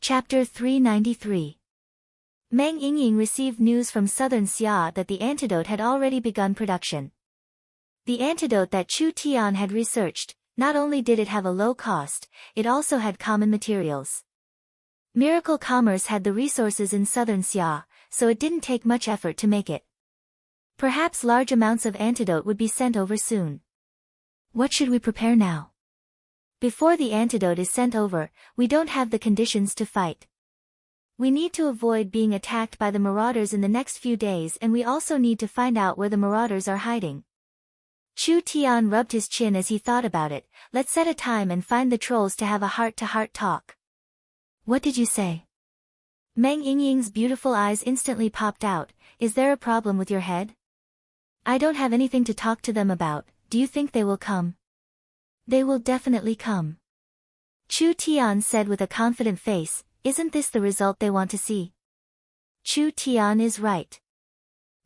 Chapter 393. Meng Yingying received news from Southern Xia that the antidote had already begun production. The antidote that Chu Tian had researched, not only did it have a low cost, it also had common materials. Miracle Commerce had the resources in Southern Xia, so it didn't take much effort to make it. Perhaps large amounts of antidote would be sent over soon. What should we prepare now? Before the antidote is sent over, we don't have the conditions to fight. We need to avoid being attacked by the marauders in the next few days, and we also need to find out where the marauders are hiding. Chu Tian rubbed his chin as he thought about it. Let's set a time and find the trolls to have a heart-to-heart talk. What did you say? Meng Yingying's beautiful eyes instantly popped out. Is there a problem with your head? I don't have anything to talk to them about. Do you think they will come? They will definitely come. Chu Tian said with a confident face. Isn't this the result they want to see? Chu Tian is right.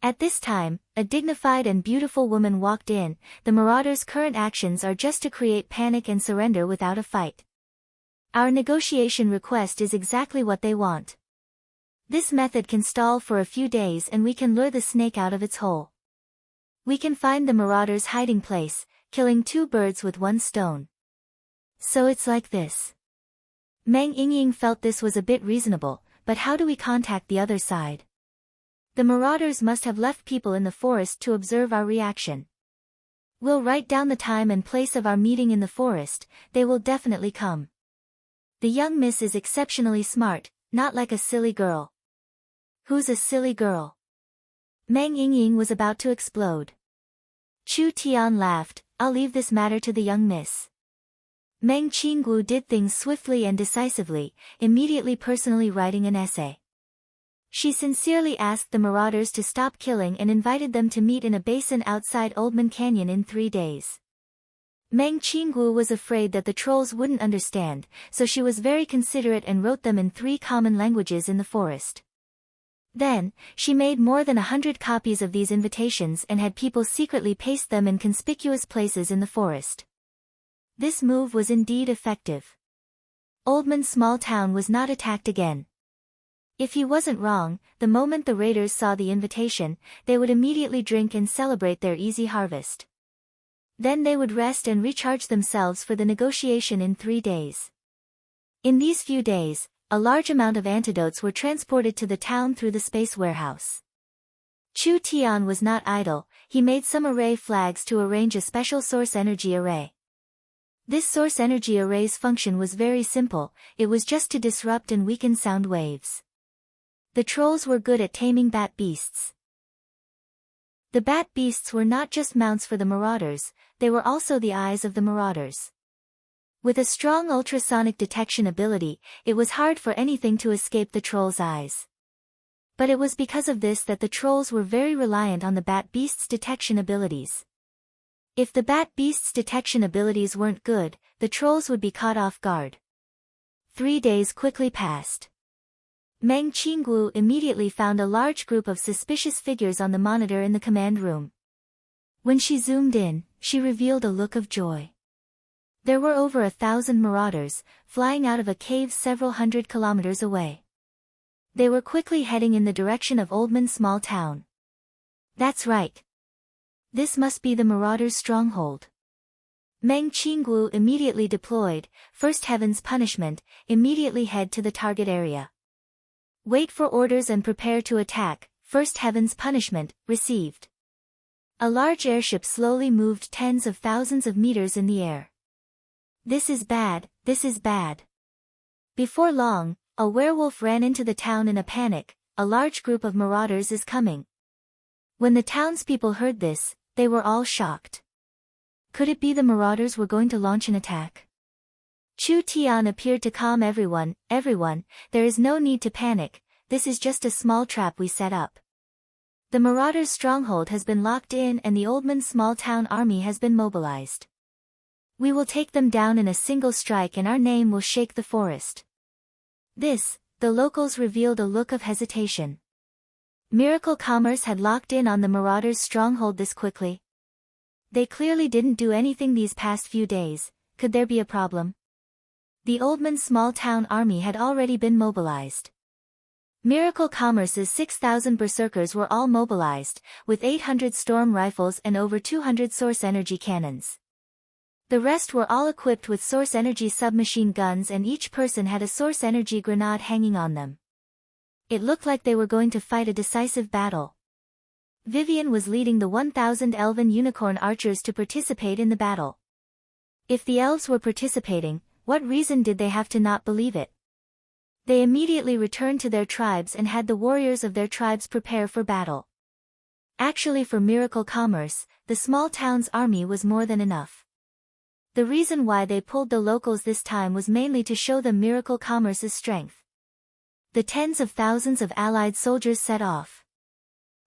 At this time, a dignified and beautiful woman walked in. The marauders' current actions are just to create panic and surrender without a fight. Our negotiation request is exactly what they want. This method can stall for a few days and we can lure the snake out of its hole. We can find the marauders' hiding place, killing two birds with one stone. So it's like this. Meng Yingying felt this was a bit reasonable, but how do we contact the other side? The marauders must have left people in the forest to observe our reaction. We'll write down the time and place of our meeting in the forest. They will definitely come. The young miss is exceptionally smart, not like a silly girl. Who's a silly girl? Meng Yingying was about to explode. Chu Tian laughed. I'll leave this matter to the young miss. Meng Qinggu did things swiftly and decisively, immediately personally writing an essay. She sincerely asked the marauders to stop killing and invited them to meet in a basin outside Oldman Canyon in 3 days. Meng Qinggu was afraid that the trolls wouldn't understand, so she was very considerate and wrote them in 3 common languages in the forest. Then, she made more than 100 copies of these invitations and had people secretly paste them in conspicuous places in the forest. This move was indeed effective. Oldman's small town was not attacked again. If he wasn't wrong, the moment the raiders saw the invitation, they would immediately drink and celebrate their easy harvest. Then they would rest and recharge themselves for the negotiation in 3 days. In these few days, a large amount of antidotes were transported to the town through the space warehouse. Chu Tian was not idle. He made some array flags to arrange a special source energy array. This source energy array's function was very simple. It was just to disrupt and weaken sound waves. The trolls were good at taming bat beasts. The bat beasts were not just mounts for the marauders, they were also the eyes of the marauders. With a strong ultrasonic detection ability, it was hard for anything to escape the trolls' eyes. But it was because of this that the trolls were very reliant on the bat beast's detection abilities. If the bat beast's detection abilities weren't good, the trolls would be caught off guard. 3 days quickly passed. Meng Qinggu immediately found a large group of suspicious figures on the monitor in the command room. When she zoomed in, she revealed a look of joy. There were over 1,000 marauders, flying out of a cave several hundred kilometers away. They were quickly heading in the direction of Oldman's small town. That's right. This must be the marauders' stronghold. Meng Qinggu immediately deployed. First Heaven's punishment, immediately head to the target area. Wait for orders and prepare to attack. First Heaven's punishment, received. A large airship slowly moved tens of thousands of meters in the air. This is bad, this is bad. Before long, a werewolf ran into the town in a panic. A large group of marauders is coming. When the townspeople heard this, they were all shocked. Could it be the marauders were going to launch an attack? Chu Tian appeared to calm everyone. Everyone, there is no need to panic, this is just a small trap we set up. The marauders' stronghold has been locked in and the Oldman small town army has been mobilized. We will take them down in a single strike and our name will shake the forest. This, the locals revealed a look of hesitation. Miracle Commerce had locked in on the marauders' stronghold this quickly. They clearly didn't do anything these past few days. Could there be a problem? The Oldman small-town army had already been mobilized. Miracle Commerce's 6,000 berserkers were all mobilized, with 800 storm rifles and over 200 source energy cannons. The rest were all equipped with source energy submachine guns, and each person had a source energy grenade hanging on them. It looked like they were going to fight a decisive battle. Vivian was leading the 1,000 elven unicorn archers to participate in the battle. If the elves were participating, what reason did they have to not believe it? They immediately returned to their tribes and had the warriors of their tribes prepare for battle. Actually, for Miracle Commerce, the small town's army was more than enough. The reason why they pulled the locals this time was mainly to show them Miracle Commerce's strength. The tens of thousands of allied soldiers set off.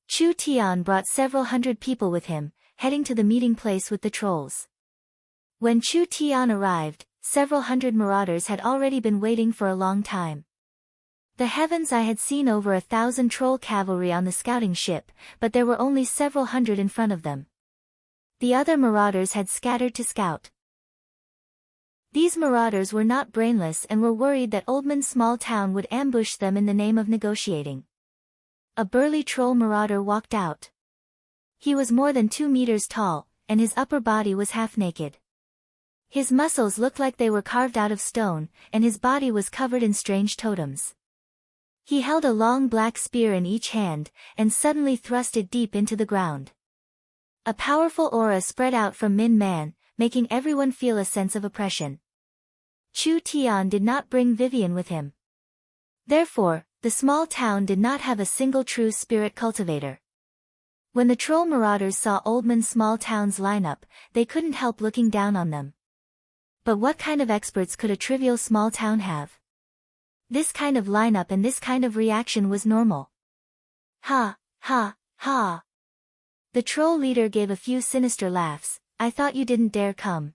Chu Tian brought several hundred people with him, heading to the meeting place with the trolls. When Chu Tian arrived, several hundred marauders had already been waiting for a long time. The heavens, I had seen over 1,000 troll cavalry on the scouting ship, but there were only several hundred in front of them. The other marauders had scattered to scout. These marauders were not brainless and were worried that Oldman's small town would ambush them in the name of negotiating. A burly troll marauder walked out. He was more than 2 meters tall, and his upper body was half naked. His muscles looked like they were carved out of stone, and his body was covered in strange totems. He held a long black spear in each hand, and suddenly thrust it deep into the ground. A powerful aura spread out from Min Man, making everyone feel a sense of oppression. Chu Tian did not bring Vivian with him. Therefore, the small town did not have a single true spirit cultivator. When the troll marauders saw Oldman's small town's lineup, they couldn't help looking down on them. But what kind of experts could a trivial small town have? This kind of lineup and this kind of reaction was normal. Ha, ha, ha. The troll leader gave a few sinister laughs. I thought you didn't dare come.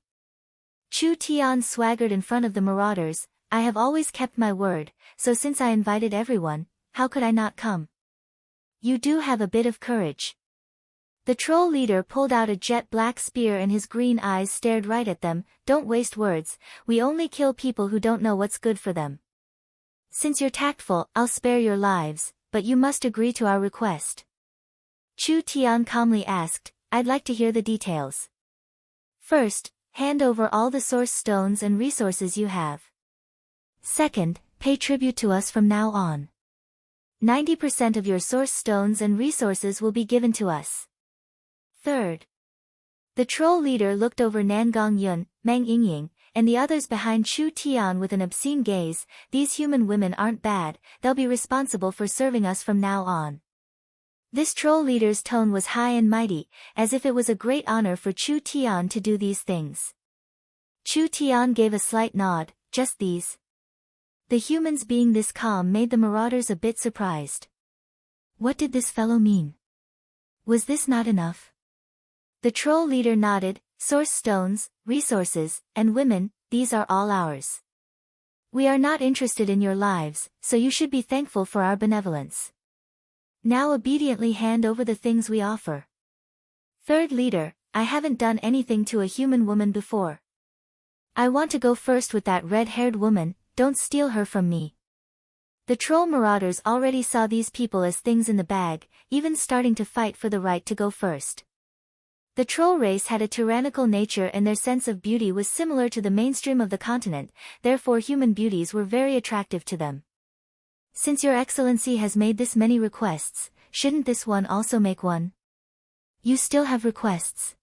Chu Tian swaggered in front of the marauders. I have always kept my word, so since I invited everyone, how could I not come? You do have a bit of courage. The troll leader pulled out a jet black spear and his green eyes stared right at them. Don't waste words, we only kill people who don't know what's good for them. Since you're tactful, I'll spare your lives, but you must agree to our request. Chu Tian calmly asked, I'd like to hear the details. First, hand over all the source stones and resources you have. Second, pay tribute to us from now on. 90% of your source stones and resources will be given to us. Third. The troll leader looked over Nangong Yun, Meng Yingying, and the others behind Chu Tian with an obscene gaze. These human women aren't bad, they'll be responsible for serving us from now on. This troll leader's tone was high and mighty, as if it was a great honor for Chu Tian to do these things. Chu Tian gave a slight nod, just these. The humans being this calm made the marauders a bit surprised. What did this fellow mean? Was this not enough? The troll leader nodded. Source stones, resources, and women, these are all ours. We are not interested in your lives, so you should be thankful for our benevolence. Now obediently hand over the things we offer. Third leader, I haven't done anything to a human woman before. I want to go first with that red-haired woman, don't steal her from me. The troll marauders already saw these people as things in the bag, even starting to fight for the right to go first. The troll race had a tyrannical nature and their sense of beauty was similar to the mainstream of the continent, therefore human beauties were very attractive to them. Since your excellency has made this many requests, shouldn't this one also make one? You still have requests.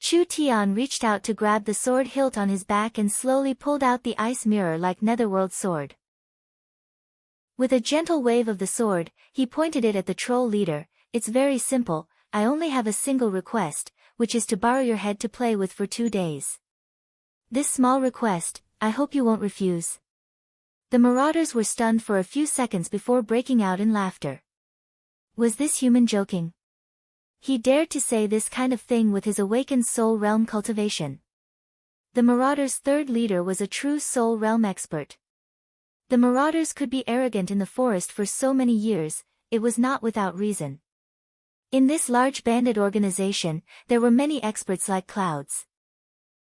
Chu Tian reached out to grab the sword hilt on his back and slowly pulled out the ice mirror like Netherworld sword. With a gentle wave of the sword, he pointed it at the troll leader. It's very simple. I only have a single request, which is to borrow your head to play with for 2 days. This small request, I hope you won't refuse. The marauders were stunned for a few seconds before breaking out in laughter. Was this human joking? He dared to say this kind of thing with his awakened soul realm cultivation. The marauders' third leader was a true soul realm expert. The marauders could be arrogant in the forest for so many years, it was not without reason. In this large bandit organization, there were many experts like clouds.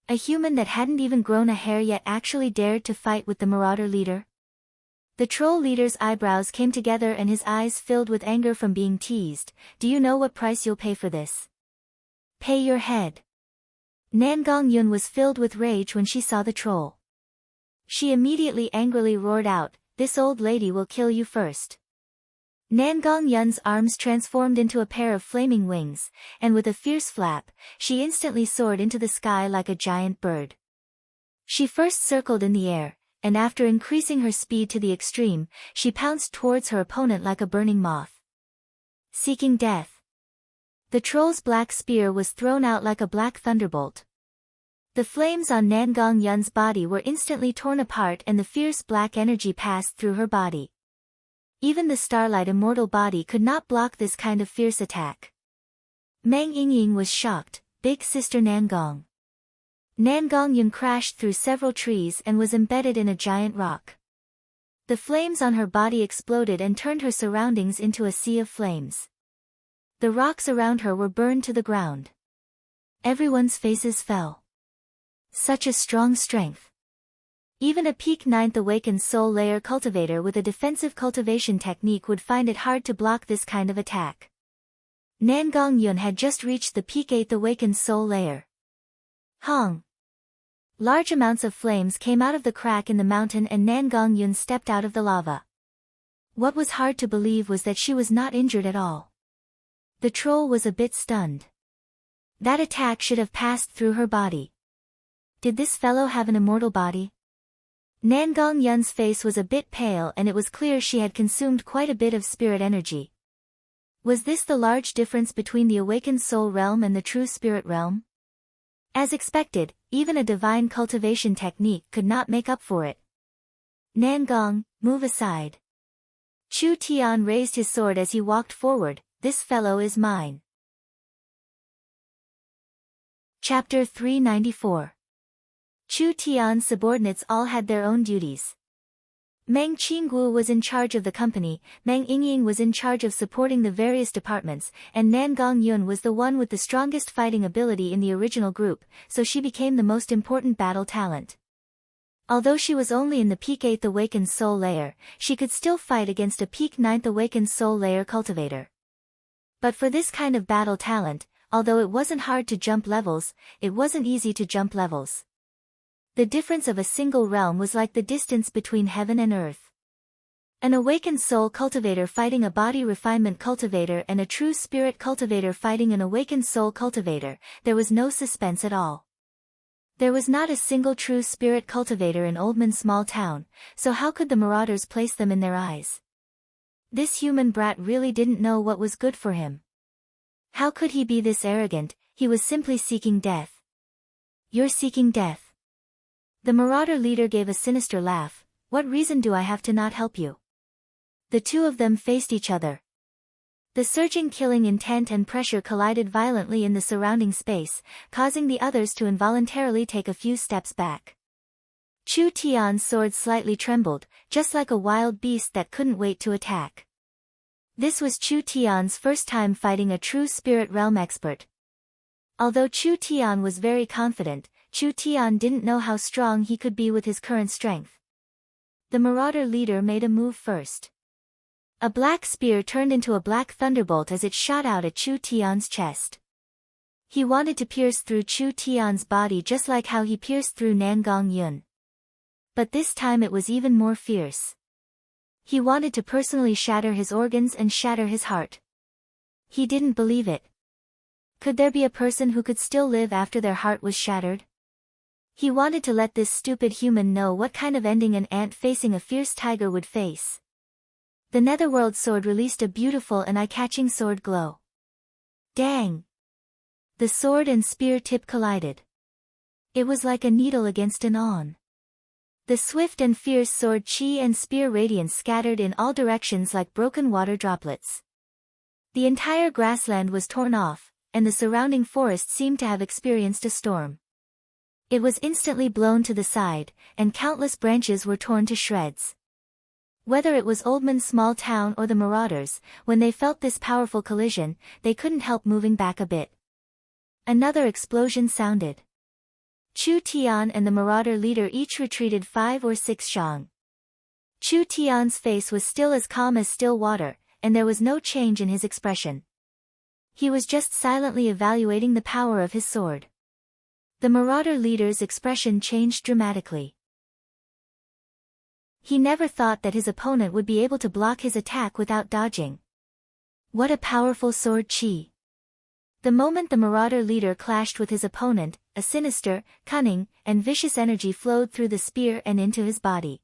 A human that hadn't even grown a hair yet actually dared to fight with the marauder leader? The troll leader's eyebrows came together and his eyes filled with anger from being teased. Do you know what price you'll pay for this? Pay your head. Nangong Yun was filled with rage when she saw the troll. She immediately angrily roared out, "This old lady will kill you first." Nangong Yun's arms transformed into a pair of flaming wings, and with a fierce flap, she instantly soared into the sky like a giant bird. She first circled in the air, and after increasing her speed to the extreme, she pounced towards her opponent like a burning moth. Seeking death. The troll's black spear was thrown out like a black thunderbolt. The flames on Nangong Yun's body were instantly torn apart and the fierce black energy passed through her body. Even the starlight immortal body could not block this kind of fierce attack. Meng Yingying was shocked. Big sister Nangong. Nangong Yun crashed through several trees and was embedded in a giant rock. The flames on her body exploded and turned her surroundings into a sea of flames. The rocks around her were burned to the ground. Everyone's faces fell. Such a strong strength. Even a peak 9th awakened soul layer cultivator with a defensive cultivation technique would find it hard to block this kind of attack. Nangong Yun had just reached the peak 8th awakened soul layer. Hong! Large amounts of flames came out of the crack in the mountain and Nangong Yun stepped out of the lava. What was hard to believe was that she was not injured at all. The troll was a bit stunned. That attack should have passed through her body. Did this fellow have an immortal body? Nangong Yun's face was a bit pale and it was clear she had consumed quite a bit of spirit energy. Was this the large difference between the awakened soul realm and the true spirit realm? As expected, even a divine cultivation technique could not make up for it. Nangong, move aside. Chu Tian raised his sword as he walked forward. This fellow is mine. Chapter 394. Chu Tian's subordinates all had their own duties. Meng Qingguo was in charge of the company, Meng Yingying was in charge of supporting the various departments, and Nangong Yun was the one with the strongest fighting ability in the original group, so she became the most important battle talent. Although she was only in the peak 8th awakened soul layer, she could still fight against a peak 9th awakened soul layer cultivator. But for this kind of battle talent, although it wasn't hard to jump levels, it wasn't easy to jump levels. The difference of a single realm was like the distance between heaven and earth. An awakened soul cultivator fighting a body refinement cultivator and a true spirit cultivator fighting an awakened soul cultivator, there was no suspense at all. There was not a single true spirit cultivator in Oldman's small town, so how could the marauders place them in their eyes? This human brat really didn't know what was good for him. How could he be this arrogant? He was simply seeking death. You're seeking death. The marauder leader gave a sinister laugh. What reason do I have to not help you? The two of them faced each other. The surging killing intent and pressure collided violently in the surrounding space, causing the others to involuntarily take a few steps back. Chu Tian's sword slightly trembled, just like a wild beast that couldn't wait to attack. This was Chu Tian's first time fighting a true spirit realm expert. Although Chu Tian was very confident, Chu Tian didn't know how strong he could be with his current strength. The marauder leader made a move first. A black spear turned into a black thunderbolt as it shot out at Chu Tian's chest. He wanted to pierce through Chu Tian's body just like how he pierced through Nangong Yun. But this time it was even more fierce. He wanted to personally shatter his organs and shatter his heart. He didn't believe it. Could there be a person who could still live after their heart was shattered? He wanted to let this stupid human know what kind of ending an ant facing a fierce tiger would face. The Netherworld sword released a beautiful and eye-catching sword glow. Dang! The sword and spear tip collided. It was like a needle against an awn. The swift and fierce sword chi and spear radiance scattered in all directions like broken water droplets. The entire grassland was torn off, and the surrounding forest seemed to have experienced a storm. It was instantly blown to the side, and countless branches were torn to shreds. Whether it was Oldman's small town or the marauders, when they felt this powerful collision, they couldn't help moving back a bit. Another explosion sounded. Chu Tian and the marauder leader each retreated 5 or 6 shang. Chu Tian's face was still as calm as still water, and there was no change in his expression. He was just silently evaluating the power of his sword. The marauder leader's expression changed dramatically. He never thought that his opponent would be able to block his attack without dodging. What a powerful sword chi! The moment the marauder leader clashed with his opponent, a sinister, cunning, and vicious energy flowed through the spear and into his body.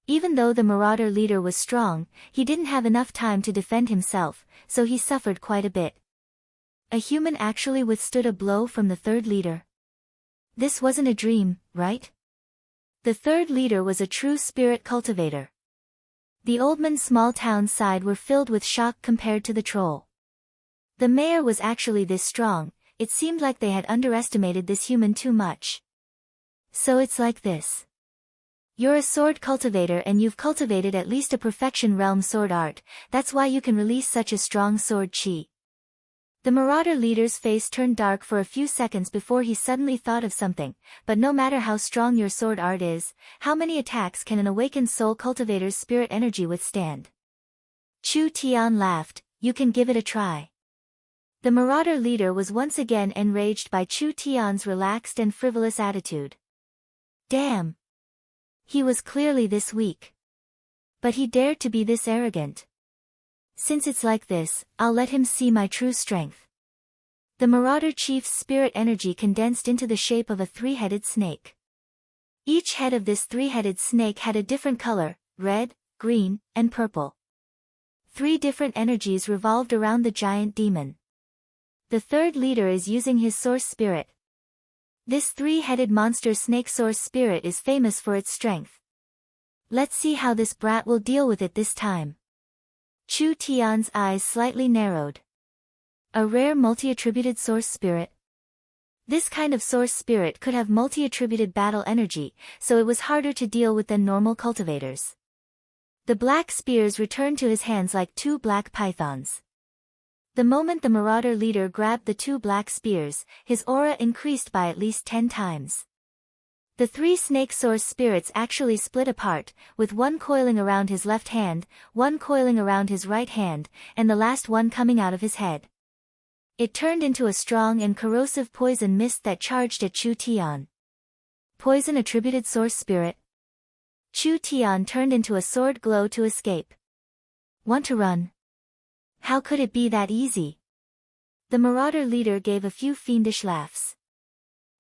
Even though the marauder leader was strong, he didn't have enough time to defend himself, so he suffered quite a bit. A human actually withstood a blow from the third leader. This wasn't a dream, right? The third leader was a true spirit cultivator. The oldman's small town side were filled with shock compared to the troll. The mayor was actually this strong, it seemed like they had underestimated this human too much. So it's like this. You're a sword cultivator and you've cultivated at least a perfection realm sword art, that's why you can release such a strong sword chi. The marauder leader's face turned dark for a few seconds before he suddenly thought of something, but no matter how strong your sword art is, how many attacks can an awakened soul cultivator's spirit energy withstand? Chu Tian laughed, you can give it a try. The marauder leader was once again enraged by Chu Tian's relaxed and frivolous attitude. Damn! He was clearly this weak. But he dared to be this arrogant. Since it's like this, I'll let him see my true strength. The marauder chief's spirit energy condensed into the shape of a 3-headed snake. Each head of this 3-headed snake had a different color, red, green, and purple. 3 different energies revolved around the giant demon. The third leader is using his source spirit. This 3-headed monster snake source spirit is famous for its strength. Let's see how this brat will deal with it this time. Chu Tian's eyes slightly narrowed. A rare multi-attributed source spirit. This kind of source spirit could have multi-attributed battle energy, so it was harder to deal with than normal cultivators. The black spears returned to his hands like 2 black pythons. The moment the marauder leader grabbed the 2 black spears, his aura increased by at least 10 times. The 3 snake source spirits actually split apart, with one coiling around his left hand, one coiling around his right hand, and the last one coming out of his head. It turned into a strong and corrosive poison mist that charged at Chu Tian. Poison attributed source spirit. Chu Tian turned into a sword glow to escape. Want to run? How could it be that easy? The marauder leader gave a few fiendish laughs.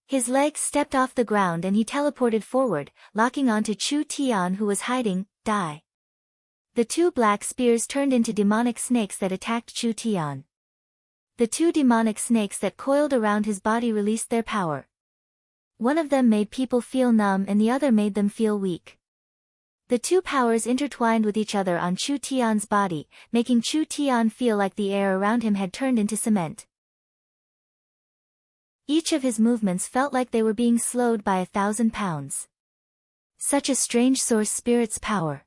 His legs stepped off the ground and he teleported forward, locking onto Chu Tian who was hiding. Die. The 2 black spears turned into demonic snakes that attacked Chu Tian. The 2 demonic snakes that coiled around his body released their power. One of them made people feel numb and the other made them feel weak. The 2 powers intertwined with each other on Chu Tian's body, making Chu Tian feel like the air around him had turned into cement. Each of his movements felt like they were being slowed by 1,000 pounds. Such a strange source spirit's power.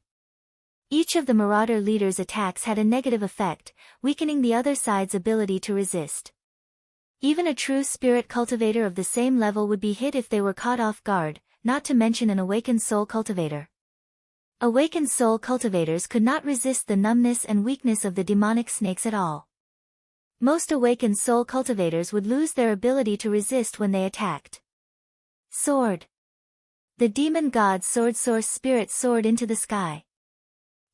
Each of the marauder leader's attacks had a negative effect, weakening the other side's ability to resist. Even a true spirit cultivator of the same level would be hit if they were caught off guard, not to mention an awakened soul cultivator. Awakened soul cultivators could not resist the numbness and weakness of the demonic snakes at all. Most awakened soul cultivators would lose their ability to resist when they attacked. Sword. The demon god's sword source spirit soared into the sky.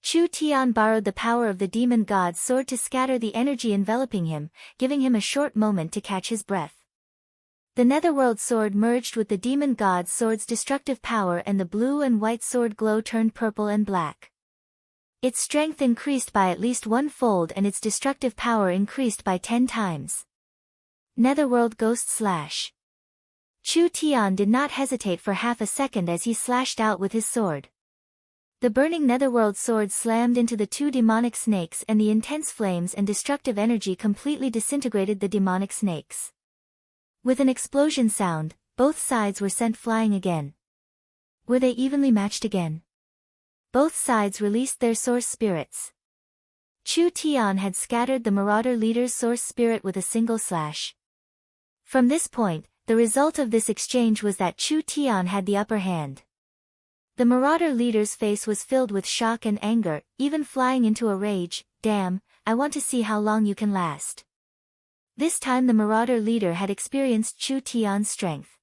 Chu Tian borrowed the power of the demon god's sword to scatter the energy enveloping him, giving him a short moment to catch his breath. The netherworld sword merged with the demon god's sword's destructive power and the blue and white sword glow turned purple and black. Its strength increased by at least 1-fold and its destructive power increased by 10 times. Netherworld Ghost Slash. Chu Tian did not hesitate for half a second as he slashed out with his sword. The burning netherworld sword slammed into the 2 demonic snakes and the intense flames and destructive energy completely disintegrated the demonic snakes. With an explosion sound, both sides were sent flying again. Were they evenly matched again? Both sides released their source spirits. Chu Tian had scattered the marauder leader's source spirit with a single slash. From this point, the result of this exchange was that Chu Tian had the upper hand. The marauder leader's face was filled with shock and anger, even flying into a rage. "Damn, I want to see how long you can last." This time the marauder leader had experienced Chu Tian's strength.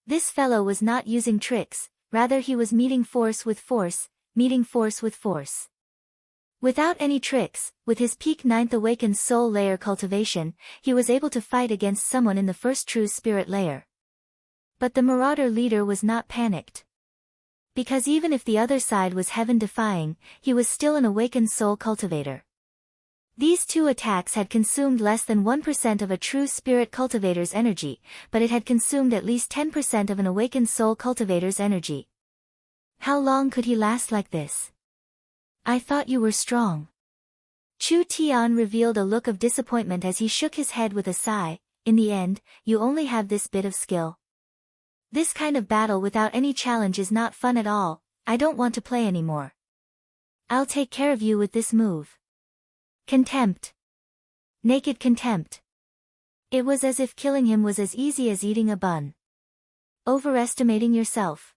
This fellow was not using tricks, rather he was meeting force with force, meeting force with force. Without any tricks, with his peak 9th awakened soul layer cultivation, he was able to fight against someone in the first true spirit layer. But the marauder leader was not panicked. Because even if the other side was heaven-defying, he was still an awakened soul cultivator. These two attacks had consumed less than 1% of a true spirit cultivator's energy, but it had consumed at least 10% of an awakened soul cultivator's energy. How long could he last like this? "I thought you were strong." Chu Tian revealed a look of disappointment as he shook his head with a sigh. "In the end, you only have this bit of skill. This kind of battle without any challenge is not fun at all. I don't want to play anymore. I'll take care of you with this move." Contempt. Naked contempt. It was as if killing him was as easy as eating a bun. Overestimating yourself.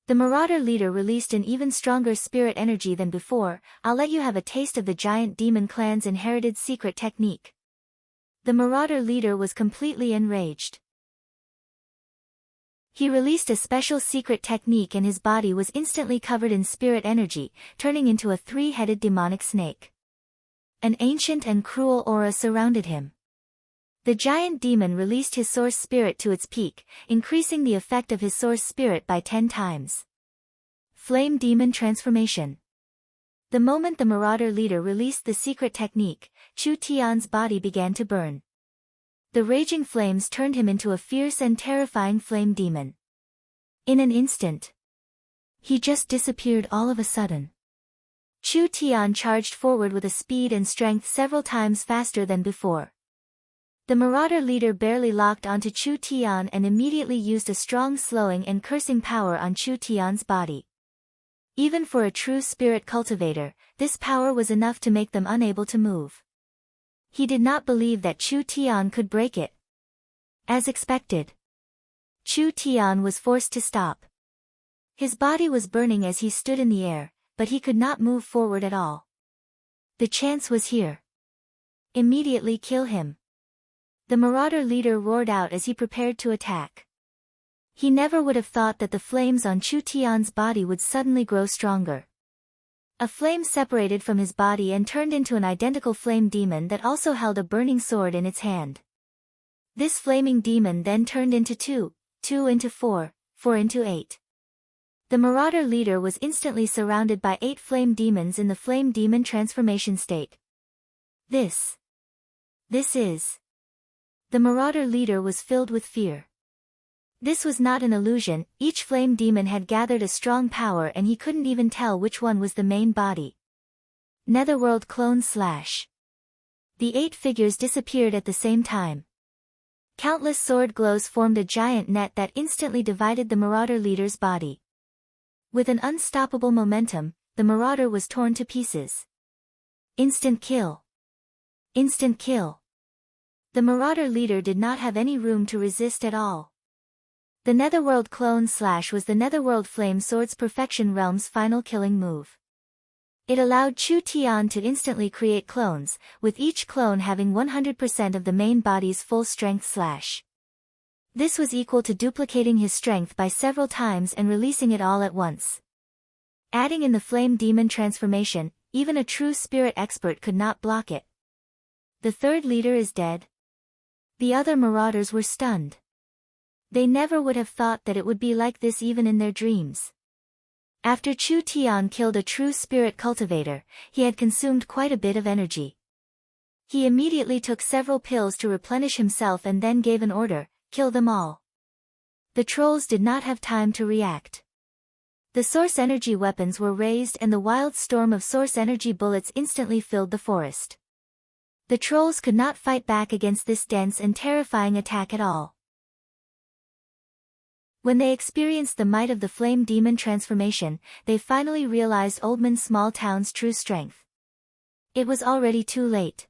The marauder leader released an even stronger spirit energy than before. "I'll let you have a taste of the giant demon clan's inherited secret technique." The marauder leader was completely enraged. He released a special secret technique and his body was instantly covered in spirit energy, turning into a 3-headed demonic snake. An ancient and cruel aura surrounded him. The giant demon released his source spirit to its peak, increasing the effect of his source spirit by 10 times. Flame demon transformation. The moment the marauder leader released the secret technique, Chu Tian's body began to burn. The raging flames turned him into a fierce and terrifying flame demon. In an instant, he just disappeared all of a sudden. Chu Tian charged forward with a speed and strength several times faster than before. The marauder leader barely locked onto Chu Tian and immediately used a strong slowing and cursing power on Chu Tian's body. Even for a true spirit cultivator, this power was enough to make them unable to move. He did not believe that Chu Tian could break it. As expected, Chu Tian was forced to stop. His body was burning as he stood in the air, but he could not move forward at all. The chance was here. Immediately kill him. The marauder leader roared out as he prepared to attack. He never would have thought that the flames on Chu Tian's body would suddenly grow stronger. A flame separated from his body and turned into an identical flame demon that also held a burning sword in its hand. This flaming demon then turned into 2, 2 into 4, 4 into 8. The marauder leader was instantly surrounded by 8 flame demons in the flame demon transformation state. This is. The marauder leader was filled with fear. This was not an illusion, each flame demon had gathered a strong power and he couldn't even tell which one was the main body. Netherworld clone / The 8 figures disappeared at the same time. Countless sword glows formed a giant net that instantly divided the marauder leader's body. With an unstoppable momentum, the marauder was torn to pieces. Instant kill. Instant kill. The marauder leader did not have any room to resist at all. The Netherworld clone / was the Netherworld Flame Sword's Perfection Realm's final killing move. It allowed Chu Tian to instantly create clones, with each clone having 100% of the main body's full strength /. This was equal to duplicating his strength by several times and releasing it all at once. Adding in the flame demon transformation, even a true spirit expert could not block it. The third leader is dead. The other marauders were stunned. They never would have thought that it would be like this even in their dreams. After Chu Tian killed a true spirit cultivator, he had consumed quite a bit of energy. He immediately took several pills to replenish himself and then gave an order: kill them all. The trolls did not have time to react. The source energy weapons were raised and the wild storm of source energy bullets instantly filled the forest. The trolls could not fight back against this dense and terrifying attack at all. When they experienced the might of the flame demon transformation, they finally realized Oldman Small Town's true strength. It was already too late.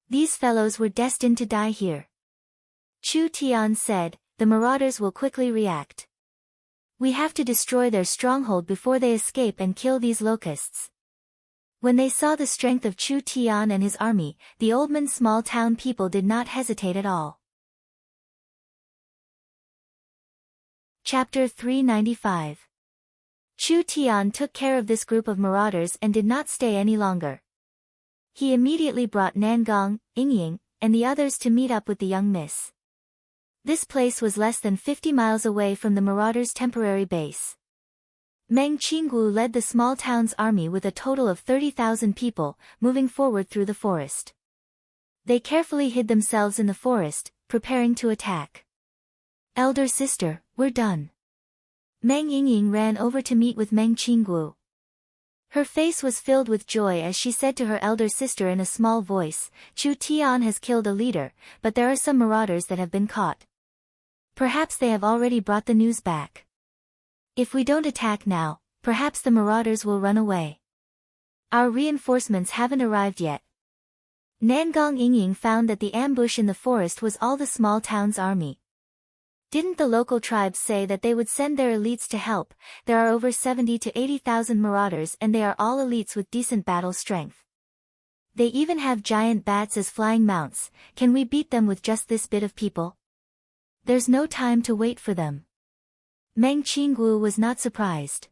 These fellows were destined to die here. Chu Tian said, the marauders will quickly react. We have to destroy their stronghold before they escape and kill these locusts. When they saw the strength of Chu Tian and his army, the Oldman's small town people did not hesitate at all. Chapter 395. Chu Tian took care of this group of marauders and did not stay any longer. He immediately brought Nangong, Yingying, and the others to meet up with the young miss. This place was less than 50 miles away from the marauders' temporary base. Meng Qinggu led the small town's army with a total of 30,000 people, moving forward through the forest. They carefully hid themselves in the forest, preparing to attack. Elder sister, we're done. Meng Yingying ran over to meet with Meng Qinggu. Her face was filled with joy as she said to her elder sister in a small voice, Chu Tian has killed a leader, but there are some marauders that have been caught. Perhaps they have already brought the news back. If we don't attack now, perhaps the marauders will run away. Our reinforcements haven't arrived yet. Nangong Yingying found that the ambush in the forest was all the small town's army. Didn't the local tribes say that they would send their elites to help? There are over 70 to 80,000 marauders and they are all elites with decent battle strength. They even have giant bats as flying mounts. Can we beat them with just this bit of people? There's no time to wait for them. Meng Qinggu was not surprised.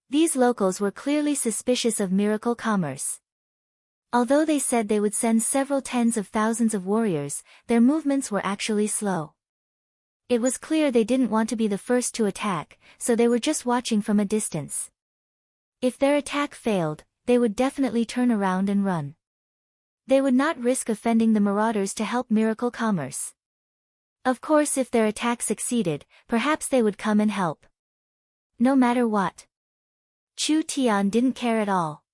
These locals were clearly suspicious of miracle commerce. Although they said they would send several tens of thousands of warriors, their movements were actually slow. It was clear they didn't want to be the first to attack, so they were just watching from a distance. If their attack failed, they would definitely turn around and run. They would not risk offending the marauders to help miracle commerce. Of course, if their attack succeeded, perhaps they would come and help. No matter what. Chu Tian didn't care at all.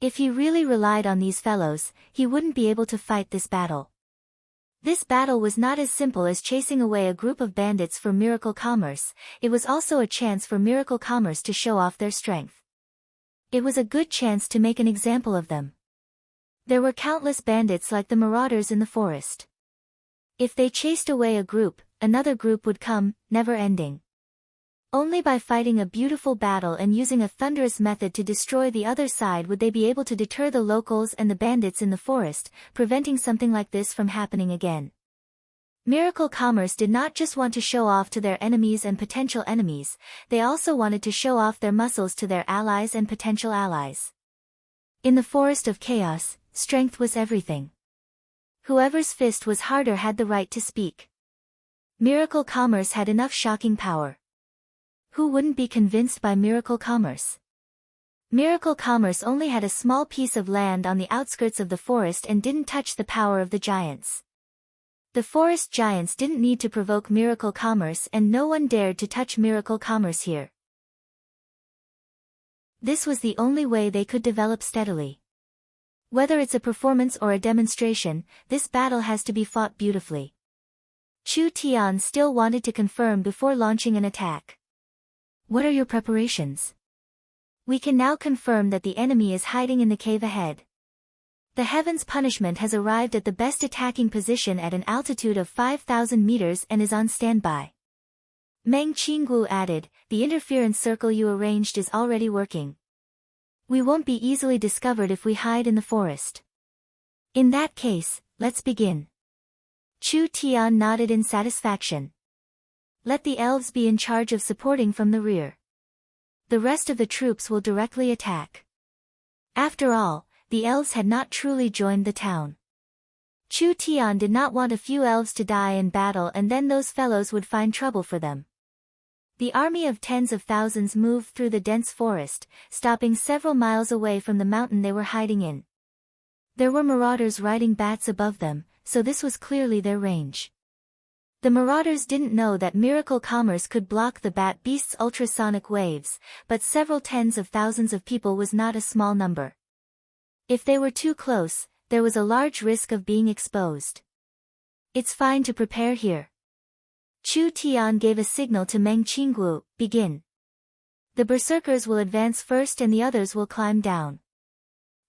If he really relied on these fellows, he wouldn't be able to fight this battle. This battle was not as simple as chasing away a group of bandits for miracle commerce, it was also a chance for miracle commerce to show off their strength. It was a good chance to make an example of them. There were countless bandits like the marauders in the forest. If they chased away a group, another group would come, never ending. Only by fighting a beautiful battle and using a thunderous method to destroy the other side would they be able to deter the locals and the bandits in the forest, preventing something like this from happening again. Miracle Commerce did not just want to show off to their enemies and potential enemies, they also wanted to show off their muscles to their allies and potential allies. In the forest of chaos, strength was everything. Whoever's fist was harder had the right to speak. Miracle Commerce had enough shocking power. Who wouldn't be convinced by Miracle Commerce? Miracle Commerce only had a small piece of land on the outskirts of the forest and didn't touch the power of the giants. The forest giants didn't need to provoke Miracle Commerce and no one dared to touch Miracle Commerce here. This was the only way they could develop steadily. Whether it's a performance or a demonstration, this battle has to be fought beautifully. Chu Tian still wanted to confirm before launching an attack. What are your preparations? We can now confirm that the enemy is hiding in the cave ahead. The Heaven's Punishment has arrived at the best attacking position at an altitude of 5,000 meters and is on standby. Meng Qinggu added, the interference circle you arranged is already working. We won't be easily discovered if we hide in the forest. In that case, let's begin. Chu Tian nodded in satisfaction. Let the elves be in charge of supporting from the rear. The rest of the troops will directly attack. After all, the elves had not truly joined the town. Chu Tian did not want a few elves to die in battle and then those fellows would find trouble for them. The army of tens of thousands moved through the dense forest, stopping several miles away from the mountain they were hiding in. There were marauders riding bats above them, so this was clearly their range. The marauders didn't know that Miracle Commerce could block the bat beast's ultrasonic waves, but several tens of thousands of people was not a small number. If they were too close, there was a large risk of being exposed. It's fine to prepare here. Chu Tian gave a signal to Meng Qinggu, begin. The berserkers will advance first and the others will climb down.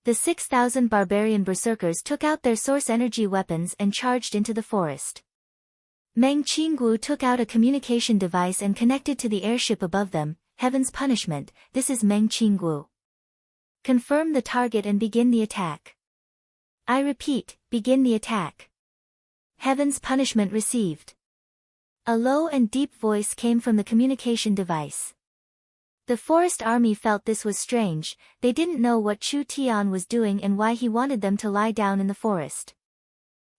The 6,000 barbarian berserkers took out their source energy weapons and charged into the forest. Meng Qingguo took out a communication device and connected to the airship above them. Heaven's punishment, this is Meng Qingguo. Confirm the target and begin the attack. I repeat, begin the attack. Heaven's punishment received. A low and deep voice came from the communication device. The forest army felt this was strange. They didn't know what Chu Tian was doing and why he wanted them to lie down in the forest.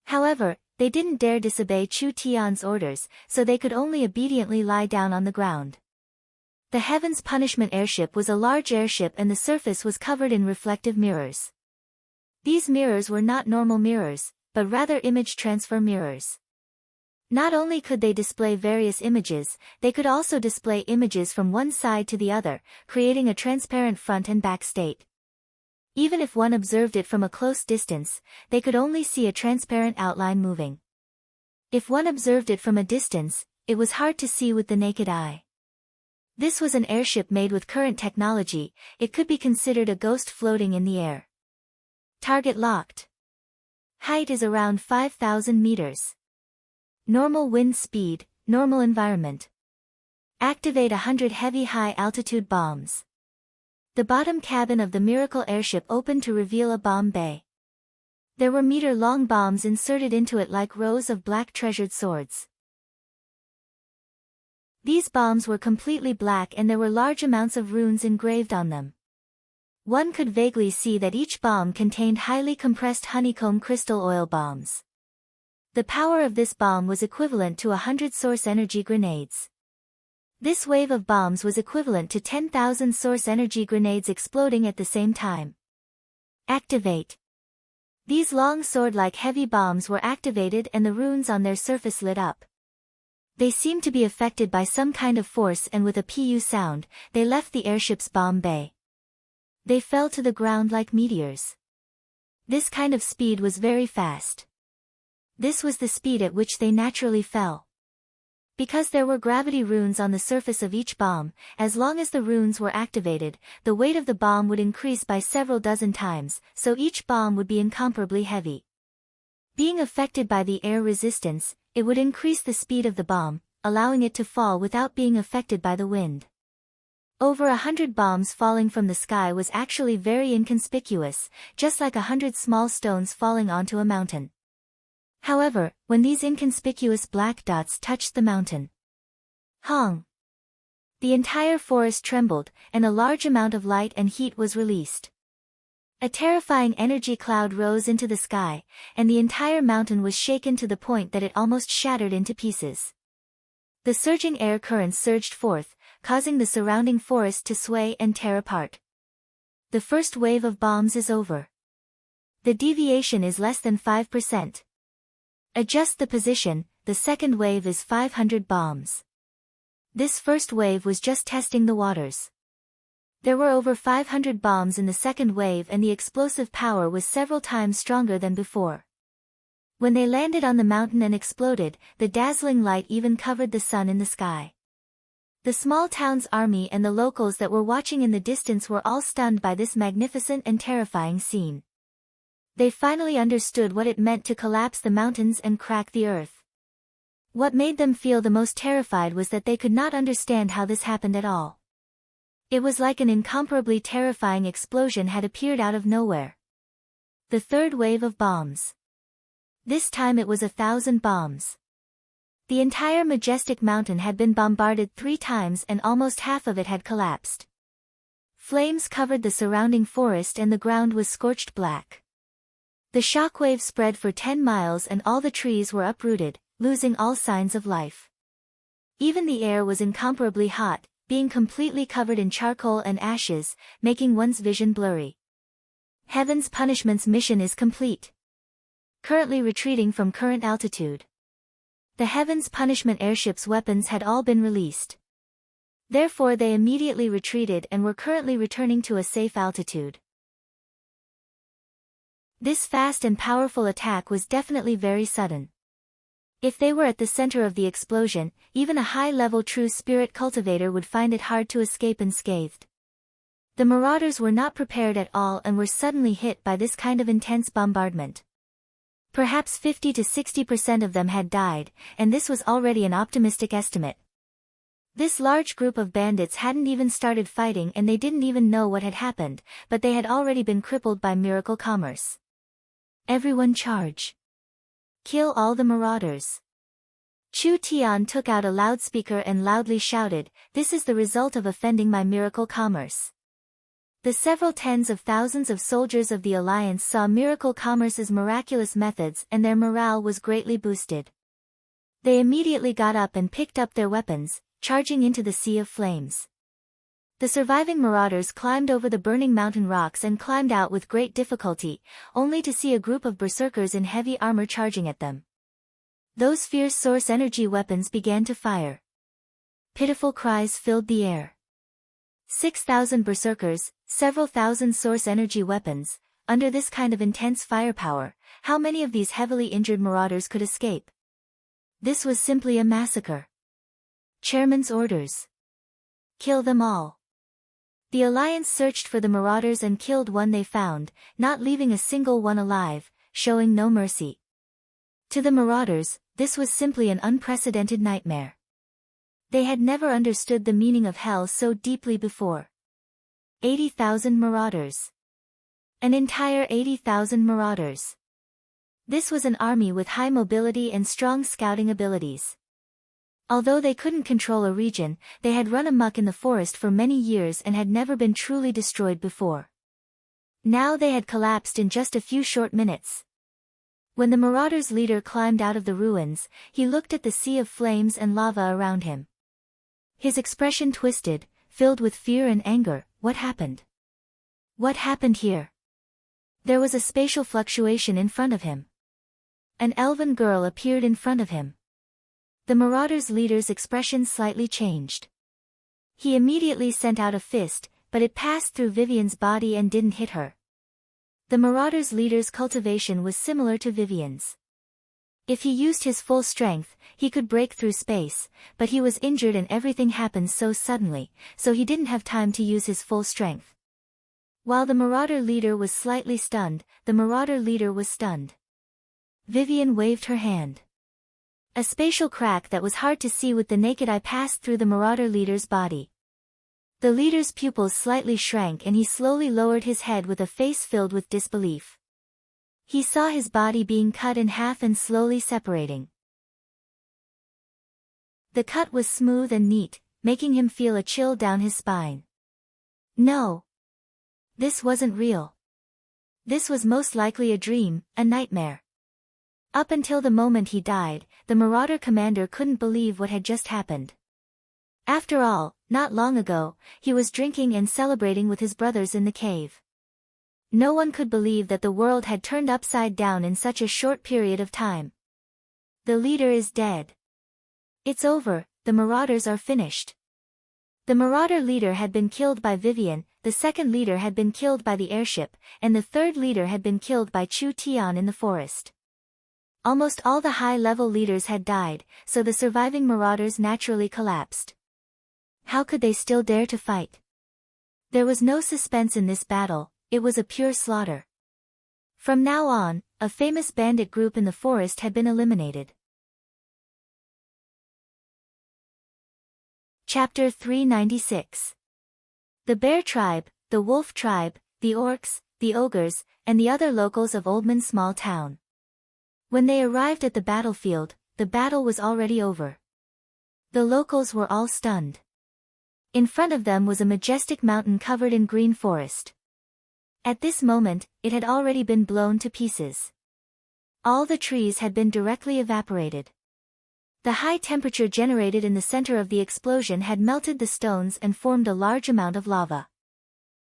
However, they didn't dare disobey Chu Tian's orders, so they could only obediently lie down on the ground. The Heaven's Punishment airship was a large airship and the surface was covered in reflective mirrors. These mirrors were not normal mirrors, but rather image transfer mirrors. Not only could they display various images, they could also display images from one side to the other, creating a transparent front and back state. Even if one observed it from a close distance, they could only see a transparent outline moving. If one observed it from a distance, it was hard to see with the naked eye. This was an airship made with current technology. It could be considered a ghost floating in the air. Target locked. Height is around 5,000 meters. Normal wind speed, normal environment. Activate 100 heavy high-altitude bombs. The bottom cabin of the Miracle airship opened to reveal a bomb bay. There were meter-long bombs inserted into it like rows of black treasured swords. These bombs were completely black and there were large amounts of runes engraved on them. One could vaguely see that each bomb contained highly compressed honeycomb crystal oil bombs. The power of this bomb was equivalent to 100 source energy grenades. This wave of bombs was equivalent to 10,000 source energy grenades exploding at the same time. Activate. These long sword-like heavy bombs were activated and the runes on their surface lit up. They seemed to be affected by some kind of force and with a PU sound, they left the airship's bomb bay. They fell to the ground like meteors. This kind of speed was very fast. This was the speed at which they naturally fell. Because there were gravity runes on the surface of each bomb, as long as the runes were activated, the weight of the bomb would increase by several dozen times, so each bomb would be incomparably heavy. Being affected by the air resistance, it would increase the speed of the bomb, allowing it to fall without being affected by the wind. Over 100 bombs falling from the sky was actually very inconspicuous, just like 100 small stones falling onto a mountain. However, when these inconspicuous black dots touched the mountain, Hong! The entire forest trembled, and a large amount of light and heat was released. A terrifying energy cloud rose into the sky, and the entire mountain was shaken to the point that it almost shattered into pieces. The surging air currents surged forth, causing the surrounding forest to sway and tear apart. The first wave of bombs is over. The deviation is less than 5%. Adjust the position, the second wave is 500 bombs. This first wave was just testing the waters. There were over 500 bombs in the second wave and the explosive power was several times stronger than before. When they landed on the mountain and exploded, the dazzling light even covered the sun in the sky. The small town's army and the locals that were watching in the distance were all stunned by this magnificent and terrifying scene. They finally understood what it meant to collapse the mountains and crack the earth. What made them feel the most terrified was that they could not understand how this happened at all. It was like an incomparably terrifying explosion had appeared out of nowhere. The third wave of bombs. This time it was 1,000 bombs. The entire majestic mountain had been bombarded 3 times and almost half of it had collapsed. Flames covered the surrounding forest and the ground was scorched black. The shockwave spread for 10 miles and all the trees were uprooted, losing all signs of life. Even the air was incomparably hot, being completely covered in charcoal and ashes, making one's vision blurry. Heaven's Punishment's mission is complete. Currently retreating from current altitude. The Heaven's Punishment airship's weapons had all been released. Therefore they immediately retreated and were currently returning to a safe altitude. This fast and powerful attack was definitely very sudden. If they were at the center of the explosion, even a high-level true spirit cultivator would find it hard to escape unscathed. The marauders were not prepared at all and were suddenly hit by this kind of intense bombardment. Perhaps 50 to 60% of them had died, and this was already an optimistic estimate. This large group of bandits hadn't even started fighting and they didn't even know what had happened, but they had already been crippled by miracle commerce. Everyone charge! Kill all the marauders! Chu Tian took out a loudspeaker and loudly shouted, "This is the result of offending my miracle commerce." The several tens of thousands of soldiers of the Alliance saw Miracle Commerce's miraculous methods and their morale was greatly boosted. They immediately got up and picked up their weapons, charging into the sea of flames. The surviving marauders climbed over the burning mountain rocks and climbed out with great difficulty, only to see a group of berserkers in heavy armor charging at them. Those fierce source energy weapons began to fire. Pitiful cries filled the air. 6,000 berserkers, several thousand source energy weapons. Under this kind of intense firepower, how many of these heavily injured marauders could escape? This was simply a massacre. Chairman's orders. Kill them all. The Alliance searched for the marauders and killed one they found, not leaving a single one alive, showing no mercy. To the marauders, this was simply an unprecedented nightmare. They had never understood the meaning of hell so deeply before. 80,000 marauders. An entire 80,000 marauders. This was an army with high mobility and strong scouting abilities. Although they couldn't control a region, they had run amok in the forest for many years and had never been truly destroyed before. Now they had collapsed in just a few short minutes. When the marauders' leader climbed out of the ruins, he looked at the sea of flames and lava around him. His expression twisted, filled with fear and anger. What happened? What happened here? There was a spatial fluctuation in front of him. An elven girl appeared in front of him. The marauders' leader's expression slightly changed. He immediately sent out a fist, but it passed through Vivian's body and didn't hit her. The marauders' leader's cultivation was similar to Vivian's. If he used his full strength, he could break through space, but he was injured and everything happened so suddenly, so he didn't have time to use his full strength. While the marauder leader was slightly stunned, the marauder leader was stunned. Vivian waved her hand. A spatial crack that was hard to see with the naked eye passed through the marauder leader's body. The leader's pupils slightly shrank and he slowly lowered his head with a face filled with disbelief. He saw his body being cut in half and slowly separating. The cut was smooth and neat, making him feel a chill down his spine. No. This wasn't real. This was most likely a dream, a nightmare. Up until the moment he died, the Marauder commander couldn't believe what had just happened. After all, not long ago, he was drinking and celebrating with his brothers in the cave. No one could believe that the world had turned upside down in such a short period of time. The leader is dead. It's over, the Marauders are finished. The Marauder leader had been killed by Vivian, the second leader had been killed by the airship, and the third leader had been killed by Chu Tian in the forest. Almost all the high-level leaders had died, so the surviving Marauders naturally collapsed. How could they still dare to fight? There was no suspense in this battle, it was a pure slaughter. From now on, a famous bandit group in the forest had been eliminated. Chapter 396. The Bear Tribe, the Wolf Tribe, the Orcs, the Ogres, and the other locals of Oldman's small town. When they arrived at the battlefield, the battle was already over. The locals were all stunned. In front of them was a majestic mountain covered in green forest. At this moment, it had already been blown to pieces. All the trees had been directly evaporated. The high temperature generated in the center of the explosion had melted the stones and formed a large amount of lava.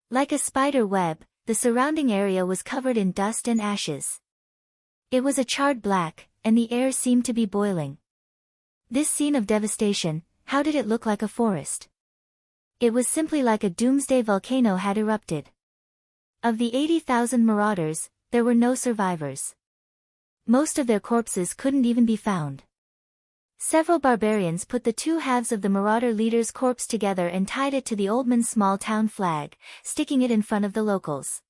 Like a spider web, the surrounding area was covered in dust and ashes. It was a charred black, and the air seemed to be boiling. This scene of devastation, how did it look like a forest? It was simply like a doomsday volcano had erupted. Of the 80,000 marauders, there were no survivors. Most of their corpses couldn't even be found. Several barbarians put the two halves of the marauder leader's corpse together and tied it to the Oldman's small town flag, sticking it in front of the locals.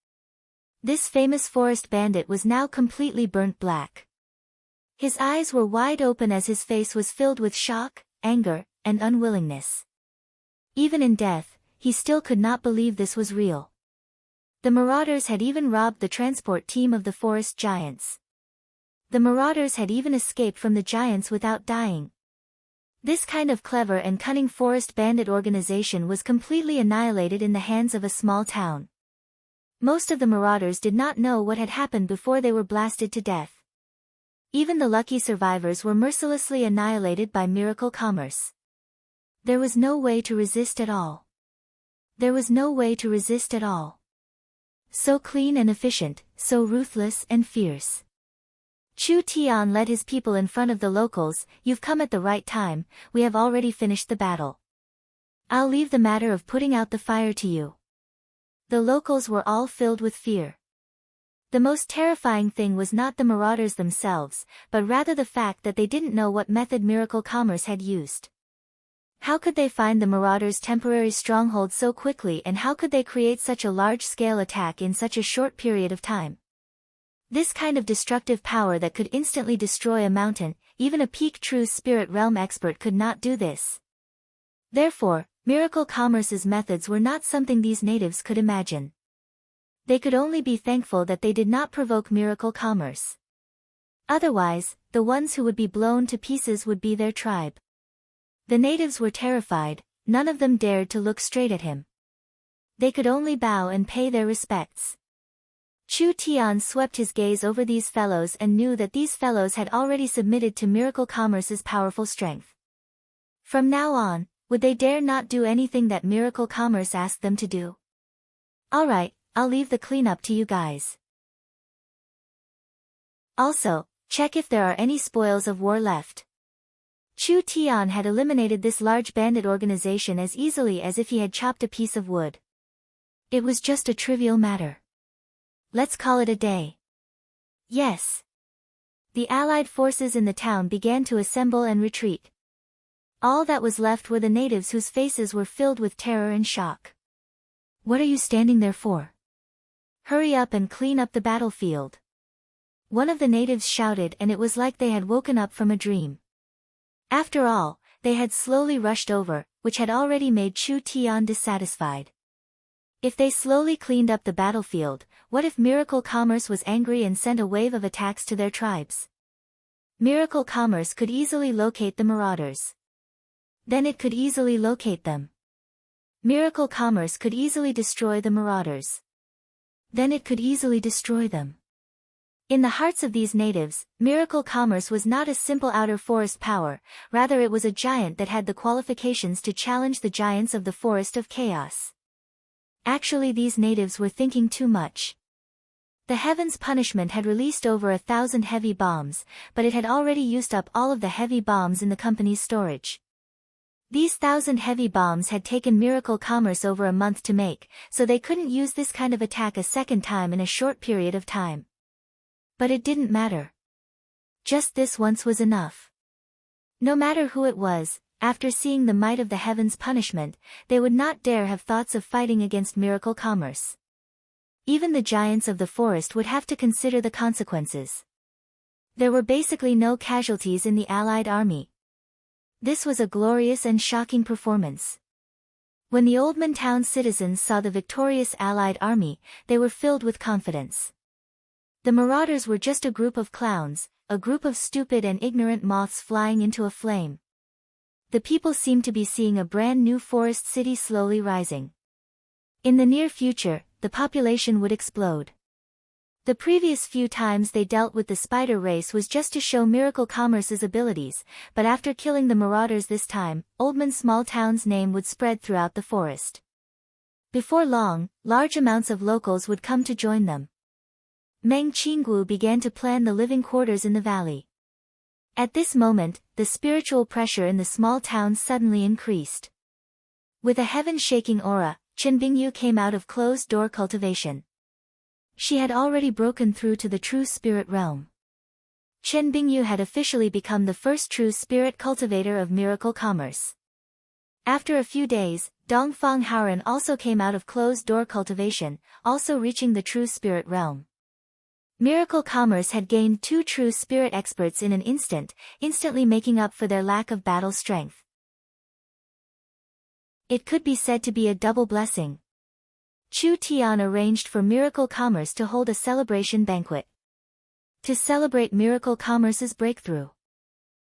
This famous forest bandit was now completely burnt black. His eyes were wide open as his face was filled with shock, anger, and unwillingness. Even in death, he still could not believe this was real. The marauders had even robbed the transport team of the forest giants. The marauders had even escaped from the giants without dying. This kind of clever and cunning forest bandit organization was completely annihilated in the hands of a small town. Most of the marauders did not know what had happened before they were blasted to death. Even the lucky survivors were mercilessly annihilated by miracle commerce. There was no way to resist at all. There was no way to resist at all. So clean and efficient, so ruthless and fierce. Chu Tian led his people in front of the locals. You've come at the right time, we have already finished the battle. I'll leave the matter of putting out the fire to you. The locals were all filled with fear. The most terrifying thing was not the marauders themselves, but rather the fact that they didn't know what method Miracle Commerce had used. How could they find the marauders' temporary stronghold so quickly, and how could they create such a large-scale attack in such a short period of time? This kind of destructive power that could instantly destroy a mountain, even a peak true spirit realm expert could not do this. Therefore, Miracle Commerce's methods were not something these natives could imagine. They could only be thankful that they did not provoke Miracle Commerce. Otherwise, the ones who would be blown to pieces would be their tribe. The natives were terrified, none of them dared to look straight at him. They could only bow and pay their respects. Chu Tian swept his gaze over these fellows and knew that these fellows had already submitted to Miracle Commerce's powerful strength. From now on, would they dare not do anything that Miracle Commerce asked them to do? Alright, I'll leave the cleanup to you guys. Also, check if there are any spoils of war left. Chu Tian had eliminated this large bandit organization as easily as if he had chopped a piece of wood. It was just a trivial matter. Let's call it a day. Yes. The allied forces in the town began to assemble and retreat. All that was left were the natives whose faces were filled with terror and shock. What are you standing there for? Hurry up and clean up the battlefield. One of the natives shouted, and it was like they had woken up from a dream. After all, they had slowly rushed over, which had already made Chu Tian dissatisfied. If they slowly cleaned up the battlefield, what if Miracle Commerce was angry and sent a wave of attacks to their tribes? Miracle Commerce could easily locate the marauders. Then it could easily locate them. Miracle Commerce could easily destroy the marauders. Then it could easily destroy them. In the hearts of these natives, Miracle Commerce was not a simple outer forest power, rather it was a giant that had the qualifications to challenge the giants of the Forest of Chaos. Actually, these natives were thinking too much. The Heaven's Punishment had released over 1,000 heavy bombs, but it had already used up all of the heavy bombs in the company's storage. These 1,000 heavy bombs had taken Miracle Commerce over a month to make, so they couldn't use this kind of attack a second time in a short period of time. But it didn't matter. Just this once was enough. No matter who it was, after seeing the might of the Heaven's Punishment, they would not dare have thoughts of fighting against Miracle Commerce. Even the giants of the forest would have to consider the consequences. There were basically no casualties in the Allied army. This was a glorious and shocking performance. When the Oldman town citizens saw the victorious Allied army, they were filled with confidence. The marauders were just a group of clowns, a group of stupid and ignorant moths flying into a flame. The people seemed to be seeing a brand new forest city slowly rising. In the near future, the population would explode. The previous few times they dealt with the spider race was just to show Miracle Commerce's abilities, but after killing the marauders this time, Oldman small town's name would spread throughout the forest. Before long, large amounts of locals would come to join them. Meng Qinggu began to plan the living quarters in the valley. At this moment, the spiritual pressure in the small town suddenly increased. With a heaven-shaking aura, Chen Bingyu came out of closed-door cultivation. She had already broken through to the true spirit realm. Chen Bingyu had officially become the first true spirit cultivator of Miracle Commerce. After a few days, Dongfang Haoren also came out of closed-door cultivation, also reaching the true spirit realm. Miracle Commerce had gained 2 true spirit experts in an instant, instantly making up for their lack of battle strength. It could be said to be a double blessing. Chu Tian arranged for Miracle Commerce to hold a celebration banquet to celebrate Miracle Commerce's breakthrough.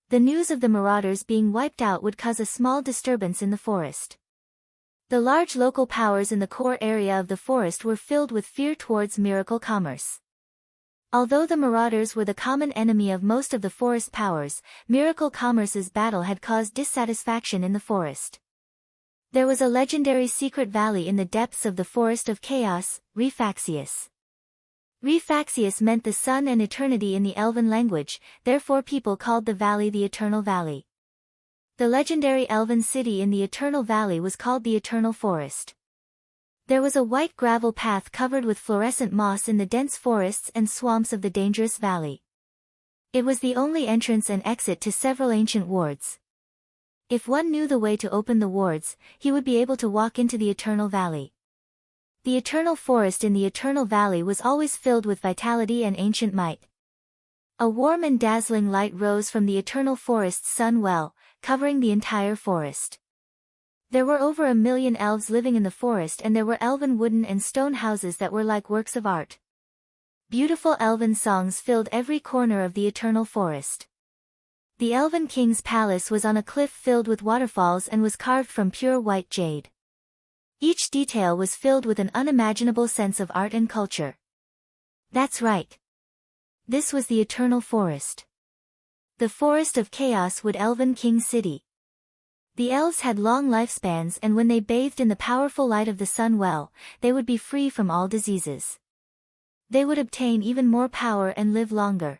The news of the marauders being wiped out would cause a small disturbance in the forest. The large local powers in the core area of the forest were filled with fear towards Miracle Commerce. Although the marauders were the common enemy of most of the forest powers, Miracle Commerce's battle had caused dissatisfaction in the forest. There was a legendary secret valley in the depths of the Forest of Chaos, Refaxius. Refaxius meant the sun and eternity in the Elven language, therefore people called the valley the Eternal Valley. The legendary Elven city in the Eternal Valley was called the Eternal Forest. There was a white gravel path covered with fluorescent moss in the dense forests and swamps of the dangerous valley. It was the only entrance and exit to several ancient wards. If one knew the way to open the wards, he would be able to walk into the Eternal Valley. The Eternal Forest in the Eternal Valley was always filled with vitality and ancient might. A warm and dazzling light rose from the Eternal Forest's sun well, covering the entire forest. There were over 1 million elves living in the forest, and there were elven wooden and stone houses that were like works of art. Beautiful elven songs filled every corner of the Eternal Forest. The Elven King's palace was on a cliff filled with waterfalls and was carved from pure white jade. Each detail was filled with an unimaginable sense of art and culture. That's right. This was the Eternal Forest. The Forest of Chaos would Elven King City. The elves had long lifespans, and when they bathed in the powerful light of the sun well, they would be free from all diseases. They would obtain even more power and live longer.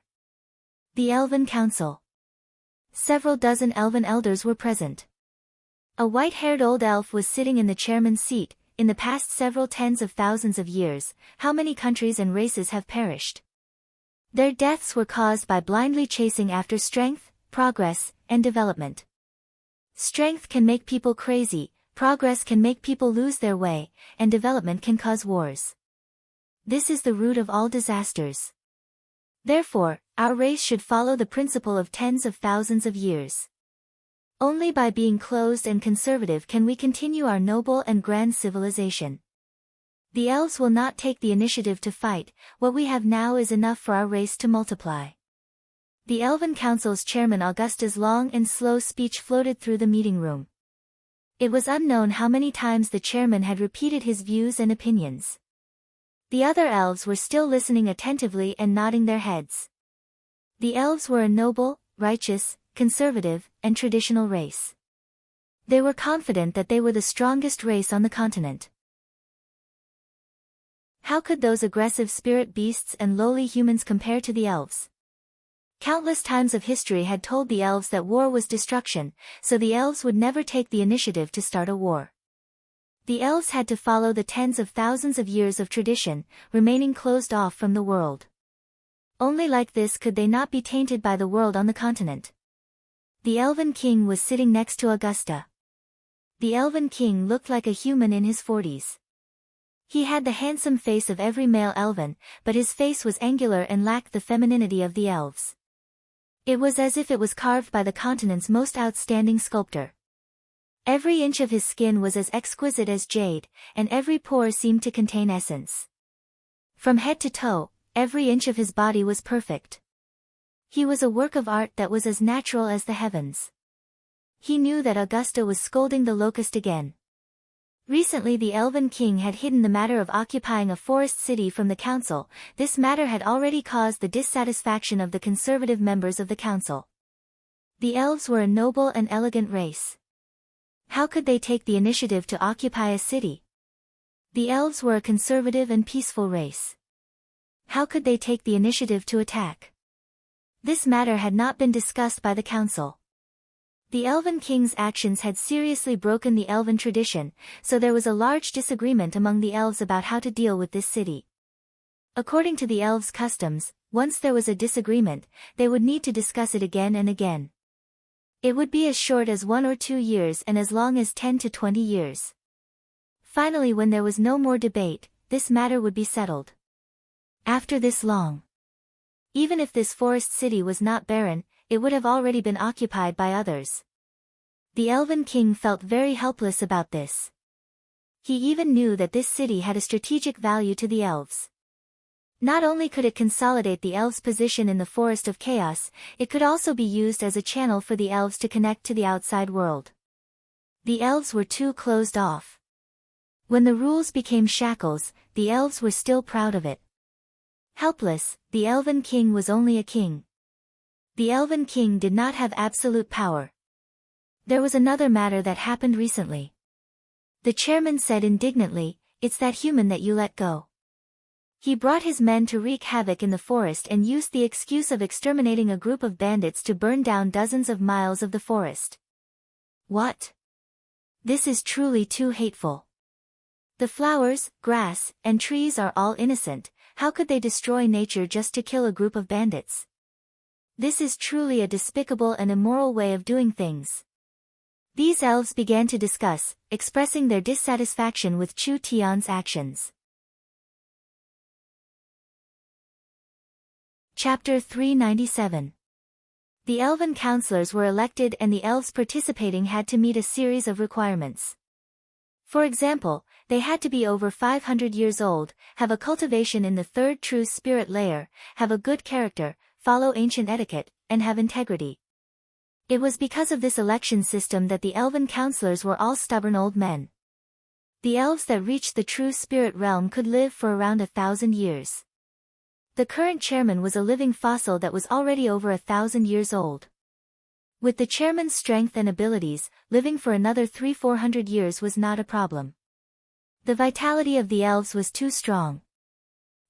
The Elven Council. Several dozen elven elders were present. A white-haired old elf was sitting in the chairman's seat. In the past several tens of thousands of years, how many countries and races have perished? Their deaths were caused by blindly chasing after strength, progress, and development. Strength can make people crazy, progress can make people lose their way, and development can cause wars. This is the root of all disasters. Therefore, our race should follow the principle of tens of thousands of years. Only by being closed and conservative can we continue our noble and grand civilization. The elves will not take the initiative to fight. What we have now is enough for our race to multiply. The Elven Council's chairman Augusta's long and slow speech floated through the meeting room. It was unknown how many times the chairman had repeated his views and opinions. The other elves were still listening attentively and nodding their heads. The elves were a noble, righteous, conservative, and traditional race. They were confident that they were the strongest race on the continent. How could those aggressive spirit beasts and lowly humans compare to the elves? Countless times of history had told the elves that war was destruction, so the elves would never take the initiative to start a war. The elves had to follow the tens of thousands of years of tradition, remaining closed off from the world. Only like this could they not be tainted by the world on the continent. The Elven King was sitting next to Augusta. The Elven King looked like a human in his 40s. He had the handsome face of every male elven, but his face was angular and lacked the femininity of the elves. It was as if it was carved by the continent's most outstanding sculptor. Every inch of his skin was as exquisite as jade, and every pore seemed to contain essence. From head to toe, every inch of his body was perfect. He was a work of art that was as natural as the heavens. He knew that Augusta was scolding the locust again. Recently the Elven King had hidden the matter of occupying a forest city from the council. This matter had already caused the dissatisfaction of the conservative members of the council. The elves were a noble and elegant race. How could they take the initiative to occupy a city? The elves were a conservative and peaceful race. How could they take the initiative to attack? This matter had not been discussed by the council. The Elven King's actions had seriously broken the elven tradition, so there was a large disagreement among the elves about how to deal with this city. According to the elves' customs, once there was a disagreement, they would need to discuss it again and again. It would be as short as 1 or 2 years and as long as 10 to 20 years. Finally, when there was no more debate, this matter would be settled. After this long. Even if this forest city was not barren, it would have already been occupied by others. The Elven King felt very helpless about this. He even knew that this city had a strategic value to the elves. Not only could it consolidate the elves' position in the Forest of Chaos, it could also be used as a channel for the elves to connect to the outside world. The elves were too closed off. When the rules became shackles, the elves were still proud of it. Helpless, the Elven King was only a king. The Elven King did not have absolute power. There was another matter that happened recently. The chairman said indignantly, "It's that human that you let go." He brought his men to wreak havoc in the forest and used the excuse of exterminating a group of bandits to burn down dozens of miles of the forest. What? This is truly too hateful. The flowers, grass, and trees are all innocent. How could they destroy nature just to kill a group of bandits? This is truly a despicable and immoral way of doing things. These elves began to discuss, expressing their dissatisfaction with Chu Tian's actions. Chapter 397. The elven councillors were elected and the elves participating had to meet a series of requirements. For example, they had to be over 500 years old, have a cultivation in the third true spirit layer, have a good character, follow ancient etiquette, and have integrity. It was because of this election system that the elven councillors were all stubborn old men. The elves that reached the true spirit realm could live for around 1,000 years. The current chairman was a living fossil that was already over 1,000 years old. With the chairman's strength and abilities, living for another 300-400 years was not a problem. The vitality of the elves was too strong.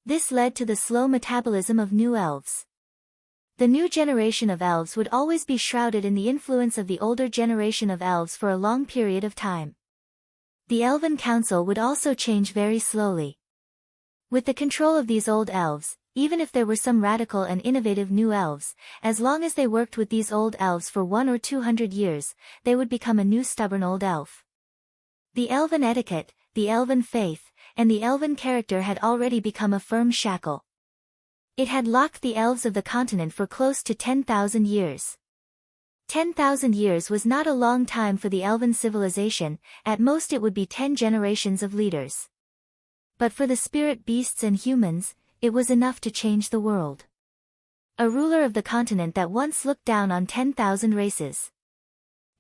This led to the slow metabolism of new elves. The new generation of elves would always be shrouded in the influence of the older generation of elves for a long period of time. The Elven Council would also change very slowly. With the control of these old elves, even if there were some radical and innovative new elves, as long as they worked with these old elves for 100 or 200 years, they would become a new stubborn old elf. The elven etiquette, the elven faith, and the elven character had already become a firm shackle. It had locked the elves of the continent for close to 10,000 years. 10,000 years was not a long time for the elven civilization, at most it would be 10 generations of leaders. But for the spirit beasts and humans, it was enough to change the world. A ruler of the continent that once looked down on 10,000 races.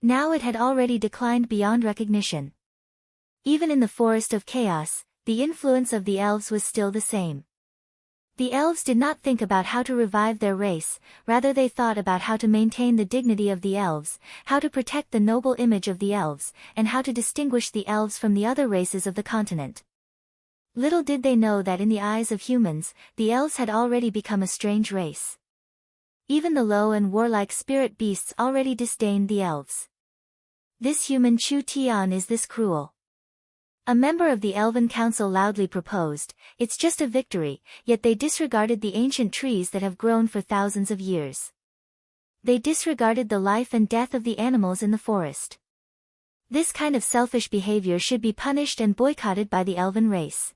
Now it had already declined beyond recognition. Even in the Forest of Chaos, the influence of the elves was still the same. The elves did not think about how to revive their race, rather they thought about how to maintain the dignity of the elves, how to protect the noble image of the elves, and how to distinguish the elves from the other races of the continent. Little did they know that in the eyes of humans, the elves had already become a strange race. Even the low and warlike spirit beasts already disdained the elves. This human Chu Tian is this cruel. A member of the Elven Council loudly proposed, "It's just a victory," yet they disregarded the ancient trees that have grown for thousands of years. They disregarded the life and death of the animals in the forest. This kind of selfish behavior should be punished and boycotted by the elven race.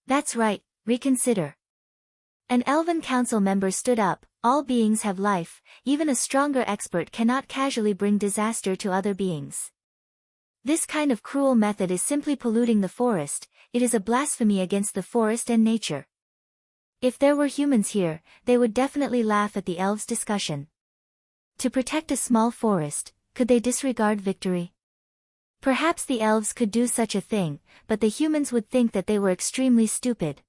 That's right, reconsider. An Elven Council member stood up, "All beings have life, even a stronger expert cannot casually bring disaster to other beings. This kind of cruel method is simply polluting the forest, it is a blasphemy against the forest and nature." If there were humans here, they would definitely laugh at the elves' discussion. To protect a small forest, could they disregard victory? Perhaps the elves could do such a thing, but the humans would think that they were extremely stupid.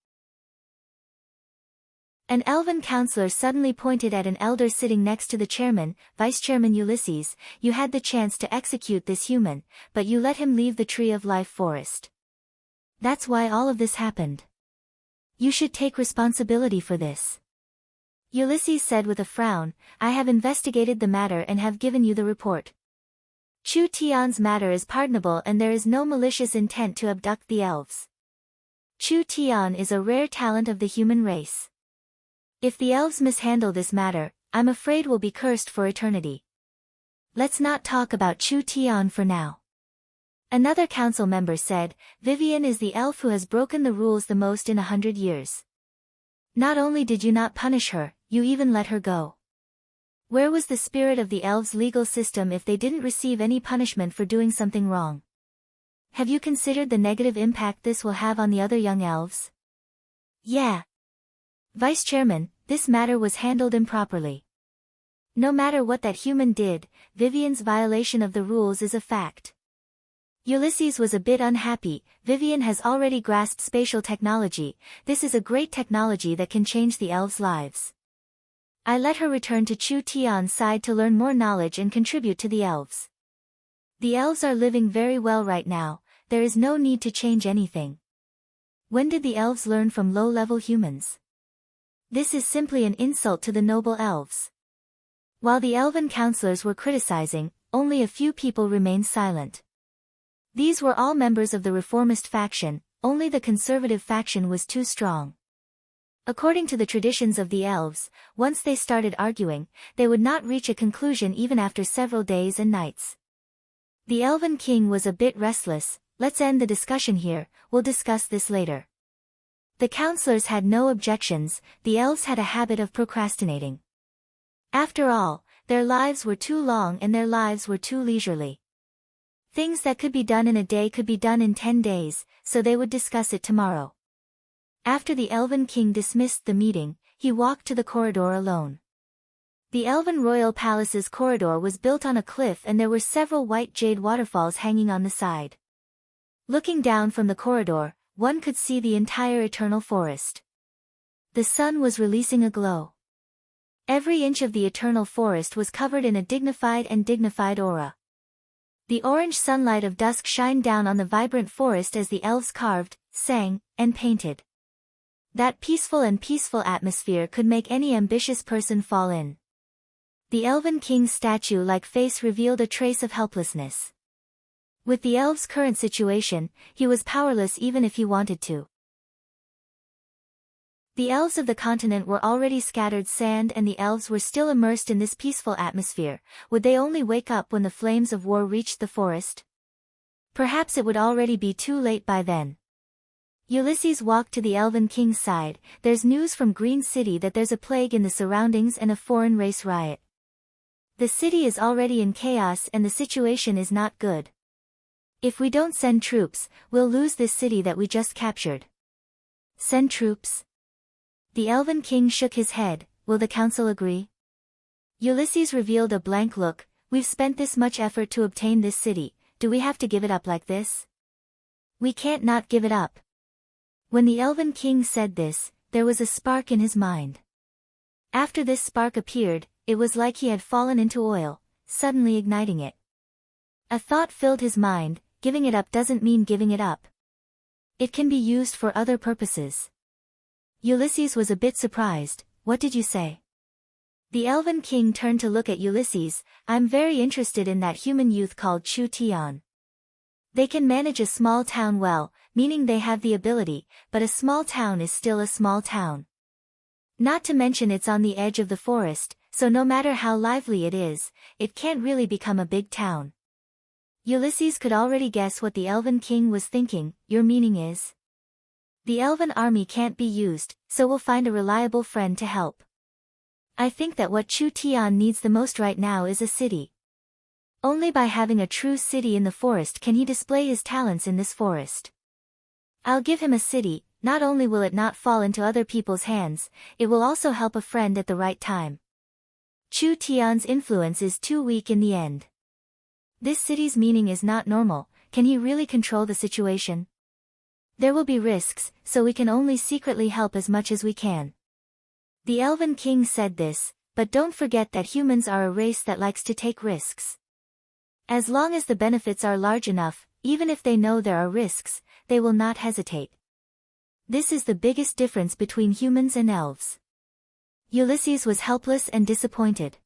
An elven counselor suddenly pointed at an elder sitting next to the chairman, "Vice Chairman Ulysses, you had the chance to execute this human, but you let him leave the Tree of Life forest. That's why all of this happened. You should take responsibility for this." Ulysses said with a frown, "I have investigated the matter and have given you the report. Chu Tian's matter is pardonable and there is no malicious intent to abduct the elves. Chu Tian is a rare talent of the human race. If the elves mishandle this matter, I'm afraid we'll be cursed for eternity. Let's not talk about Chu Tian for now." Another council member said, Vivian is the elf who has broken the rules the most in 100 years. Not only did you not punish her, you even let her go. Where was the spirit of the elves' legal system if they didn't receive any punishment for doing something wrong? Have you considered the negative impact this will have on the other young elves? Yeah. Vice Chairman, this matter was handled improperly. No matter what that human did, Vivian's violation of the rules is a fact. Ulysses was a bit unhappy. Vivian has already grasped spatial technology. This is a great technology that can change the elves' lives. I let her return to Chu Tian's side to learn more knowledge and contribute to the elves. The elves are living very well right now, there is no need to change anything. When did the elves learn from low-level humans? This is simply an insult to the noble elves. While the elven counselors were criticizing, only a few people remained silent. These were all members of the reformist faction, only the conservative faction was too strong. According to the traditions of the elves, once they started arguing, they would not reach a conclusion even after several days and nights. The elven king was a bit restless. Let's end the discussion here, we'll discuss this later. The counselors had no objections, the elves had a habit of procrastinating. After all, their lives were too long and their lives were too leisurely. Things that could be done in a day could be done in 10 days, so they would discuss it tomorrow. After the Elven King dismissed the meeting, he walked to the corridor alone. The Elven Royal Palace's corridor was built on a cliff and there were several white jade waterfalls hanging on the side. Looking down from the corridor, one could see the entire eternal forest. The sun was releasing a glow. Every inch of the eternal forest was covered in a dignified aura. The orange sunlight of dusk shined down on the vibrant forest as the elves carved, sang, and painted. That peaceful atmosphere could make any ambitious person fall in. The Elven King's statue-like face revealed a trace of helplessness. With the elves' current situation, he was powerless even if he wanted to. The elves of the continent were already scattered sand and the elves were still immersed in this peaceful atmosphere. Would they only wake up when the flames of war reached the forest? Perhaps it would already be too late by then. Ulysses walked to the Elven King's side. There's news from Green City that there's a plague in the surroundings and a foreign race riot. The city is already in chaos and the situation is not good. If we don't send troops, we'll lose this city that we just captured. Send troops? The Elven King shook his head. Will the council agree? Ulysses revealed a blank look. We've spent this much effort to obtain this city, do we have to give it up like this? We can't not give it up. When the Elven King said this, there was a spark in his mind. After this spark appeared, it was like he had fallen into oil, suddenly igniting it. A thought filled his mind. Giving it up doesn't mean giving it up. It can be used for other purposes. Ulysses was a bit surprised. What did you say? The Elven King turned to look at Ulysses. I'm very interested in that human youth called Chu Tian. They can manage a small town well, meaning they have the ability, but a small town is still a small town. Not to mention it's on the edge of the forest, so no matter how lively it is, it can't really become a big town. Ulysses could already guess what the Elven King was thinking. Your meaning is? The elven army can't be used, so we'll find a reliable friend to help. I think that what Chu Tian needs the most right now is a city. Only by having a true city in the forest can he display his talents in this forest. I'll give him a city. Not only will it not fall into other people's hands, it will also help a friend at the right time. Chu Tian's influence is too weak in the end. This city's meaning is not normal. Can he really control the situation? There will be risks, so we can only secretly help as much as we can. The Elven King said this, but don't forget that humans are a race that likes to take risks. As long as the benefits are large enough, even if they know there are risks, they will not hesitate. This is the biggest difference between humans and elves. Ulysses was helpless and disappointed.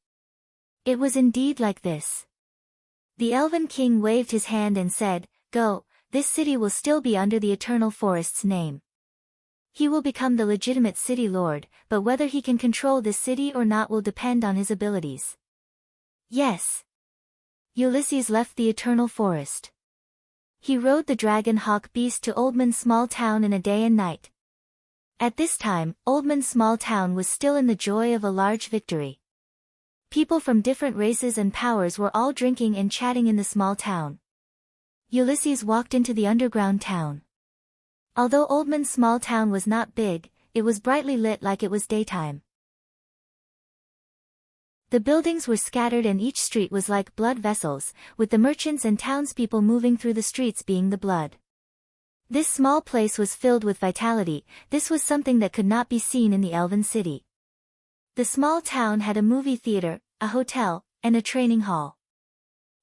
It was indeed like this. The Elven King waved his hand and said, Go, this city will still be under the Eternal Forest's name. He will become the legitimate city lord, but whether he can control this city or not will depend on his abilities. Yes. Ulysses left the Eternal Forest. He rode the dragon hawk beast to Oldman's small town in a day and night. At this time, Oldman's small town was still in the joy of a large victory. People from different races and powers were all drinking and chatting in the small town. Ulysses walked into the underground town. Although Oldman's small town was not big, it was brightly lit like it was daytime. The buildings were scattered and each street was like blood vessels, with the merchants and townspeople moving through the streets being the blood. This small place was filled with vitality. This was something that could not be seen in the elven city. The small town had a movie theater, a hotel, and a training hall.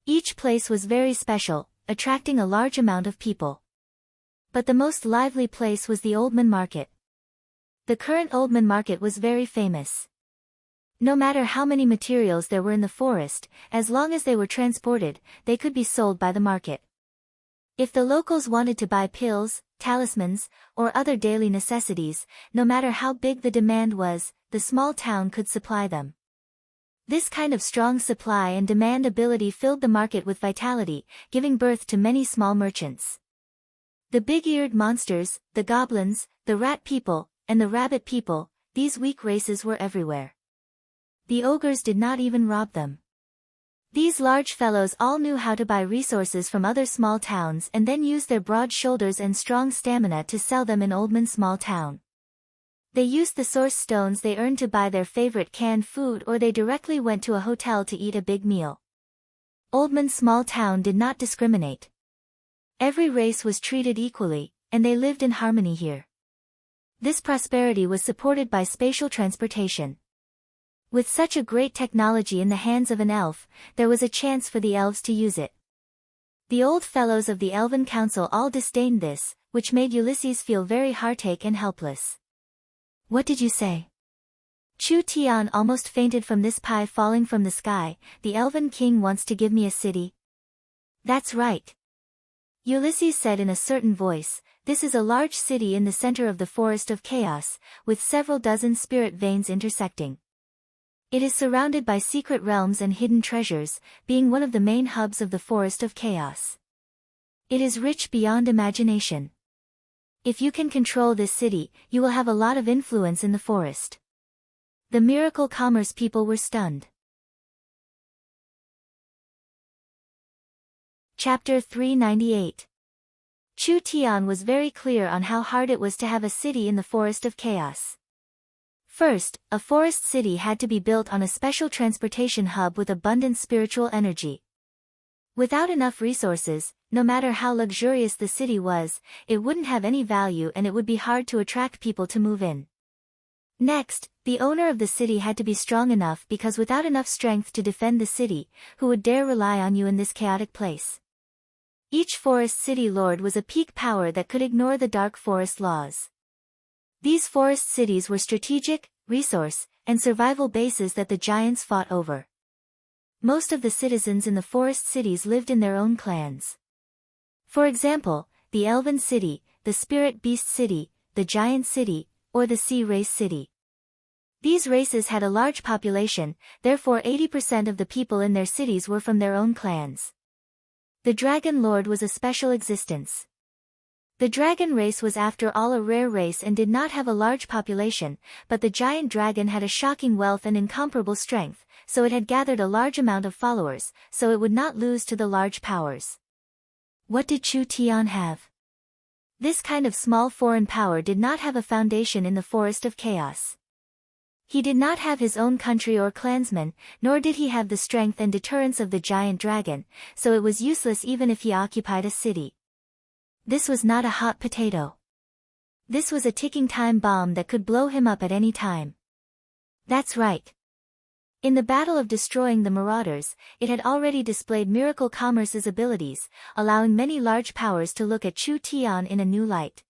Each place was very special, attracting a large amount of people. But the most lively place was the Oldman Market. The current Oldman Market was very famous. No matter how many materials there were in the forest, as long as they were transported, they could be sold by the market. If the locals wanted to buy pills, talismans, or other daily necessities, no matter how big the demand was, the small town could supply them. This kind of strong supply and demand ability filled the market with vitality, giving birth to many small merchants. The big-eared monsters, the goblins, the rat people, and the rabbit people, these weak races were everywhere. The ogres did not even rob them. These large fellows all knew how to buy resources from other small towns and then use their broad shoulders and strong stamina to sell them in Oldman's small town. They used the source stones they earned to buy their favorite canned food, or they directly went to a hotel to eat a big meal. Oldman's small town did not discriminate. Every race was treated equally, and they lived in harmony here. This prosperity was supported by spatial transportation. With such a great technology in the hands of an elf, there was a chance for the elves to use it. The old fellows of the Elven Council all disdained this, which made Ulysses feel very heartache and helpless. "What did you say?" Chu Tian almost fainted from this pie falling from the sky. "The Elven King wants to give me a city." "That's right," Ulysses said in a certain voice. "This is a large city in the center of the Forest of Chaos, with several dozen spirit veins intersecting. It is surrounded by secret realms and hidden treasures, being one of the main hubs of the Forest of Chaos. It is rich beyond imagination. If you can control this city, you will have a lot of influence in the forest." The Miracle Commerce people were stunned. Chapter 398. Chu Tian was very clear on how hard it was to have a city in the Forest of Chaos. First, a forest city had to be built on a special transportation hub with abundant spiritual energy. Without enough resources, no matter how luxurious the city was, it wouldn't have any value and it would be hard to attract people to move in. Next, the owner of the city had to be strong enough, because without enough strength to defend the city, who would dare rely on you in this chaotic place? Each forest city lord was a peak power that could ignore the dark forest laws. These forest cities were strategic, resource, and survival bases that the giants fought over. Most of the citizens in the forest cities lived in their own clans. For example, the Elven City, the Spirit Beast City, the Giant City, or the Sea Race City. These races had a large population, therefore 80% of the people in their cities were from their own clans. The Dragon Lord was a special existence. The dragon race was after all a rare race and did not have a large population, but the giant dragon had a shocking wealth and incomparable strength, so it had gathered a large amount of followers, so it would not lose to the large powers. What did Chu Tian have? This kind of small foreign power did not have a foundation in the Forest of Chaos. He did not have his own country or clansmen, nor did he have the strength and deterrence of the giant dragon, so it was useless even if he occupied a city. This was not a hot potato. This was a ticking time bomb that could blow him up at any time. That's right. In the battle of destroying the Marauders, it had already displayed Miracle Commerce's abilities, allowing many large powers to look at Chu Tian in a new light.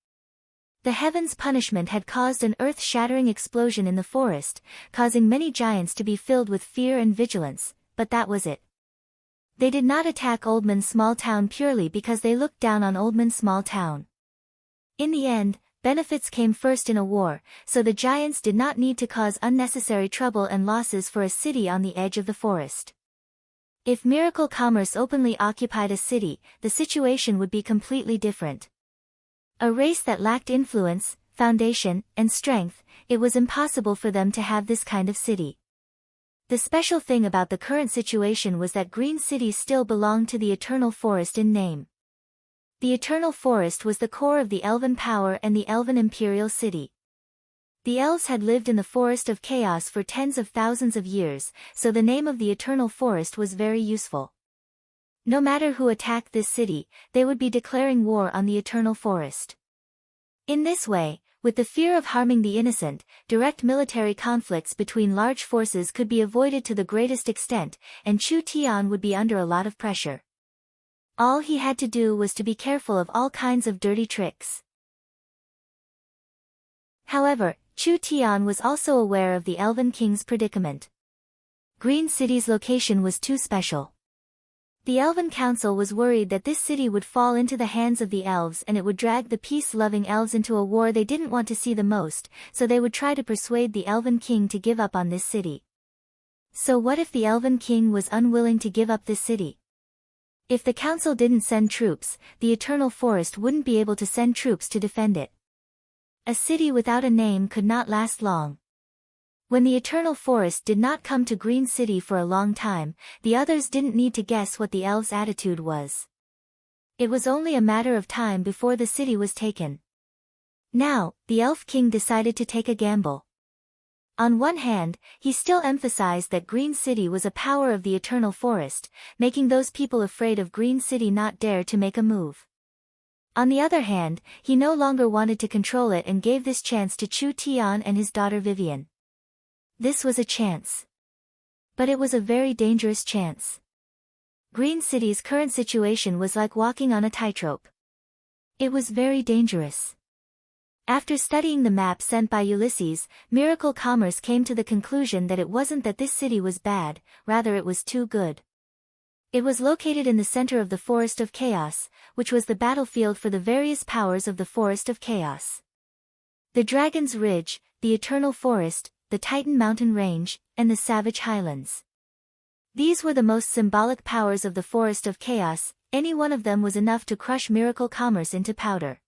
The heavens' punishment had caused an earth-shattering explosion in the forest, causing many giants to be filled with fear and vigilance, but that was it. They did not attack Oldman's small town purely because they looked down on Oldman's small town. In the end, benefits came first in a war, so the giants did not need to cause unnecessary trouble and losses for a city on the edge of the forest. If Miracle Commerce openly occupied a city, the situation would be completely different. A race that lacked influence, foundation, and strength, it was impossible for them to have this kind of city. The special thing about the current situation was that Green City still belonged to the Eternal Forest in name. The Eternal Forest was the core of the Elven power and the Elven Imperial City. The elves had lived in the Forest of Chaos for tens of thousands of years, so the name of the Eternal Forest was very useful. No matter who attacked this city, they would be declaring war on the Eternal Forest. In this way, with the fear of harming the innocent, direct military conflicts between large forces could be avoided to the greatest extent, and Chu Tian would be under a lot of pressure. All he had to do was to be careful of all kinds of dirty tricks. However, Chu Tian was also aware of the Elven King's predicament. Green City's location was too special. The Elven Council was worried that this city would fall into the hands of the elves and it would drag the peace-loving elves into a war they didn't want to see the most, so they would try to persuade the Elven King to give up on this city. So what if the Elven King was unwilling to give up this city? If the Council didn't send troops, the Eternal Forest wouldn't be able to send troops to defend it. A city without a name could not last long. When the Eternal Forest did not come to Green City for a long time, the others didn't need to guess what the elves' attitude was. It was only a matter of time before the city was taken. Now, the Elf King decided to take a gamble. On one hand, he still emphasized that Green City was a power of the Eternal Forest, making those people afraid of Green City not dare to make a move. On the other hand, he no longer wanted to control it and gave this chance to Chu Tian and his daughter Vivian. This was a chance. But it was a very dangerous chance. Green City's current situation was like walking on a tightrope. It was very dangerous. After studying the map sent by Ulysses, Miracle Commerce came to the conclusion that it wasn't that this city was bad, rather it was too good. It was located in the center of the Forest of Chaos, which was the battlefield for the various powers of the Forest of Chaos. The Dragon's Ridge, the Eternal Forest, the Titan Mountain Range, and the Savage Highlands. These were the most symbolic powers of the Forest of Chaos, any one of them was enough to crush Miracle Commerce into powder.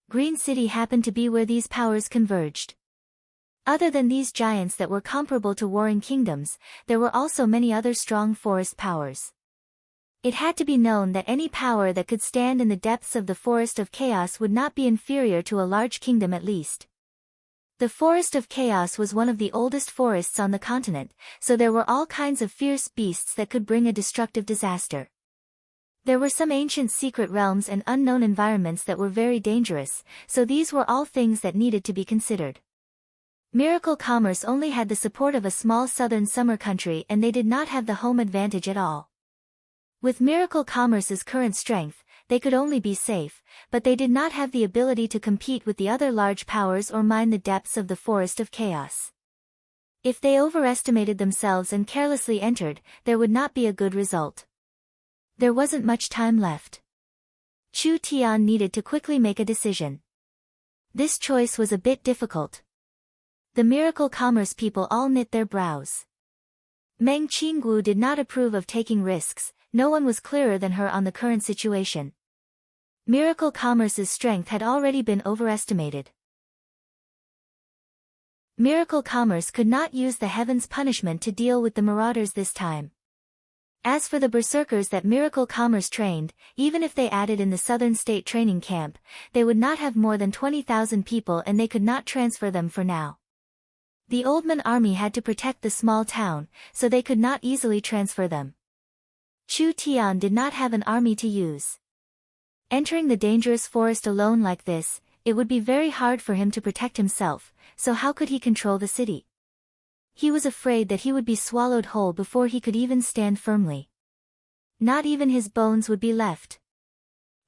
Green City happened to be where these powers converged. Other than these giants that were comparable to warring kingdoms, there were also many other strong forest powers. It had to be known that any power that could stand in the depths of the Forest of Chaos would not be inferior to a large kingdom at least. The Forest of Chaos was one of the oldest forests on the continent, so there were all kinds of fierce beasts that could bring a destructive disaster. There were some ancient secret realms and unknown environments that were very dangerous, so these were all things that needed to be considered. Miracle Commerce only had the support of a small southern summer country and they did not have the home advantage at all. With Miracle Commerce's current strength, they could only be safe, but they did not have the ability to compete with the other large powers or mine the depths of the Forest of Chaos. If they overestimated themselves and carelessly entered, there would not be a good result. There wasn't much time left. Chu Tian needed to quickly make a decision. This choice was a bit difficult. The Miracle Commerce people all knit their brows. Meng Qinggu did not approve of taking risks, no one was clearer than her on the current situation. Miracle Commerce's strength had already been overestimated. Miracle Commerce could not use the Heaven's punishment to deal with the marauders this time. As for the berserkers that Miracle Commerce trained, even if they added in the Southern State training camp, they would not have more than 20,000 people and they could not transfer them for now. The Oldman army had to protect the small town, so they could not easily transfer them. Chu Tian did not have an army to use. Entering the dangerous forest alone like this, it would be very hard for him to protect himself, so how could he control the city? He was afraid that he would be swallowed whole before he could even stand firmly. Not even his bones would be left.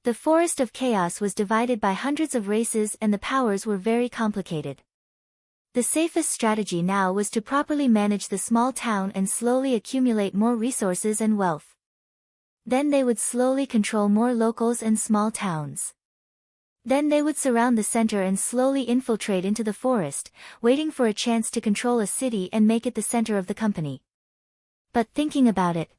The Forest of Chaos was divided by hundreds of races and the powers were very complicated. The safest strategy now was to properly manage the small town and slowly accumulate more resources and wealth. Then they would slowly control more locals and small towns. Then they would surround the center and slowly infiltrate into the forest, waiting for a chance to control a city and make it the center of the company. But thinking about it,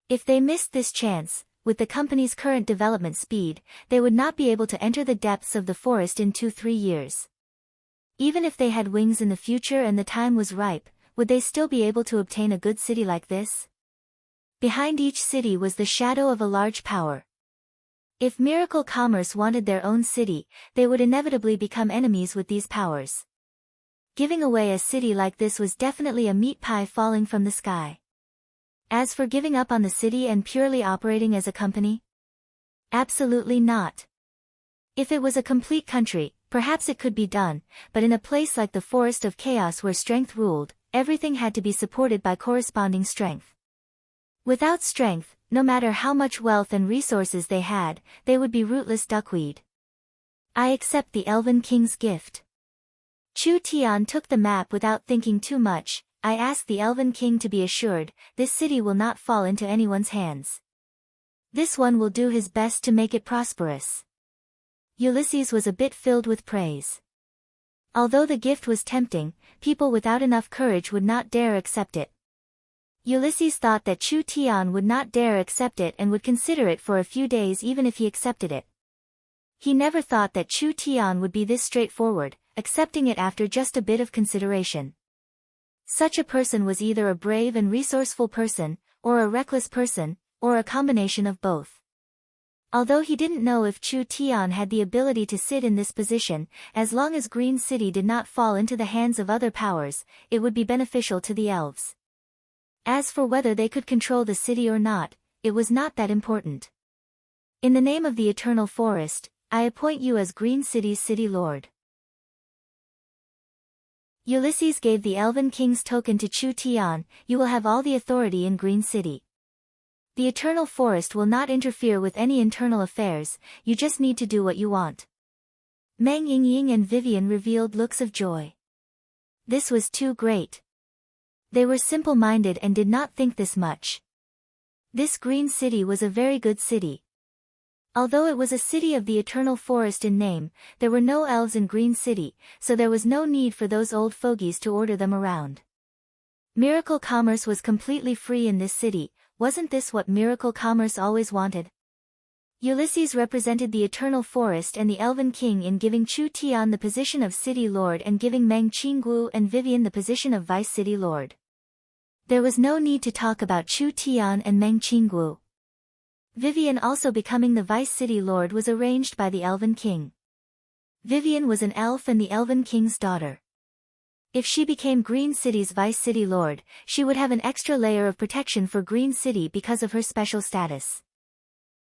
If they missed this chance, with the company's current development speed, they would not be able to enter the depths of the forest in 2-3 years. Even if they had wings in the future and the time was ripe, would they still be able to obtain a good city like this? Behind each city was the shadow of a large power. If Miracle Commerce wanted their own city, they would inevitably become enemies with these powers. Giving away a city like this was definitely a meat pie falling from the sky. As for giving up on the city and purely operating as a company? Absolutely not. If it was a complete country, perhaps it could be done, but in a place like the Forest of Chaos where strength ruled, everything had to be supported by corresponding strength. Without strength, no matter how much wealth and resources they had, they would be rootless duckweed. I accept the Elven King's gift. Chu Tian took the map without thinking too much. I asked the Elven King to be assured, this city will not fall into anyone's hands. This one will do his best to make it prosperous. Ulysses was a bit filled with praise. Although the gift was tempting, people without enough courage would not dare accept it. Ulysses thought that Chu Tian would not dare accept it and would consider it for a few days even if he accepted it. He never thought that Chu Tian would be this straightforward, accepting it after just a bit of consideration. Such a person was either a brave and resourceful person, or a reckless person, or a combination of both. Although he didn't know if Chu Tian had the ability to sit in this position, as long as Green City did not fall into the hands of other powers, it would be beneficial to the elves. As for whether they could control the city or not, it was not that important. In the name of the Eternal Forest, I appoint you as Green City's city lord. Ulysses gave the Elven King's token to Chu Tian. You will have all the authority in Green City. The Eternal Forest will not interfere with any internal affairs, you just need to do what you want. Meng Yingying and Vivian revealed looks of joy. This was too great. They were simple-minded and did not think this much. This Green City was a very good city. Although it was a city of the Eternal Forest in name, there were no elves in Green City, so there was no need for those old fogies to order them around. Miracle Commerce was completely free in this city. Wasn't this what Miracle Commerce always wanted? Ulysses represented the Eternal Forest and the Elven King in giving Chu Tian the position of City Lord and giving Meng Qinggu and Vivian the position of Vice City Lord. There was no need to talk about Chu Tian and Meng Qinggu. Vivian also becoming the Vice City Lord was arranged by the Elven King. Vivian was an elf and the Elven King's daughter. If she became Green City's Vice City Lord, she would have an extra layer of protection for Green City because of her special status.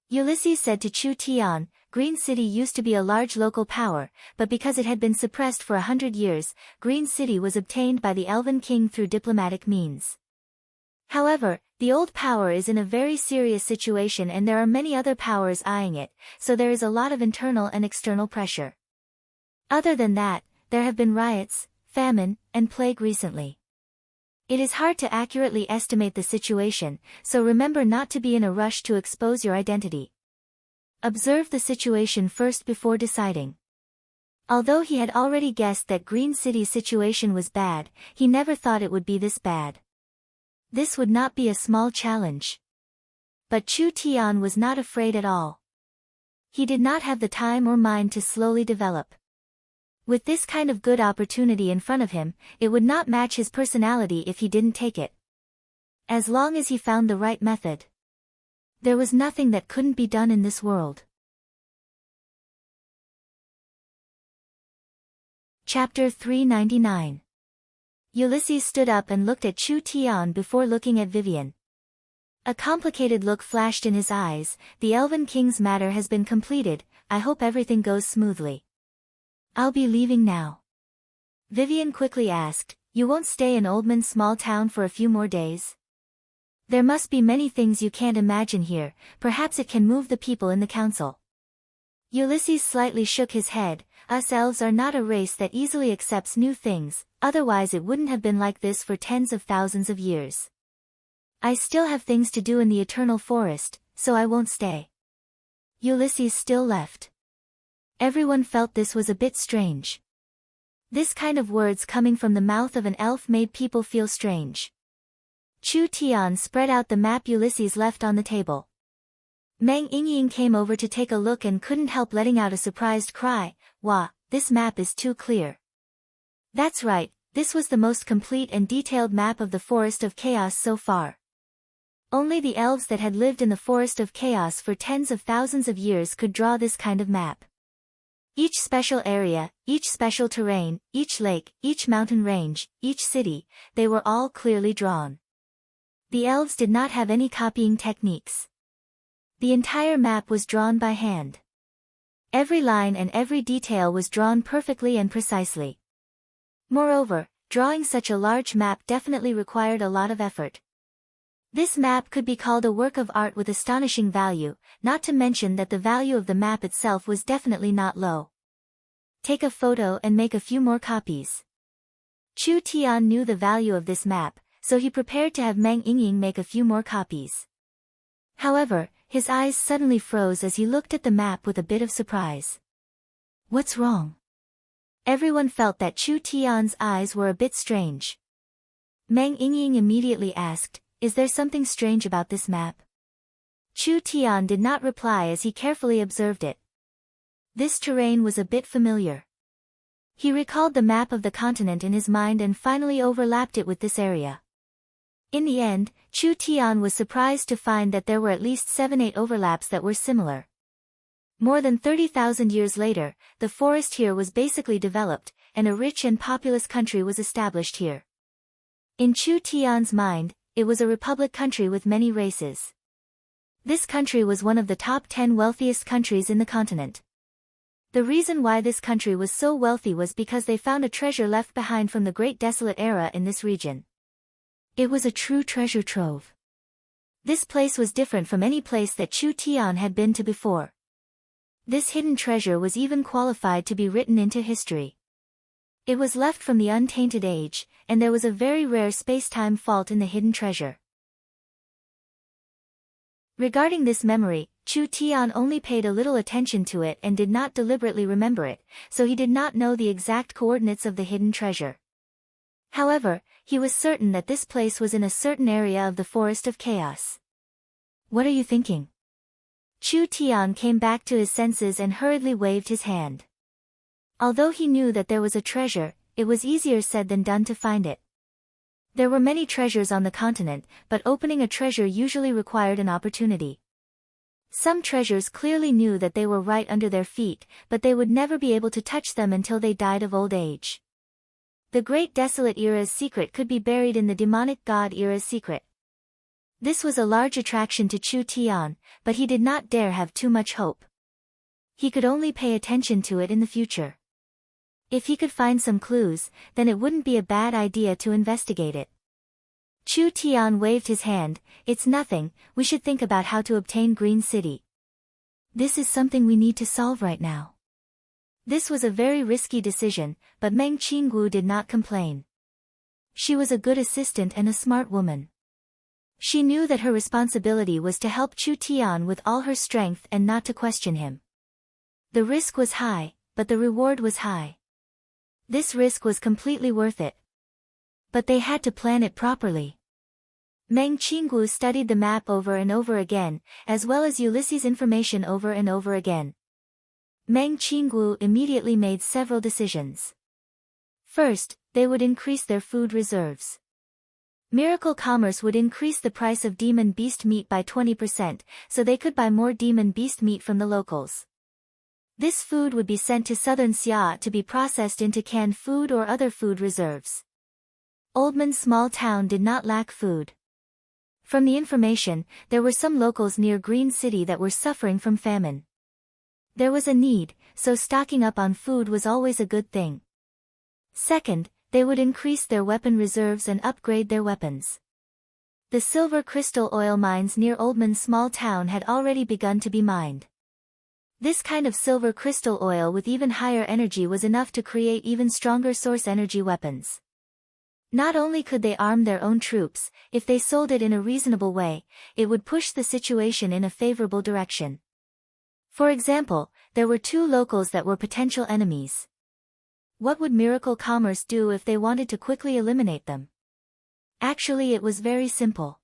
Ulysses said to Chu Tian, Green City used to be a large local power, but because it had been suppressed for 100 years, Green City was obtained by the Elven King through diplomatic means. However, the old power is in a very serious situation and there are many other powers eyeing it, so there is a lot of internal and external pressure. Other than that, there have been riots, famine, and plague recently. It is hard to accurately estimate the situation, so remember not to be in a rush to expose your identity. Observe the situation first before deciding. Although he had already guessed that Green City's situation was bad, he never thought it would be this bad. This would not be a small challenge. But Chu Tian was not afraid at all. He did not have the time or mind to slowly develop. With this kind of good opportunity in front of him, it would not match his personality if he didn't take it. As long as he found the right method. There was nothing that couldn't be done in this world. Chapter 399. Ulysses stood up and looked at Chu Tian before looking at Vivian. A complicated look flashed in his eyes. The Elven King's matter has been completed, I hope everything goes smoothly. I'll be leaving now. Vivian quickly asked, you won't stay in Oldman's small town for a few more days? There must be many things you can't imagine here, perhaps it can move the people in the council. Ulysses slightly shook his head, us elves are not a race that easily accepts new things, otherwise it wouldn't have been like this for tens of thousands of years. I still have things to do in the Eternal Forest, so I won't stay. Ulysses still left. Everyone felt this was a bit strange. This kind of words coming from the mouth of an elf made people feel strange. Chu Tian spread out the map Ulysses left on the table. Meng Yingying came over to take a look and couldn't help letting out a surprised cry. "Wah, this map is too clear." That's right, this was the most complete and detailed map of the Forest of Chaos so far. Only the elves that had lived in the Forest of Chaos for tens of thousands of years could draw this kind of map. Each special area, each special terrain, each lake, each mountain range, each city, they were all clearly drawn. The elves did not have any copying techniques. The entire map was drawn by hand. Every line and every detail was drawn perfectly and precisely. Moreover, drawing such a large map definitely required a lot of effort. This map could be called a work of art with astonishing value, not to mention that the value of the map itself was definitely not low. Take a photo and make a few more copies. Chu Tian knew the value of this map, so he prepared to have Meng Yingying make a few more copies. However, his eyes suddenly froze as he looked at the map with a bit of surprise. What's wrong? Everyone felt that Chu Tian's eyes were a bit strange. Meng Yingying immediately asked, "Is there something strange about this map?" Chu Tian did not reply as he carefully observed it. This terrain was a bit familiar. He recalled the map of the continent in his mind and finally overlapped it with this area. In the end, Chu Tian was surprised to find that there were at least 7-8 overlaps that were similar. More than 30,000 years later, the forest here was basically developed, and a rich and populous country was established here. In Chu Tian's mind, it was a republic country with many races. This country was one of the top 10 wealthiest countries in the continent. The reason why this country was so wealthy was because they found a treasure left behind from the Great Desolate Era in this region. It was a true treasure trove. This place was different from any place that Chu Tian had been to before. This hidden treasure was even qualified to be written into history. It was left from the Untainted Age, and there was a very rare space-time fault in the hidden treasure. Regarding this memory, Chu Tian only paid a little attention to it and did not deliberately remember it, so he did not know the exact coordinates of the hidden treasure. However, he was certain that this place was in a certain area of the Forest of Chaos. "What are you thinking?" Chu Tian came back to his senses and hurriedly waved his hand. Although he knew that there was a treasure, it was easier said than done to find it. There were many treasures on the continent, but opening a treasure usually required an opportunity. Some treasures clearly knew that they were right under their feet, but they would never be able to touch them until they died of old age. The Great Desolate Era's secret could be buried in the Demonic God Era's secret. This was a large attraction to Chu Tian, but he did not dare have too much hope. He could only pay attention to it in the future. If he could find some clues, then it wouldn't be a bad idea to investigate it. Chu Tian waved his hand. "It's nothing, we should think about how to obtain Green City. This is something we need to solve right now." This was a very risky decision, but Meng Qinggu did not complain. She was a good assistant and a smart woman. She knew that her responsibility was to help Chu Tian with all her strength and not to question him. The risk was high, but the reward was high. This risk was completely worth it. But they had to plan it properly. Meng Qinggu studied the map over and over again, as well as Ulysses' information over and over again. Meng Qinggu immediately made several decisions. First, they would increase their food reserves. Miracle Commerce would increase the price of demon beast meat by 20%, so they could buy more demon beast meat from the locals. This food would be sent to southern Xia to be processed into canned food or other food reserves. Oldman's small town did not lack food. From the information, there were some locals near Green City that were suffering from famine. There was a need, so stocking up on food was always a good thing. Second, they would increase their weapon reserves and upgrade their weapons. The silver crystal oil mines near Oldman's small town had already begun to be mined. This kind of silver crystal oil with even higher energy was enough to create even stronger source energy weapons. Not only could they arm their own troops, if they sold it in a reasonable way, it would push the situation in a favorable direction. For example, there were two locals that were potential enemies. What would Miracle Commerce do if they wanted to quickly eliminate them? Actually, it was very simple.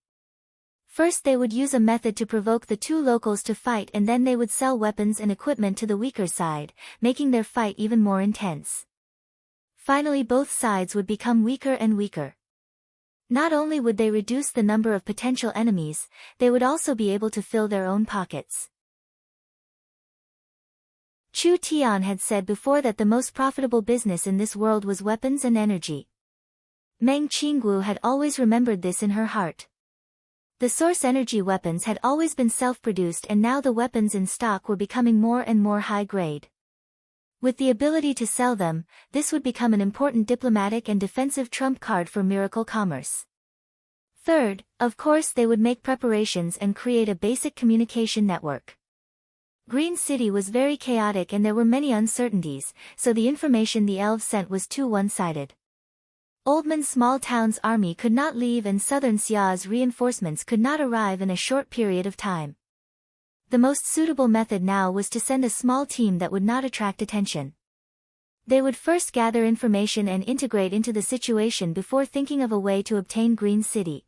First they would use a method to provoke the two locals to fight, and then they would sell weapons and equipment to the weaker side, making their fight even more intense. Finally both sides would become weaker and weaker. Not only would they reduce the number of potential enemies, they would also be able to fill their own pockets. Chu Tian had said before that the most profitable business in this world was weapons and energy. Meng Qinggu had always remembered this in her heart. The source energy weapons had always been self-produced, and now the weapons in stock were becoming more and more high-grade. With the ability to sell them, this would become an important diplomatic and defensive trump card for miracle commerce. Third, of course they would make preparations and create a basic communication network. Green City was very chaotic and there were many uncertainties, so the information the elves sent was too one-sided. Oldman's small town's army could not leave and Southern Xia's reinforcements could not arrive in a short period of time. The most suitable method now was to send a small team that would not attract attention. They would first gather information and integrate into the situation before thinking of a way to obtain Green City.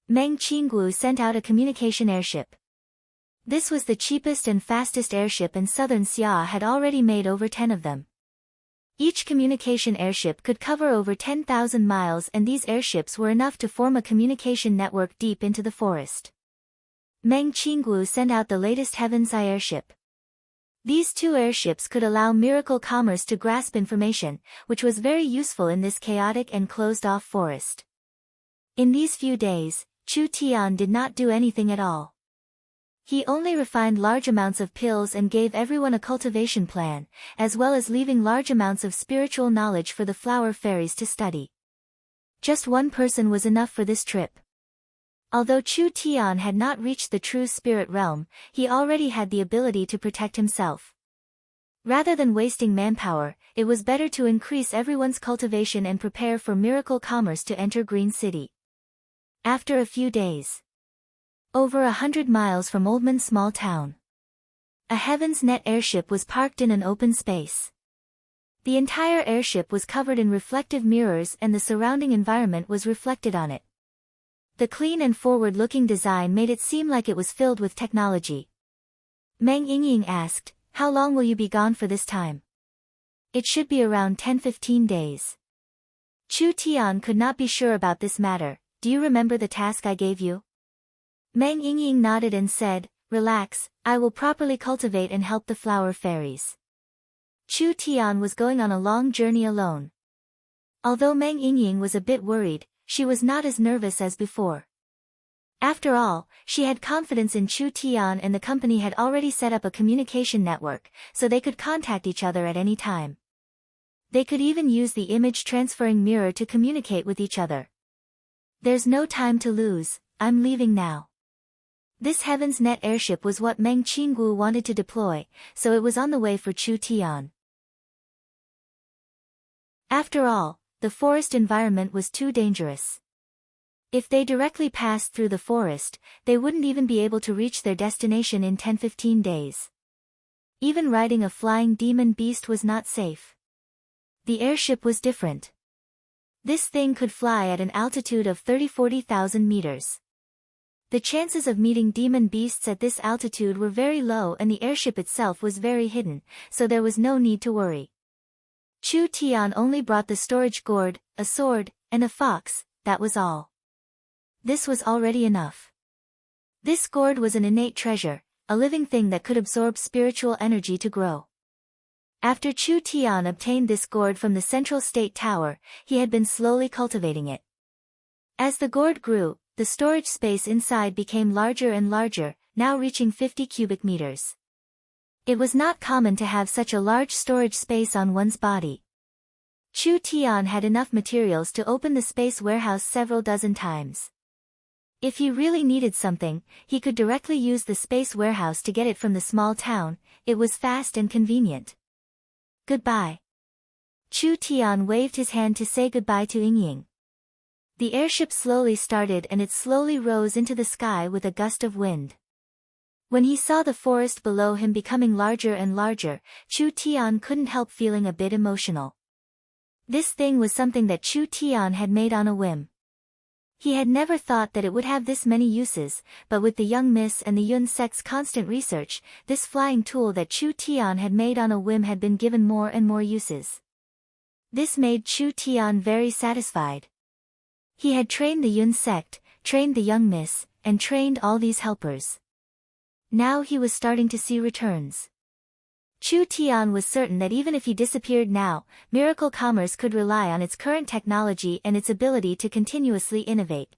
Meng Qinggu sent out a communication airship. This was the cheapest and fastest airship, and Southern Xia had already made over 10 of them. Each communication airship could cover over 10,000 miles, and these airships were enough to form a communication network deep into the forest. Meng Qinggu sent out the latest Heaven's Eye airship. These two airships could allow miracle commerce to grasp information, which was very useful in this chaotic and closed-off forest. In these few days, Chu Tian did not do anything at all. He only refined large amounts of pills and gave everyone a cultivation plan, as well as leaving large amounts of spiritual knowledge for the flower fairies to study. Just one person was enough for this trip. Although Chu Tian had not reached the true spirit realm, he already had the ability to protect himself. Rather than wasting manpower, it was better to increase everyone's cultivation and prepare for miracle commerce to enter Green City. After a few days, over 100 miles from Oldman's small town, a Heaven's Net airship was parked in an open space. The entire airship was covered in reflective mirrors and the surrounding environment was reflected on it. The clean and forward-looking design made it seem like it was filled with technology. Meng Yingying asked, "How long will you be gone for this time?" "It should be around 10-15 days. Chu Tian could not be sure about this matter. "Do you remember the task I gave you?" Meng Yingying nodded and said, "Relax, I will properly cultivate and help the flower fairies." Chu Tian was going on a long journey alone. Although Meng Yingying was a bit worried, she was not as nervous as before. After all, she had confidence in Chu Tian, and the company had already set up a communication network, so they could contact each other at any time. They could even use the image transferring mirror to communicate with each other. "There's no time to lose, I'm leaving now." This Heaven's Net airship was what Meng Qinggu wanted to deploy, so it was on the way for Chu Tian. After all, the forest environment was too dangerous. If they directly passed through the forest, they wouldn't even be able to reach their destination in 10-15 days. Even riding a flying demon beast was not safe. The airship was different. This thing could fly at an altitude of 30,000-40,000 meters. The chances of meeting demon beasts at this altitude were very low, and the airship itself was very hidden, so there was no need to worry. Chu Tian only brought the storage gourd, a sword, and a fox, that was all. This was already enough. This gourd was an innate treasure, a living thing that could absorb spiritual energy to grow. After Chu Tian obtained this gourd from the central state tower, he had been slowly cultivating it. As the gourd grew, the storage space inside became larger and larger, now reaching 50 cubic meters. It was not common to have such a large storage space on one's body. Chu Tian had enough materials to open the space warehouse several dozen times. If he really needed something, he could directly use the space warehouse to get it from the small town. It was fast and convenient. "Goodbye." Chu Tian waved his hand to say goodbye to Yingying. The airship slowly started and it slowly rose into the sky with a gust of wind. When he saw the forest below him becoming larger and larger, Chu Tian couldn't help feeling a bit emotional. This thing was something that Chu Tian had made on a whim. He had never thought that it would have this many uses, but with the young miss and the Yun sect's constant research, this flying tool that Chu Tian had made on a whim had been given more and more uses. This made Chu Tian very satisfied. He had trained the Yun sect, trained the young miss, and trained all these helpers. Now he was starting to see returns. Chu Tian was certain that even if he disappeared now, Miracle Commerce could rely on its current technology and its ability to continuously innovate.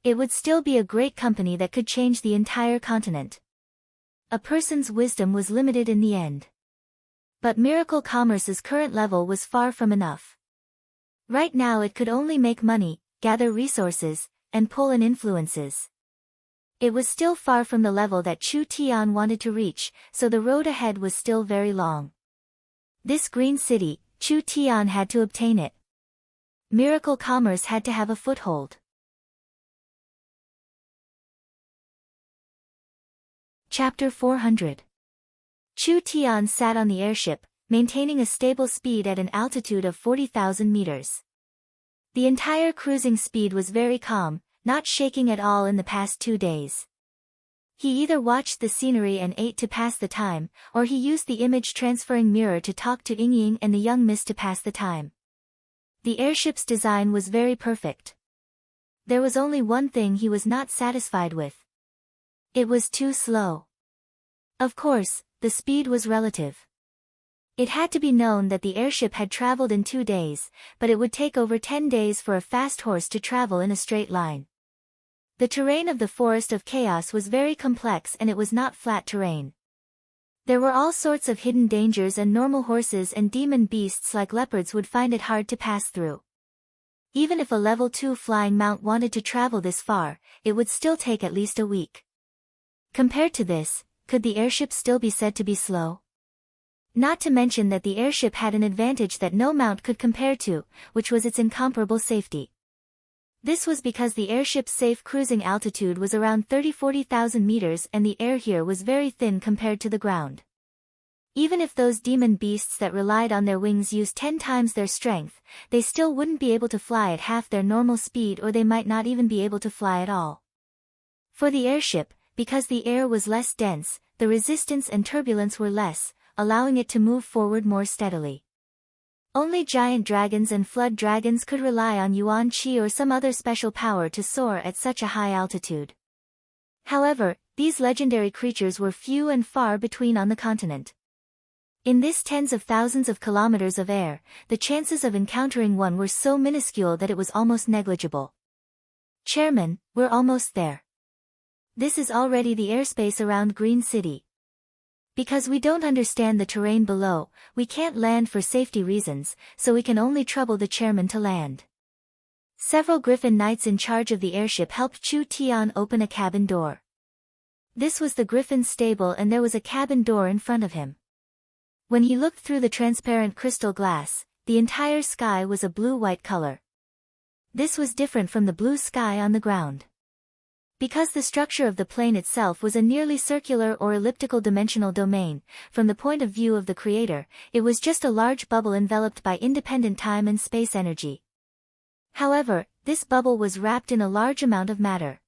It would still be a great company that could change the entire continent. A person's wisdom was limited in the end. But Miracle Commerce's current level was far from enough. Right now it could only make money, gather resources, and pull in influences. It was still far from the level that Chu Tian wanted to reach, so the road ahead was still very long. This green city, Chu Tian had to obtain it. Miracle Commerce had to have a foothold. Chapter 400. Chu Tian sat on the airship, maintaining a stable speed at an altitude of 40,000 meters. The entire cruising speed was very calm, not shaking at all in the past 2 days. He either watched the scenery and ate to pass the time, or he used the image-transferring mirror to talk to Yingying and the young miss to pass the time. The airship's design was very perfect. There was only one thing he was not satisfied with. It was too slow. Of course, the speed was relative. It had to be known that the airship had traveled in 2 days, but it would take over 10 days for a fast horse to travel in a straight line. The terrain of the Forest of Chaos was very complex and it was not flat terrain. There were all sorts of hidden dangers and normal horses and demon beasts like leopards would find it hard to pass through. Even if a level 2 flying mount wanted to travel this far, it would still take at least a week. Compared to this, could the airship still be said to be slow? Not to mention that the airship had an advantage that no mount could compare to, which was its incomparable safety. This was because the airship's safe cruising altitude was around 30–40,000 meters and the air here was very thin compared to the ground. Even if those demon beasts that relied on their wings used 10 times their strength, they still wouldn't be able to fly at half their normal speed or they might not even be able to fly at all. For the airship, because the air was less dense, the resistance and turbulence were less, allowing it to move forward more steadily. Only giant dragons and flood dragons could rely on Yuan Qi or some other special power to soar at such a high altitude. However, these legendary creatures were few and far between on the continent. In this tens of thousands of kilometers of air, the chances of encountering one were so minuscule that it was almost negligible. Chairman, we're almost there. This is already the airspace around Green City. Because we don't understand the terrain below, we can't land for safety reasons, so we can only trouble the chairman to land. Several Griffin Knights in charge of the airship helped Chu Tian open a cabin door. This was the Griffin's stable and there was a cabin door in front of him. When he looked through the transparent crystal glass, the entire sky was a blue-white color. This was different from the blue sky on the ground. Because the structure of the plane itself was a nearly circular or elliptical dimensional domain, from the point of view of the creator, it was just a large bubble enveloped by independent time and space energy. However, this bubble was wrapped in a large amount of matter.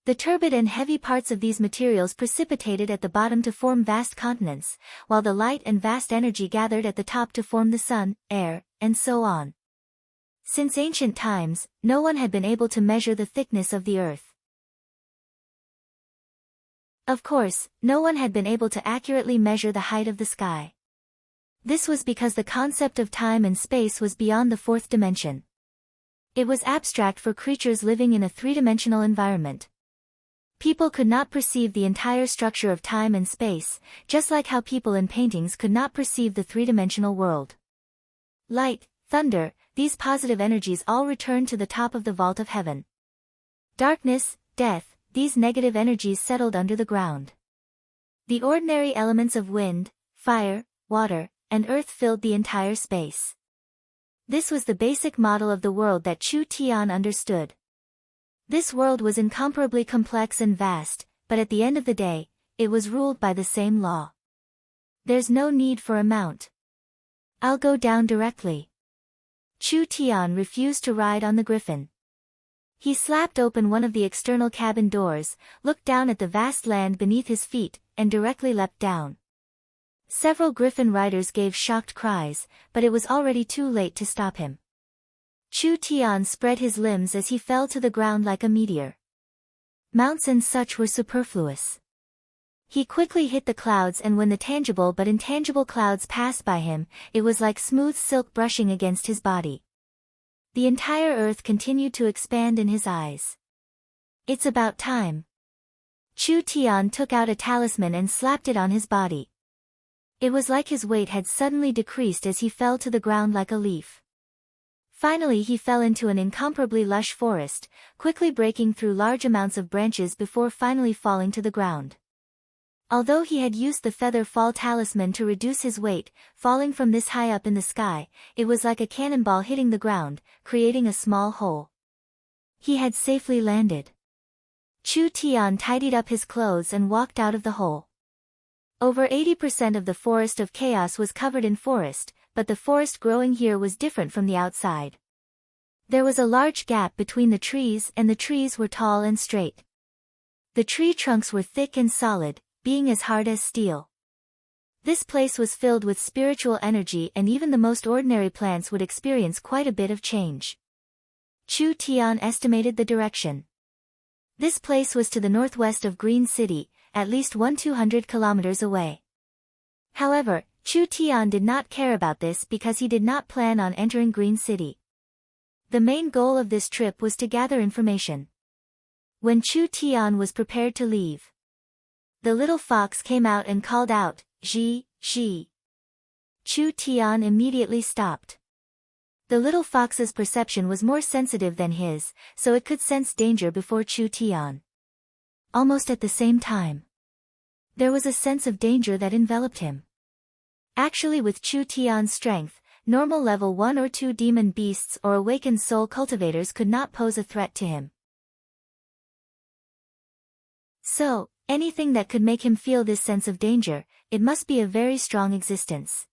The turbid and heavy parts of these materials precipitated at the bottom to form vast continents, while the light and vast energy gathered at the top to form the sun, air, and so on. Since ancient times, no one had been able to measure the thickness of the earth. Of course, no one had been able to accurately measure the height of the sky. This was because the concept of time and space was beyond the fourth dimension. It was abstract for creatures living in a three-dimensional environment. People could not perceive the entire structure of time and space, just like how people in paintings could not perceive the three-dimensional world. Light, thunder, these positive energies all returned to the top of the vault of heaven. Darkness, death, these negative energies settled under the ground. The ordinary elements of wind, fire, water, and earth filled the entire space. This was the basic model of the world that Chu Tian understood. This world was incomparably complex and vast, but at the end of the day, it was ruled by the same law. There's no need for a mount. I'll go down directly. Chu Tian refused to ride on the griffin. He slapped open one of the external cabin doors, looked down at the vast land beneath his feet, and directly leapt down. Several griffin riders gave shocked cries, but it was already too late to stop him. Chu Tian spread his limbs as he fell to the ground like a meteor. Mounts and such were superfluous. He quickly hit the clouds, and when the tangible but intangible clouds passed by him, it was like smooth silk brushing against his body. The entire earth continued to expand in his eyes. It's about time. Chu Tian took out a talisman and slapped it on his body. It was like his weight had suddenly decreased as he fell to the ground like a leaf. Finally he fell into an incomparably lush forest, quickly breaking through large amounts of branches before finally falling to the ground. Although he had used the feather fall talisman to reduce his weight, falling from this high up in the sky, it was like a cannonball hitting the ground, creating a small hole. He had safely landed. Chu Tian tidied up his clothes and walked out of the hole. Over 80% of the forest of chaos was covered in forest, but the forest growing here was different from the outside. There was a large gap between the trees, and the trees were tall and straight. The tree trunks were thick and solid, being as hard as steel. This place was filled with spiritual energy, and even the most ordinary plants would experience quite a bit of change. Chu Tian estimated the direction. This place was to the northwest of Green City, at least 200 kilometers away. However, Chu Tian did not care about this because he did not plan on entering Green City. The main goal of this trip was to gather information. When Chu Tian was prepared to leave, the little fox came out and called out, "Zhi, Zhi." Chu Tian immediately stopped. The little fox's perception was more sensitive than his, so it could sense danger before Chu Tian. Almost at the same time, there was a sense of danger that enveloped him. Actually, with Chu Tian's strength, normal level 1 or 2 demon beasts or awakened soul cultivators could not pose a threat to him. So, anything that could make him feel this sense of danger, it must be a very strong existence.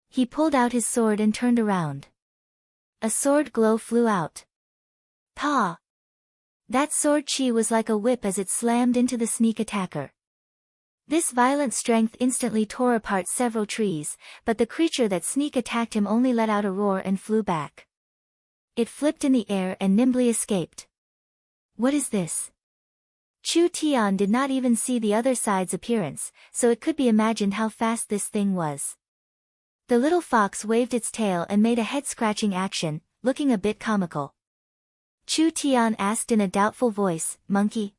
He pulled out his sword and turned around. A sword glow flew out. Pa! That sword chi was like a whip as it slammed into the sneak attacker. This violent strength instantly tore apart several trees, but the creature that sneak attacked him only let out a roar and flew back. It flipped in the air and nimbly escaped. What is this? Chu Tian did not even see the other side's appearance, so it could be imagined how fast this thing was. The little fox waved its tail and made a head-scratching action, looking a bit comical. Chu Tian asked in a doubtful voice, "Monkey?"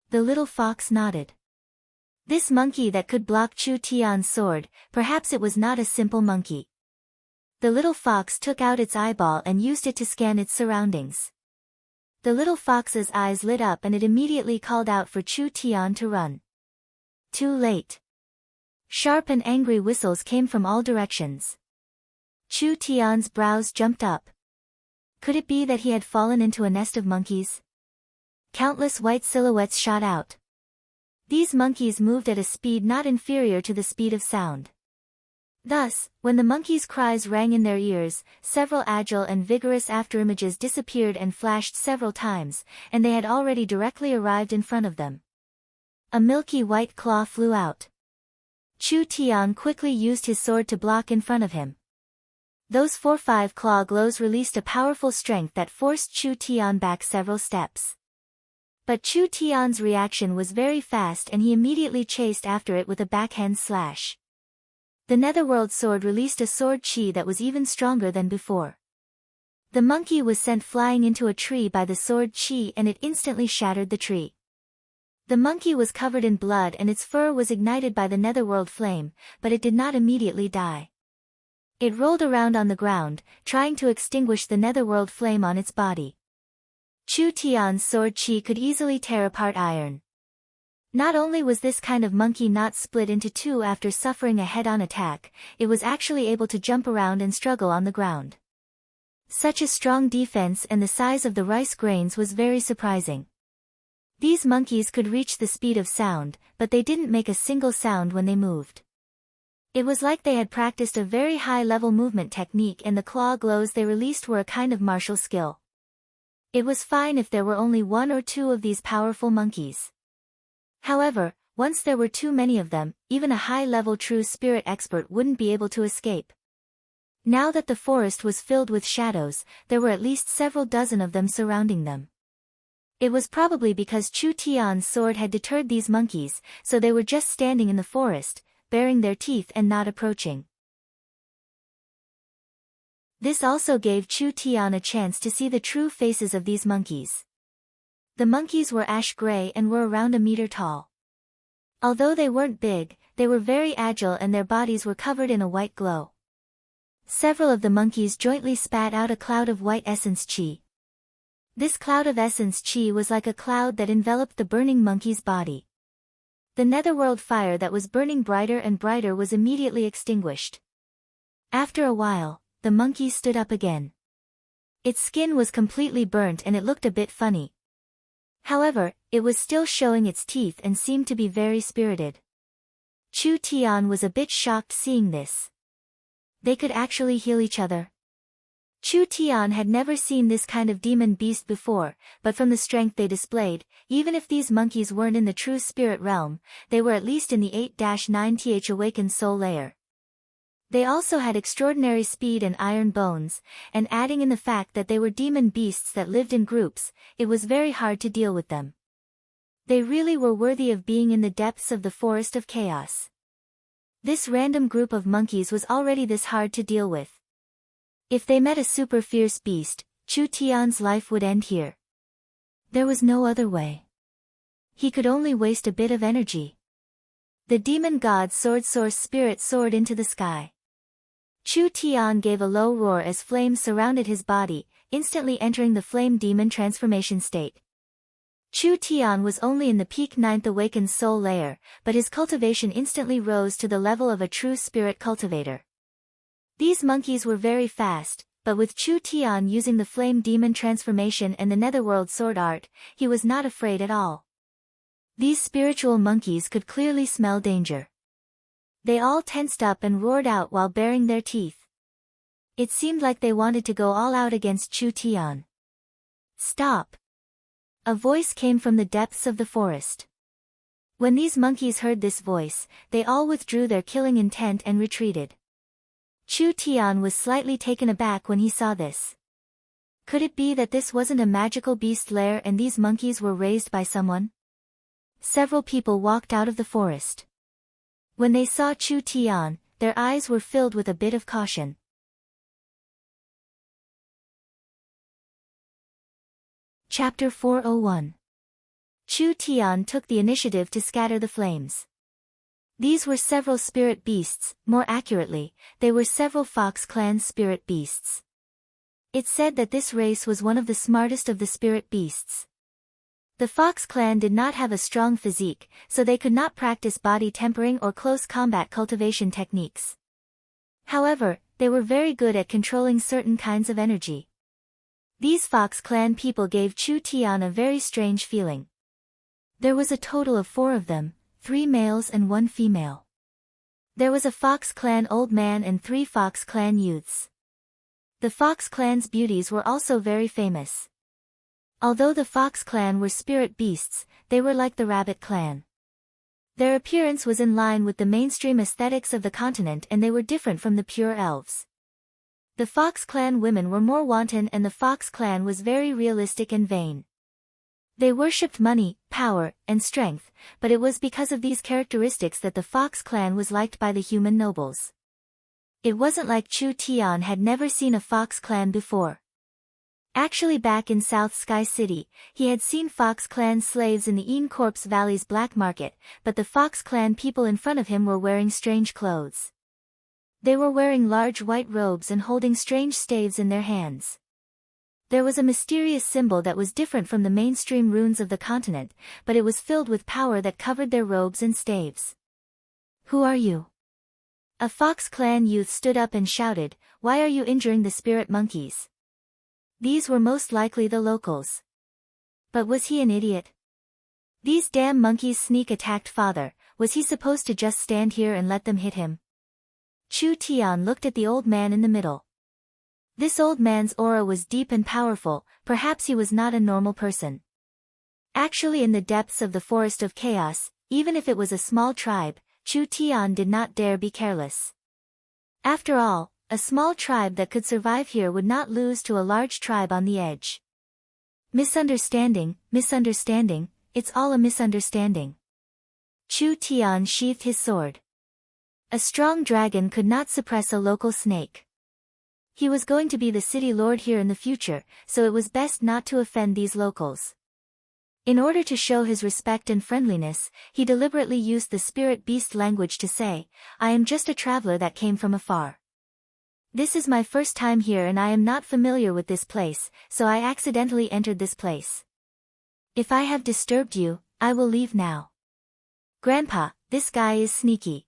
The little fox nodded. This monkey that could block Chu Tian's sword, perhaps it was not a simple monkey. The little fox took out its eyeball and used it to scan its surroundings. The little fox's eyes lit up and it immediately called out for Chu Tian to run. Too late. Sharp and angry whistles came from all directions. Chu Tian's brows jumped up. Could it be that he had fallen into a nest of monkeys? Countless white silhouettes shot out. These monkeys moved at a speed not inferior to the speed of sound. Thus, when the monkeys' cries rang in their ears, several agile and vigorous afterimages disappeared and flashed several times, and they had already directly arrived in front of them. A milky white claw flew out. Chu Tian quickly used his sword to block in front of him. Those 4-5 claw glows released a powerful strength that forced Chu Tian back several steps. But Chu Tian's reaction was very fast and he immediately chased after it with a backhand slash. The netherworld sword released a sword chi that was even stronger than before. The monkey was sent flying into a tree by the sword chi and it instantly shattered the tree. The monkey was covered in blood and its fur was ignited by the netherworld flame, but it did not immediately die. It rolled around on the ground, trying to extinguish the netherworld flame on its body. Chu Tian's sword chi could easily tear apart iron. Not only was this kind of monkey not split into two after suffering a head-on attack, it was actually able to jump around and struggle on the ground. Such a strong defense and the size of the rice grains was very surprising. These monkeys could reach the speed of sound, but they didn't make a single sound when they moved. It was like they had practiced a very high-level movement technique and the claw glows they released were a kind of martial skill. It was fine if there were only one or two of these powerful monkeys. However, once there were too many of them, even a high-level true spirit expert wouldn't be able to escape. Now that the forest was filled with shadows, there were at least several dozen of them surrounding them. It was probably because Chu Tian's sword had deterred these monkeys, so they were just standing in the forest, baring their teeth and not approaching. This also gave Chu Tian a chance to see the true faces of these monkeys. The monkeys were ash gray and were around a meter tall. Although they weren't big, they were very agile and their bodies were covered in a white glow. Several of the monkeys jointly spat out a cloud of white essence chi. This cloud of essence chi was like a cloud that enveloped the burning monkey's body. The netherworld fire that was burning brighter and brighter was immediately extinguished. After a while, the monkey stood up again. Its skin was completely burnt and it looked a bit funny. However, it was still showing its teeth and seemed to be very spirited. Chu Tian was a bit shocked seeing this. They could actually heal each other. Chu Tian had never seen this kind of demon beast before, but from the strength they displayed, even if these monkeys weren't in the true spirit realm, they were at least in the 8-9th awakened soul layer. They also had extraordinary speed and iron bones, and adding in the fact that they were demon beasts that lived in groups, it was very hard to deal with them. They really were worthy of being in the depths of the forest of chaos. This random group of monkeys was already this hard to deal with. If they met a super fierce beast, Chu Tian's life would end here. There was no other way. He could only waste a bit of energy. The demon god's sword source spirit soared into the sky. Chu Tian gave a low roar as flames surrounded his body, instantly entering the flame demon transformation state. Chu Tian was only in the peak 9th awakened soul layer, but his cultivation instantly rose to the level of a true spirit cultivator. These monkeys were very fast, but with Chu Tian using the flame demon transformation and the netherworld sword art, he was not afraid at all. These spiritual monkeys could clearly smell danger. They all tensed up and roared out while baring their teeth. It seemed like they wanted to go all out against Chu Tian. Stop! A voice came from the depths of the forest. When these monkeys heard this voice, they all withdrew their killing intent and retreated. Chu Tian was slightly taken aback when he saw this. Could it be that this wasn't a magical beast lair and these monkeys were raised by someone? Several people walked out of the forest. When they saw Chu Tian, their eyes were filled with a bit of caution. Chapter 401. Chu Tian took the initiative to scatter the flames. These were several spirit beasts, more accurately, they were several Fox Clan's spirit beasts. It said that this race was one of the smartest of the spirit beasts. The Fox Clan did not have a strong physique, so they could not practice body tempering or close combat cultivation techniques. However, they were very good at controlling certain kinds of energy. These Fox Clan people gave Chu Tian a very strange feeling. There was a total of 4 of them, 3 males and 1 female. There was a Fox Clan old man and 3 Fox Clan youths. The Fox Clan's beauties were also very famous. Although the Fox Clan were spirit beasts, they were like the Rabbit Clan. Their appearance was in line with the mainstream aesthetics of the continent and they were different from the pure elves. The Fox Clan women were more wanton and the Fox Clan was very realistic and vain. They worshipped money, power, and strength, but it was because of these characteristics that the Fox Clan was liked by the human nobles. It wasn't like Chu Tian had never seen a Fox Clan before. Actually back in South Sky City, he had seen Fox Clan slaves in the Een Corpse Valley's black market, but the Fox Clan people in front of him were wearing strange clothes. They were wearing large white robes and holding strange staves in their hands. There was a mysterious symbol that was different from the mainstream runes of the continent, but it was filled with power that covered their robes and staves. Who are you? A Fox Clan youth stood up and shouted, "Why are you injuring the spirit monkeys?" These were most likely the locals. But was he an idiot? These damn monkeys sneak attacked father, was he supposed to just stand here and let them hit him? Chu Tian looked at the old man in the middle. This old man's aura was deep and powerful, perhaps he was not a normal person. Actually, in the depths of the forest of chaos, even if it was a small tribe, Chu Tian did not dare be careless. After all, a small tribe that could survive here would not lose to a large tribe on the edge. Misunderstanding, misunderstanding, it's all a misunderstanding. Chu Tian sheathed his sword. A strong dragon could not suppress a local snake. He was going to be the city lord here in the future, so it was best not to offend these locals. In order to show his respect and friendliness, he deliberately used the spirit beast language to say, "I am just a traveler that came from afar. This is my first time here and I am not familiar with this place, so I accidentally entered this place. If I have disturbed you, I will leave now. Grandpa, this guy is sneaky.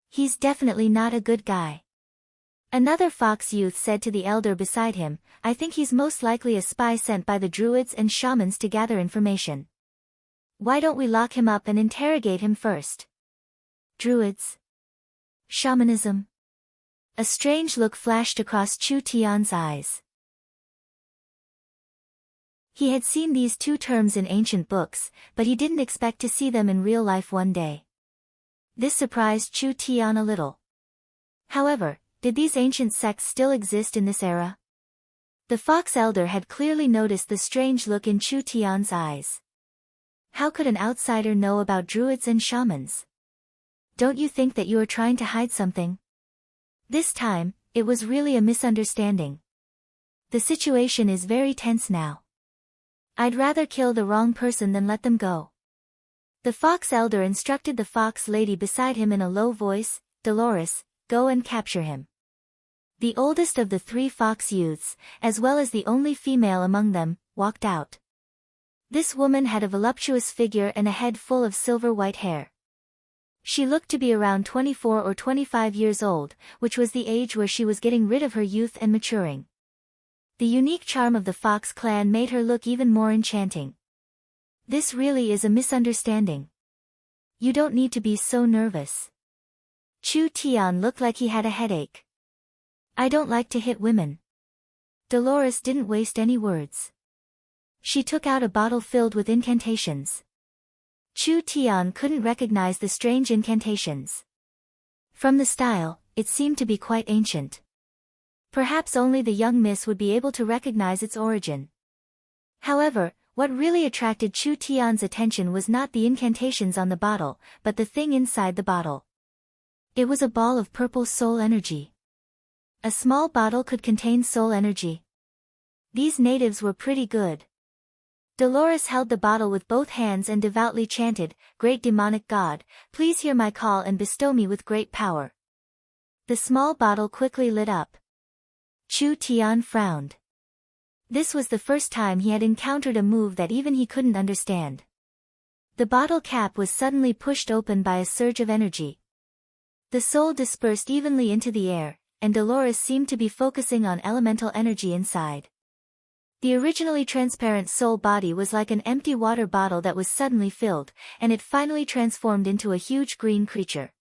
He's definitely not a good guy." Another fox youth said to the elder beside him, "I think he's most likely a spy sent by the druids and shamans to gather information. Why don't we lock him up and interrogate him first?" Druids? Shamanism? A strange look flashed across Chu Tian's eyes. He had seen these two terms in ancient books, but he didn't expect to see them in real life one day. This surprised Chu Tian a little. However, did these ancient sects still exist in this era? The fox elder had clearly noticed the strange look in Chu Tian's eyes. How could an outsider know about druids and shamans? Don't you think that you are trying to hide something? This time, it was really a misunderstanding. The situation is very tense now. I'd rather kill the wrong person than let them go. The fox elder instructed the fox lady beside him in a low voice, "Dolores, go and capture him." The oldest of the three fox youths, as well as the only female among them, walked out. This woman had a voluptuous figure and a head full of silver-white hair. She looked to be around 24 or 25 years old, which was the age where she was getting rid of her youth and maturing. The unique charm of the Fox clan made her look even more enchanting. This really is a misunderstanding. You don't need to be so nervous. Chu Tian looked like he had a headache. I don't like to hit women. Dolores didn't waste any words. She took out a bottle filled with incantations. Chu Tian couldn't recognize the strange incantations. From the style, it seemed to be quite ancient. Perhaps only the young miss would be able to recognize its origin. However, what really attracted Chu Tian's attention was not the incantations on the bottle, but the thing inside the bottle. It was a ball of purple soul energy. A small bottle could contain soul energy. These natives were pretty good. Dolores held the bottle with both hands and devoutly chanted, "Great demonic god, please hear my call and bestow me with great power." The small bottle quickly lit up. Chu Tian frowned. This was the first time he had encountered a move that even he couldn't understand. The bottle cap was suddenly pushed open by a surge of energy. The soul dispersed evenly into the air, and Dolores seemed to be focusing on elemental energy inside. The originally transparent soul body was like an empty water bottle that was suddenly filled, and it finally transformed into a huge green creature.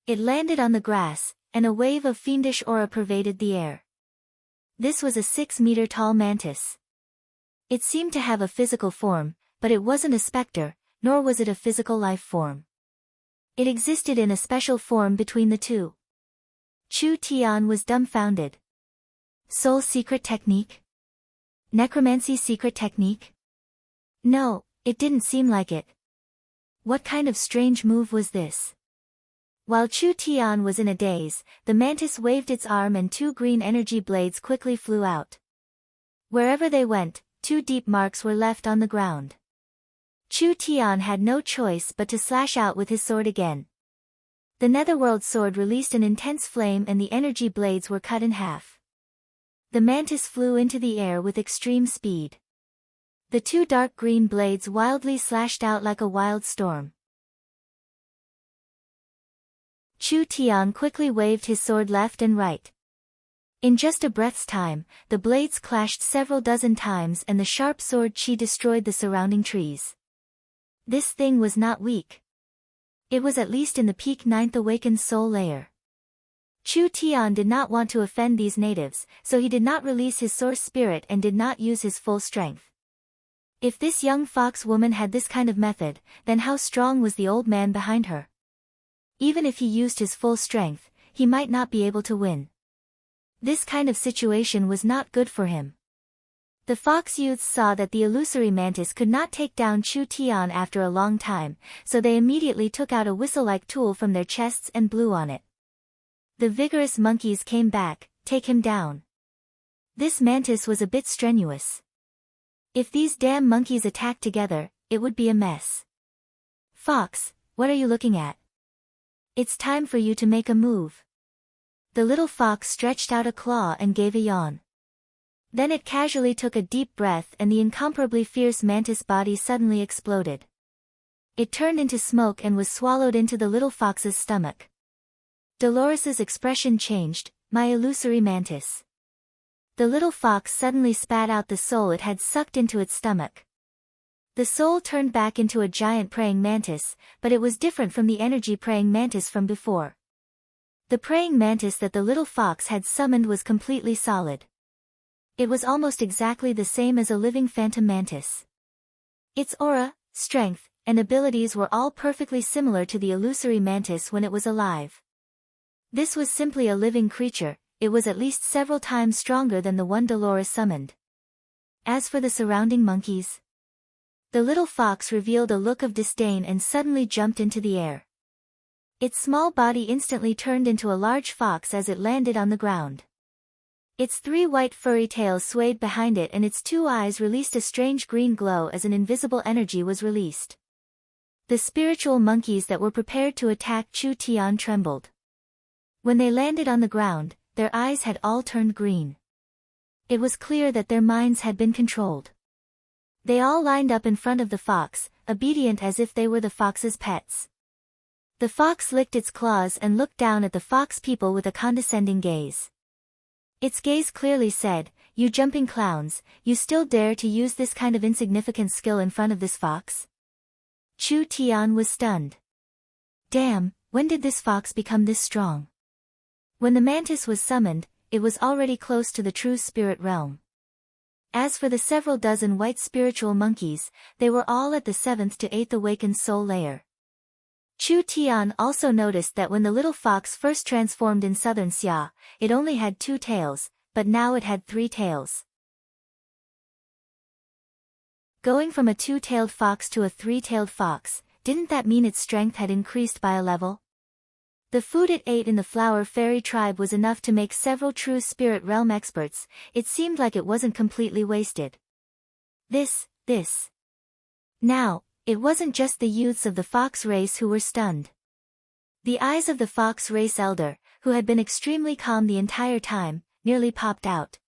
It landed on the grass, and a wave of fiendish aura pervaded the air. This was a 6-meter-tall mantis. It seemed to have a physical form, but it wasn't a specter, nor was it a physical life form. It existed in a special form between the two. Chu Tian was dumbfounded. Soul secret technique? Necromancy secret technique? No, it didn't seem like it. What kind of strange move was this? While Chu Tian was in a daze, the mantis waved its arm and 2 green energy blades quickly flew out. Wherever they went, 2 deep marks were left on the ground. Chu Tian had no choice but to slash out with his sword again. The netherworld sword released an intense flame and the energy blades were cut in half. The mantis flew into the air with extreme speed. The 2 dark green blades wildly slashed out like a wild storm. Chu Tian quickly waved his sword left and right. In just a breath's time, the blades clashed several dozen times and the sharp sword chi destroyed the surrounding trees. This thing was not weak. It was at least in the peak 9th awakened soul layer. Chu Tian did not want to offend these natives, so he did not release his source spirit and did not use his full strength. If this young fox woman had this kind of method, then how strong was the old man behind her? Even if he used his full strength, he might not be able to win. This kind of situation was not good for him. The fox youths saw that the illusory mantis could not take down Chu Tian after a long time, so they immediately took out a whistle-like tool from their chests and blew on it. The vigorous monkeys came back, take him down. This mantis was a bit strenuous. If these damn monkeys attacked together, it would be a mess. Fox, what are you looking at? It's time for you to make a move. The little fox stretched out a claw and gave a yawn. Then it casually took a deep breath and the incomparably fierce mantis body suddenly exploded. It turned into smoke and was swallowed into the little fox's stomach. Dolores's expression changed, my illusory mantis. The little fox suddenly spat out the soul it had sucked into its stomach. The soul turned back into a giant praying mantis, but it was different from the energy praying mantis from before. The praying mantis that the little fox had summoned was completely solid. It was almost exactly the same as a living phantom mantis. Its aura, strength, and abilities were all perfectly similar to the illusory mantis when it was alive. This was simply a living creature, it was at least several times stronger than the one Dolores summoned. As for the surrounding monkeys, the little fox revealed a look of disdain and suddenly jumped into the air. Its small body instantly turned into a large fox as it landed on the ground. Its 3 white furry tails swayed behind it and its 2 eyes released a strange green glow as an invisible energy was released. The spiritual monkeys that were prepared to attack Chu Tian trembled. When they landed on the ground, their eyes had all turned green. It was clear that their minds had been controlled. They all lined up in front of the fox, obedient as if they were the fox's pets. The fox licked its claws and looked down at the fox people with a condescending gaze. Its gaze clearly said, "You jumping clowns, you still dare to use this kind of insignificant skill in front of this fox?" Chu Tian was stunned. Damn, when did this fox become this strong? When the mantis was summoned, it was already close to the true spirit realm. As for the several dozen white spiritual monkeys, they were all at the 7th to 8th awakened soul layer. Chu Tian also noticed that when the little fox first transformed in southern Xia, it only had 2 tails, but now it had 3 tails. Going from a 2-tailed fox to a 3-tailed fox, didn't that mean its strength had increased by a level? The food it ate in the flower fairy tribe was enough to make several true spirit realm experts, it seemed like it wasn't completely wasted. This. Now, it wasn't just the youths of the fox race who were stunned. The eyes of the fox race elder, who had been extremely calm the entire time, nearly popped out.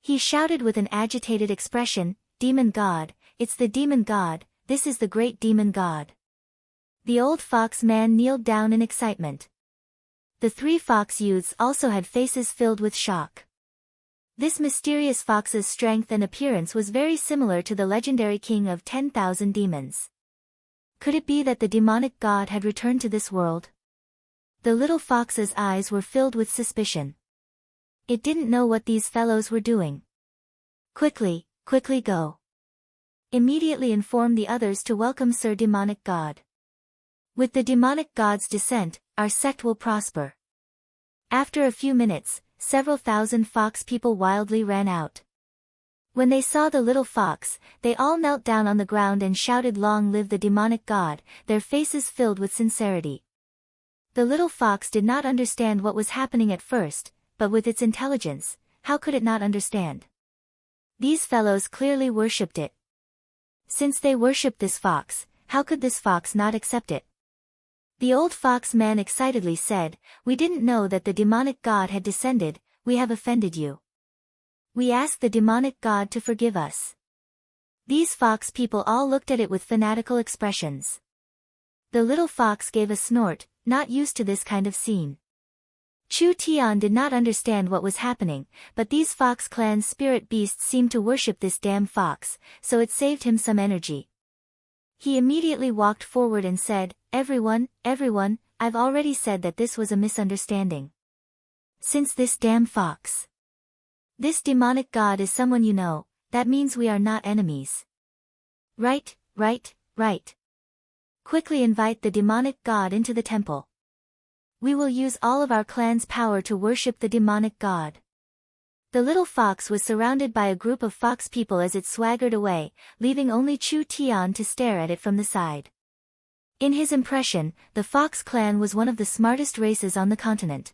He shouted with an agitated expression, "Demon God, it's the demon god, this is the great demon god." The old fox man kneeled down in excitement. The 3 fox youths also had faces filled with shock. This mysterious fox's strength and appearance was very similar to the legendary king of 10,000 demons. Could it be that the demonic god had returned to this world? The little fox's eyes were filled with suspicion. It didn't know what these fellows were doing. Quickly go. Immediately inform the others to welcome Sir Demonic God. With the demonic god's descent, our sect will prosper. After a few minutes, several thousand fox people wildly ran out. When they saw the little fox, they all knelt down on the ground and shouted, "Long live the demonic god," their faces filled with sincerity. The little fox did not understand what was happening at first, but with its intelligence, how could it not understand? These fellows clearly worshipped it. Since they worshipped this fox, how could this fox not accept it? The old fox man excitedly said, "We didn't know that the demonic god had descended, we have offended you. We ask the demonic god to forgive us." These fox people all looked at it with fanatical expressions. The little fox gave a snort, not used to this kind of scene. Chu Tian did not understand what was happening, but these Fox Clan's spirit beasts seemed to worship this damn fox, so it saved him some energy. He immediately walked forward and said, Everyone, I've already said that this was a misunderstanding. Since this damn fox. This demonic god is someone you know, that means we are not enemies. Right, right, right. Quickly invite the demonic god into the temple. We will use all of our clan's power to worship the demonic god. The little fox was surrounded by a group of fox people as it swaggered away, leaving only Chu Tian to stare at it from the side. In his impression, the Fox clan was one of the smartest races on the continent.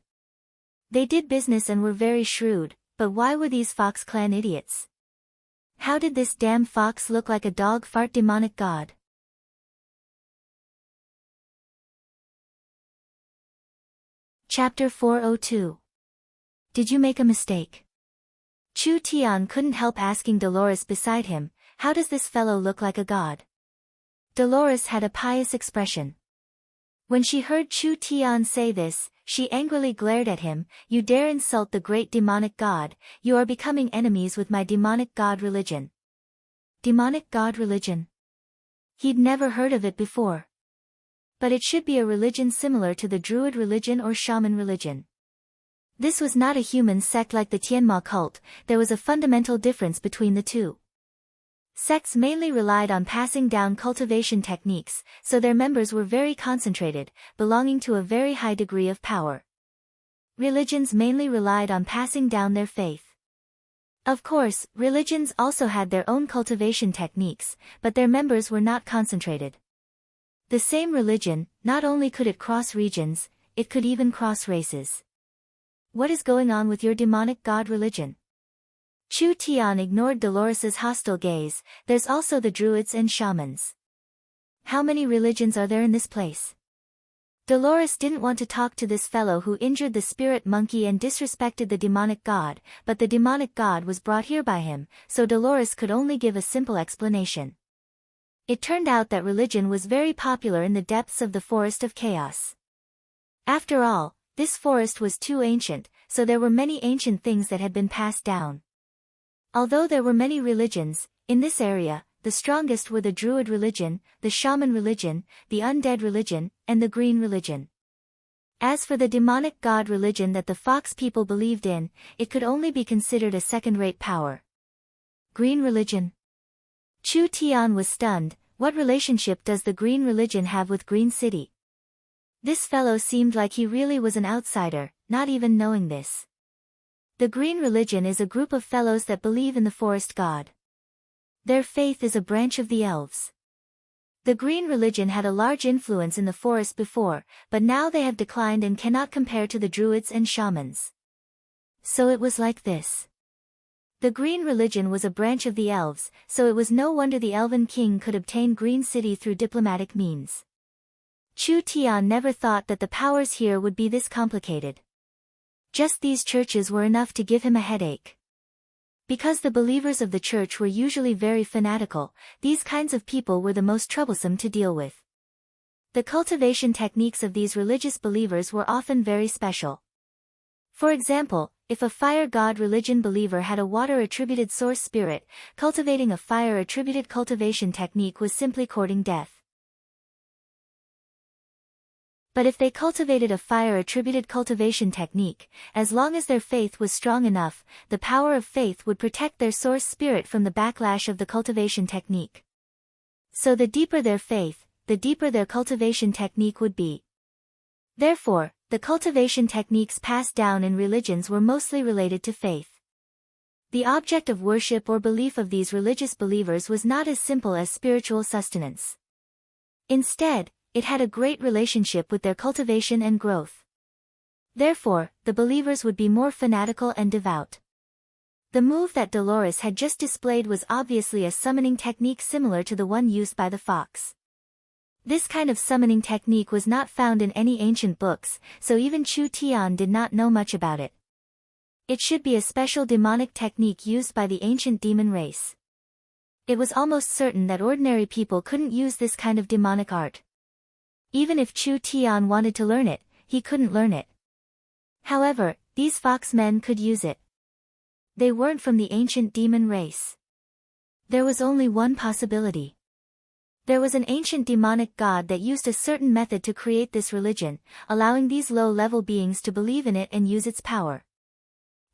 They did business and were very shrewd, but why were these Fox clan idiots? How did this damn fox look like a dog fart demonic god? Chapter 402. Did you make a mistake? Chu Tian couldn't help asking Dolores beside him, how does this fellow look like a god? Dolores had a pious expression. When she heard Chu Tian say this, she angrily glared at him, you dare insult the great demonic god, you are becoming enemies with my demonic god religion. Demonic god religion? He'd never heard of it before. But it should be a religion similar to the Druid religion or Shaman religion. This was not a human sect like the Tianma cult, there was a fundamental difference between the two. Sects mainly relied on passing down cultivation techniques, so their members were very concentrated, belonging to a very high degree of power. Religions mainly relied on passing down their faith. Of course, religions also had their own cultivation techniques, but their members were not concentrated. The same religion, not only could it cross regions, it could even cross races. What is going on with your demonic god religion? Chu Tian ignored Dolores's hostile gaze, there's also the druids and shamans. How many religions are there in this place? Dolores didn't want to talk to this fellow who injured the spirit monkey and disrespected the demonic god, but the demonic god was brought here by him, so Dolores could only give a simple explanation. It turned out that religion was very popular in the depths of the Forest of Chaos. After all, this forest was too ancient, so there were many ancient things that had been passed down. Although there were many religions, in this area, the strongest were the Druid religion, the Shaman religion, the Undead religion, and the Green religion. As for the demonic god religion that the Fox people believed in, it could only be considered a second-rate power. Green religion? Chu Tian was stunned, what relationship does the Green religion have with Green City? This fellow seemed like he really was an outsider, not even knowing this. The Green religion is a group of fellows that believe in the forest god. Their faith is a branch of the elves. The Green religion had a large influence in the forest before, but now they have declined and cannot compare to the druids and shamans. So it was like this. The Green religion was a branch of the elves, so it was no wonder the Elven King could obtain Green City through diplomatic means. Chu Tian never thought that the powers here would be this complicated. Just these churches were enough to give him a headache. Because the believers of the church were usually very fanatical, these kinds of people were the most troublesome to deal with. The cultivation techniques of these religious believers were often very special. For example, if a fire god religion believer had a water-attributed source spirit, cultivating a fire-attributed cultivation technique was simply courting death. But if they cultivated a fire-attributed cultivation technique, as long as their faith was strong enough, the power of faith would protect their source spirit from the backlash of the cultivation technique. So the deeper their faith, the deeper their cultivation technique would be. Therefore, the cultivation techniques passed down in religions were mostly related to faith. The object of worship or belief of these religious believers was not as simple as spiritual sustenance. Instead, it had a great relationship with their cultivation and growth. Therefore, the believers would be more fanatical and devout. The move that Dolores had just displayed was obviously a summoning technique similar to the one used by the fox. This kind of summoning technique was not found in any ancient books, so even Chu Tian did not know much about it. It should be a special demonic technique used by the ancient demon race. It was almost certain that ordinary people couldn't use this kind of demonic art. Even if Chu Tian wanted to learn it, he couldn't learn it. However, these fox men could use it. They weren't from the ancient demon race. There was only one possibility. There was an ancient demonic god that used a certain method to create this religion, allowing these low-level beings to believe in it and use its power.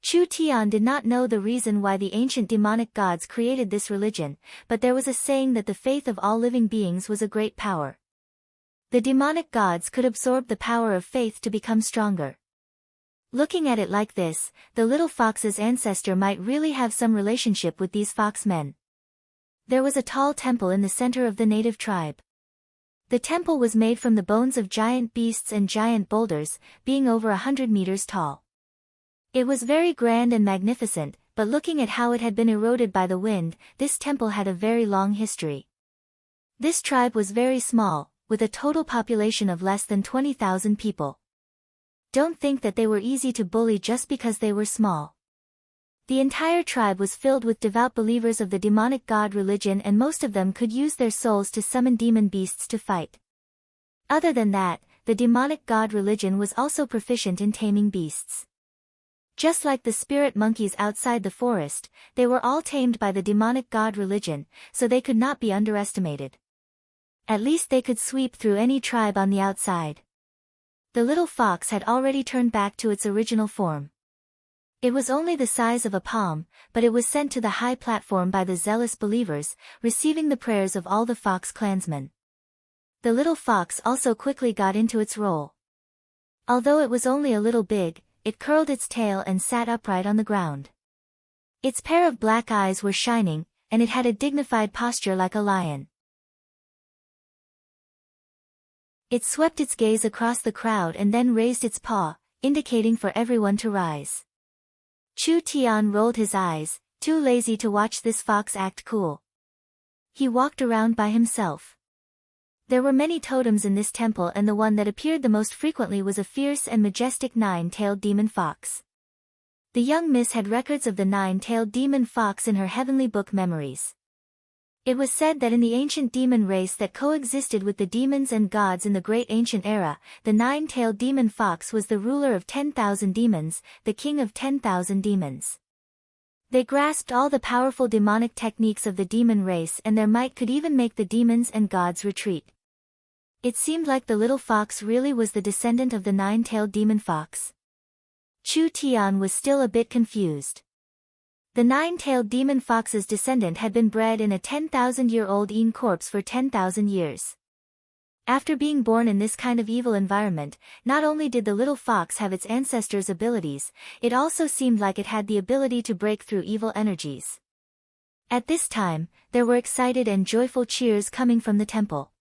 Chu Tian did not know the reason why the ancient demonic gods created this religion, but there was a saying that the faith of all living beings was a great power. The demonic gods could absorb the power of faith to become stronger. Looking at it like this, the little fox's ancestor might really have some relationship with these fox men. There was a tall temple in the center of the native tribe. The temple was made from the bones of giant beasts and giant boulders, being over 100 meters tall. It was very grand and magnificent, but looking at how it had been eroded by the wind, this temple had a very long history. This tribe was very small, with a total population of less than 20,000 people. Don't think that they were easy to bully just because they were small. The entire tribe was filled with devout believers of the demonic god religion, and most of them could use their souls to summon demon beasts to fight. Other than that, the demonic god religion was also proficient in taming beasts. Just like the spirit monkeys outside the forest, they were all tamed by the demonic god religion, so they could not be underestimated. At least they could sweep through any tribe on the outside. The little fox had already turned back to its original form. It was only the size of a palm, but it was sent to the high platform by the zealous believers, receiving the prayers of all the fox clansmen. The little fox also quickly got into its role. Although it was only a little big, it curled its tail and sat upright on the ground. Its pair of black eyes were shining, and it had a dignified posture like a lion. It swept its gaze across the crowd and then raised its paw, indicating for everyone to rise. Chu Tian rolled his eyes, too lazy to watch this fox act cool. He walked around by himself. There were many totems in this temple, and the one that appeared the most frequently was a fierce and majestic nine-tailed demon fox. The young miss had records of the nine-tailed demon fox in her heavenly book memories. It was said that in the ancient demon race that coexisted with the demons and gods in the great ancient era, the nine-tailed demon fox was the ruler of 10,000 demons, the king of 10,000 demons. They grasped all the powerful demonic techniques of the demon race, and their might could even make the demons and gods retreat. It seemed like the little fox really was the descendant of the nine-tailed demon fox. Chu Tian was still a bit confused. The nine-tailed demon fox's descendant had been bred in a 10,000-year-old Yin corpse for 10,000 years. After being born in this kind of evil environment, not only did the little fox have its ancestors' abilities, it also seemed like it had the ability to break through evil energies. At this time, there were excited and joyful cheers coming from the temple.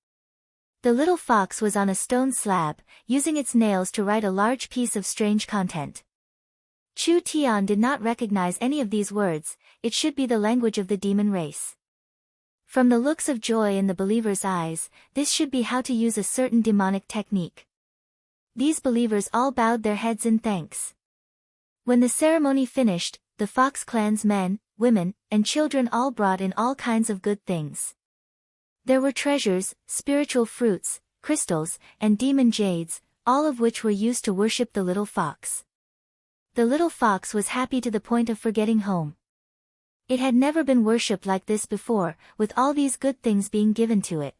The little fox was on a stone slab, using its nails to write a large piece of strange content. Chu Tian did not recognize any of these words. It should be the language of the demon race. From the looks of joy in the believers' eyes, this should be how to use a certain demonic technique. These believers all bowed their heads in thanks. When the ceremony finished, the Fox clan's men, women, and children all brought in all kinds of good things. There were treasures, spiritual fruits, crystals, and demon jades, all of which were used to worship the little fox. The little fox was happy to the point of forgetting home. It had never been worshipped like this before, with all these good things being given to it.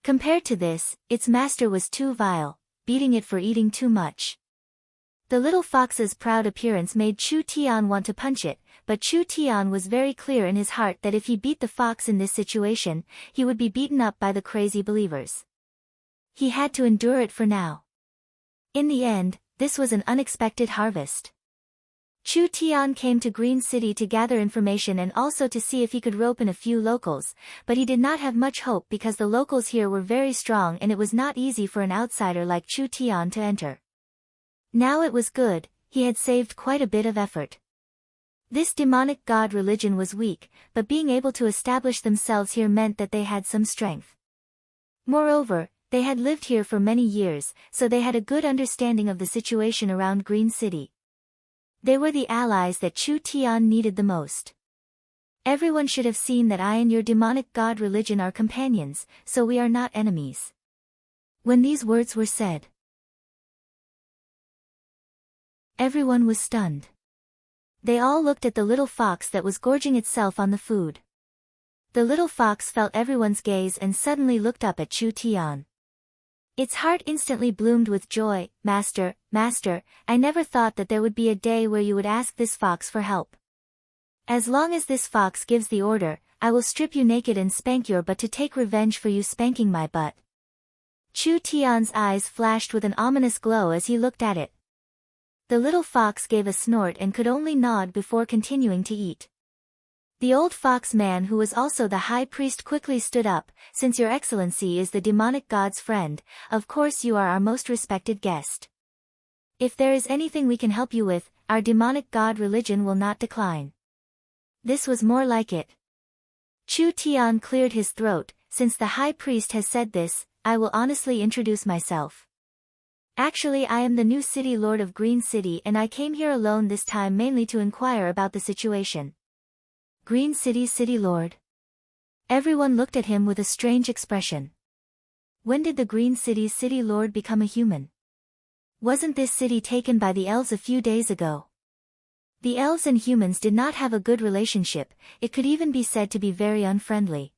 Compared to this, its master was too vile, beating it for eating too much. The little fox's proud appearance made Chu Tian want to punch it, but Chu Tian was very clear in his heart that if he beat the fox in this situation, he would be beaten up by the crazy believers. He had to endure it for now. In the end, this was an unexpected harvest. Chu Tian came to Green City to gather information and also to see if he could rope in a few locals, but he did not have much hope because the locals here were very strong and it was not easy for an outsider like Chu Tian to enter. Now it was good, he had saved quite a bit of effort. This demonic god religion was weak, but being able to establish themselves here meant that they had some strength. Moreover, they had lived here for many years, so they had a good understanding of the situation around Green City. They were the allies that Chu Tian needed the most. Everyone should have seen that I and your demonic god religion are companions, so we are not enemies. When these words were said, everyone was stunned. They all looked at the little fox that was gorging itself on the food. The little fox felt everyone's gaze and suddenly looked up at Chu Tian. Its heart instantly bloomed with joy. Master, Master, I never thought that there would be a day where you would ask this fox for help. As long as this fox gives the order, I will strip you naked and spank your butt to take revenge for you spanking my butt. Chu Tian's eyes flashed with an ominous glow as he looked at it. The little fox gave a snort and could only nod before continuing to eat. The old fox man, who was also the high priest, quickly stood up. Since your excellency is the demonic god's friend, of course you are our most respected guest. If there is anything we can help you with, our demonic god religion will not decline. This was more like it. Chu Tian cleared his throat. Since the high priest has said this, I will honestly introduce myself. Actually, I am the new city lord of Green City, and I came here alone this time mainly to inquire about the situation. Green City's city lord? Everyone looked at him with a strange expression. When did the Green City's city lord become a human? Wasn't this city taken by the elves a few days ago? The elves and humans did not have a good relationship, it could even be said to be very unfriendly.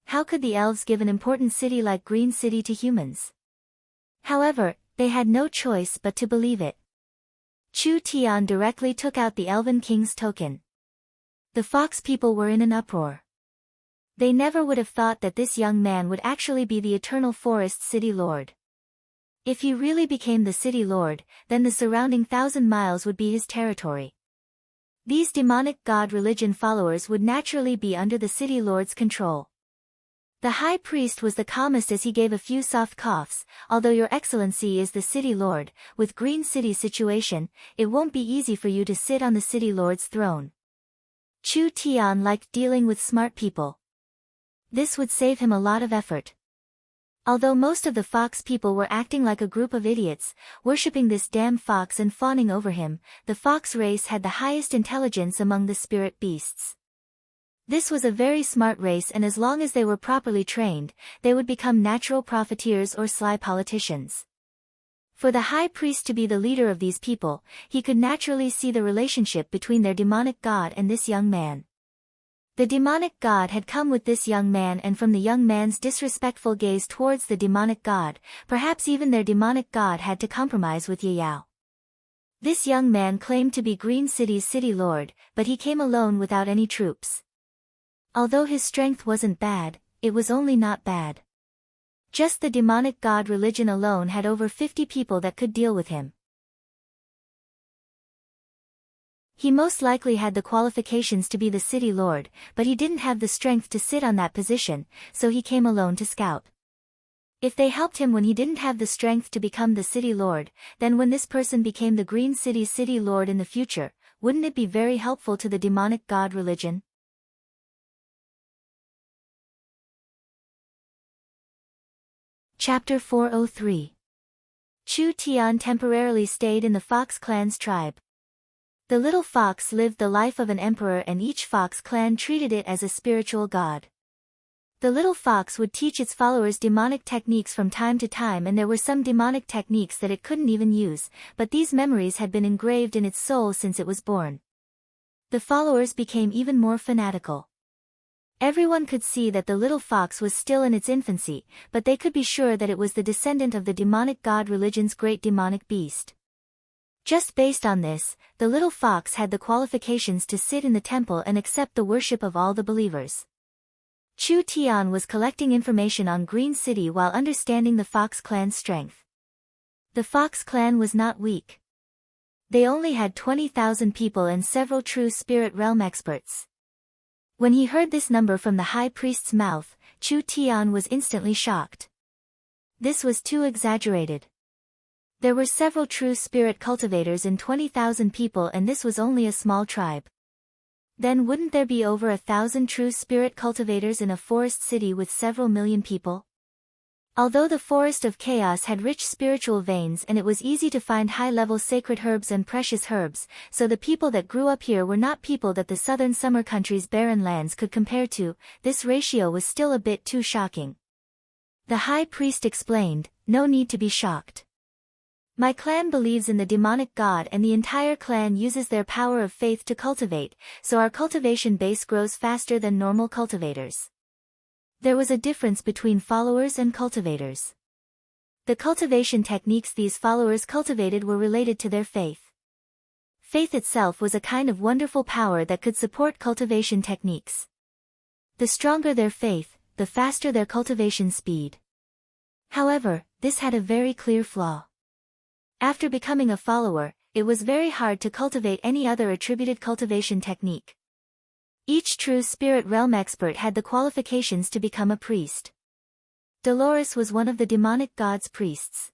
How could the elves give an important city like Green City to humans? However, they had no choice but to believe it. Chu Tian directly took out the Elven King's token. The fox people were in an uproar. They never would have thought that this young man would actually be the Eternal Forest City Lord. If he really became the City Lord, then the surrounding 1,000 miles would be his territory. These demonic god religion followers would naturally be under the City Lord's control. The high priest was the calmest as he gave a few soft coughs. Although your excellency is the City Lord, with Green City's situation, it won't be easy for you to sit on the City Lord's throne. Chu Tian liked dealing with smart people. This would save him a lot of effort. Although most of the fox people were acting like a group of idiots, worshipping this damn fox and fawning over him, the fox race had the highest intelligence among the spirit beasts. This was a very smart race, and as long as they were properly trained, they would become natural profiteers or sly politicians. For the high priest to be the leader of these people, he could naturally see the relationship between their demonic god and this young man. The demonic god had come with this young man, and from the young man's disrespectful gaze towards the demonic god, perhaps even their demonic god had to compromise with Yao. This young man claimed to be Green City's city lord, but he came alone without any troops. Although his strength wasn't bad, it was only not bad. Just the demonic god religion alone had over 50 people that could deal with him. He most likely had the qualifications to be the city lord, but he didn't have the strength to sit on that position, so he came alone to scout. If they helped him when he didn't have the strength to become the city lord, then when this person became the Green City's city lord in the future, wouldn't it be very helpful to the demonic god religion? Chapter 403. Chu Tian temporarily stayed in the Fox clan's tribe. The little fox lived the life of an emperor, and each fox clan treated it as a spiritual god. The little fox would teach its followers demonic techniques from time to time, and there were some demonic techniques that it couldn't even use, but these memories had been engraved in its soul since it was born. The followers became even more fanatical. Everyone could see that the little fox was still in its infancy, but they could be sure that it was the descendant of the demonic god religion's great demonic beast. Just based on this, the little fox had the qualifications to sit in the temple and accept the worship of all the believers. Chu Tian was collecting information on Green City while understanding the Fox clan's strength. The Fox clan was not weak. They only had 20,000 people and several true spirit realm experts. When he heard this number from the high priest's mouth, Chu Tian was instantly shocked. This was too exaggerated. There were several true spirit cultivators in 20,000 people, and this was only a small tribe. Then wouldn't there be over 1,000 true spirit cultivators in a forest city with several million people? Although the Forest of Chaos had rich spiritual veins and it was easy to find high-level sacred herbs and precious herbs, so the people that grew up here were not people that the southern summer country's barren lands could compare to, this ratio was still a bit too shocking. The high priest explained, "No need to be shocked. My clan believes in the demonic god and the entire clan uses their power of faith to cultivate, so our cultivation base grows faster than normal cultivators. There was a difference between followers and cultivators. The cultivation techniques these followers cultivated were related to their faith. Faith itself was a kind of wonderful power that could support cultivation techniques. The stronger their faith, the faster their cultivation speed. However, this had a very clear flaw. After becoming a follower, it was very hard to cultivate any other attributed cultivation technique. Each true spirit realm expert had the qualifications to become a priest. Dolores was one of the demonic god's priests.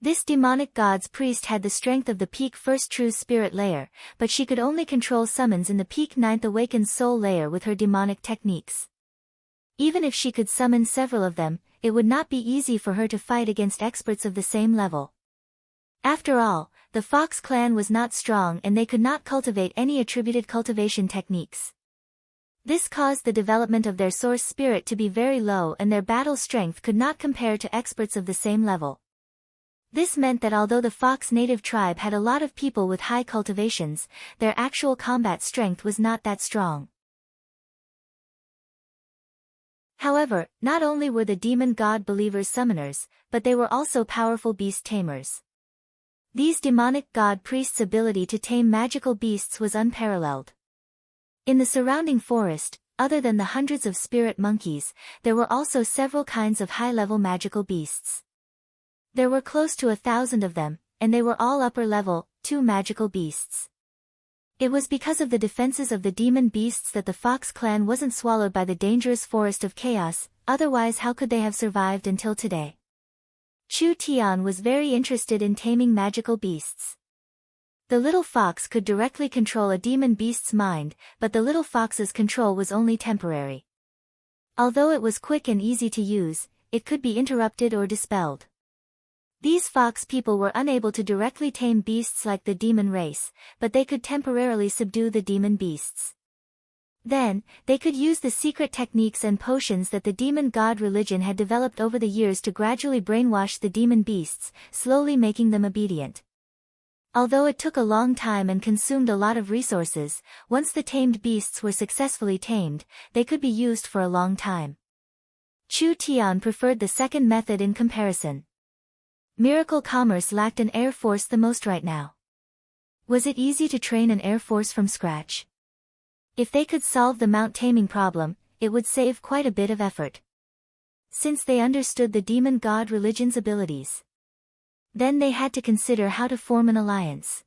This demonic god's priest had the strength of the peak first true spirit layer, but she could only control summons in the peak ninth awakened soul layer with her demonic techniques. Even if she could summon several of them, it would not be easy for her to fight against experts of the same level. After all, the Fox clan was not strong and they could not cultivate any attributed cultivation techniques. This caused the development of their source spirit to be very low and their battle strength could not compare to experts of the same level. This meant that although the Fox native tribe had a lot of people with high cultivations, their actual combat strength was not that strong. However, not only were the demon god believers summoners, but they were also powerful beast tamers. These demonic god priests' ability to tame magical beasts was unparalleled. In the surrounding forest, other than the hundreds of spirit monkeys, there were also several kinds of high-level magical beasts. There were close to 1,000 of them, and they were all upper-level, 2 magical beasts. It was because of the defenses of the demon beasts that the Fox clan wasn't swallowed by the dangerous forest of chaos, otherwise how could they have survived until today? Chu Tian was very interested in taming magical beasts. The little fox could directly control a demon beast's mind, but the little fox's control was only temporary. Although it was quick and easy to use, it could be interrupted or dispelled. These fox people were unable to directly tame beasts like the demon race, but they could temporarily subdue the demon beasts. Then, they could use the secret techniques and potions that the demon god religion had developed over the years to gradually brainwash the demon beasts, slowly making them obedient. Although it took a long time and consumed a lot of resources, once the tamed beasts were successfully tamed, they could be used for a long time. Chu Tian preferred the second method in comparison. Miracle Commerce lacked an air force the most right now. Was it easy to train an air force from scratch? If they could solve the mount taming problem, it would save quite a bit of effort. Since they understood the demon god religion's abilities. Then they had to consider how to form an alliance.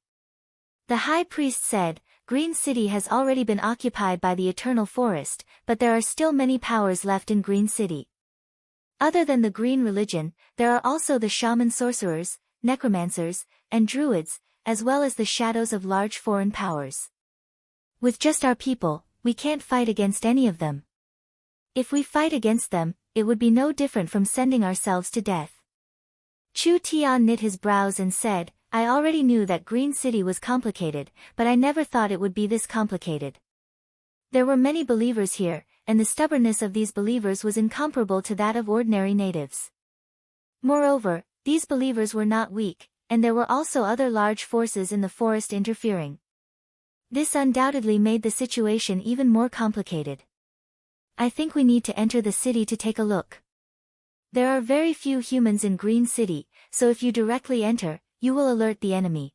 The high priest said, Green City has already been occupied by the Eternal Forest, but there are still many powers left in Green City. Other than the Green religion, there are also the shaman sorcerers, necromancers, and druids, as well as the shadows of large foreign powers. With just our people, we can't fight against any of them. If we fight against them, it would be no different from sending ourselves to death. Chu Tian knit his brows and said, I already knew that Green City was complicated, but I never thought it would be this complicated. There were many believers here, and the stubbornness of these believers was incomparable to that of ordinary natives. Moreover, these believers were not weak, and there were also other large forces in the forest interfering. This undoubtedly made the situation even more complicated. I think we need to enter the city to take a look. There are very few humans in Green City, so if you directly enter, you will alert the enemy.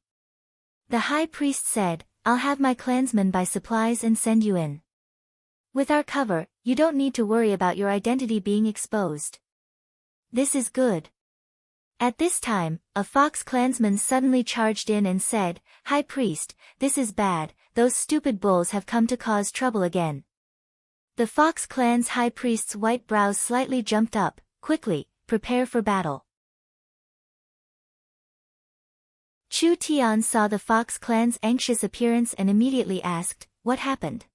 The high priest said, I'll have my clansmen buy supplies and send you in. With our cover, you don't need to worry about your identity being exposed. This is good. At this time, a Fox clansman suddenly charged in and said, High priest, this is bad, those stupid bulls have come to cause trouble again. The Fox clan's high priest's white brows slightly jumped up. Quickly, prepare for battle. Chu Tian saw the Fox clan's anxious appearance and immediately asked, What happened?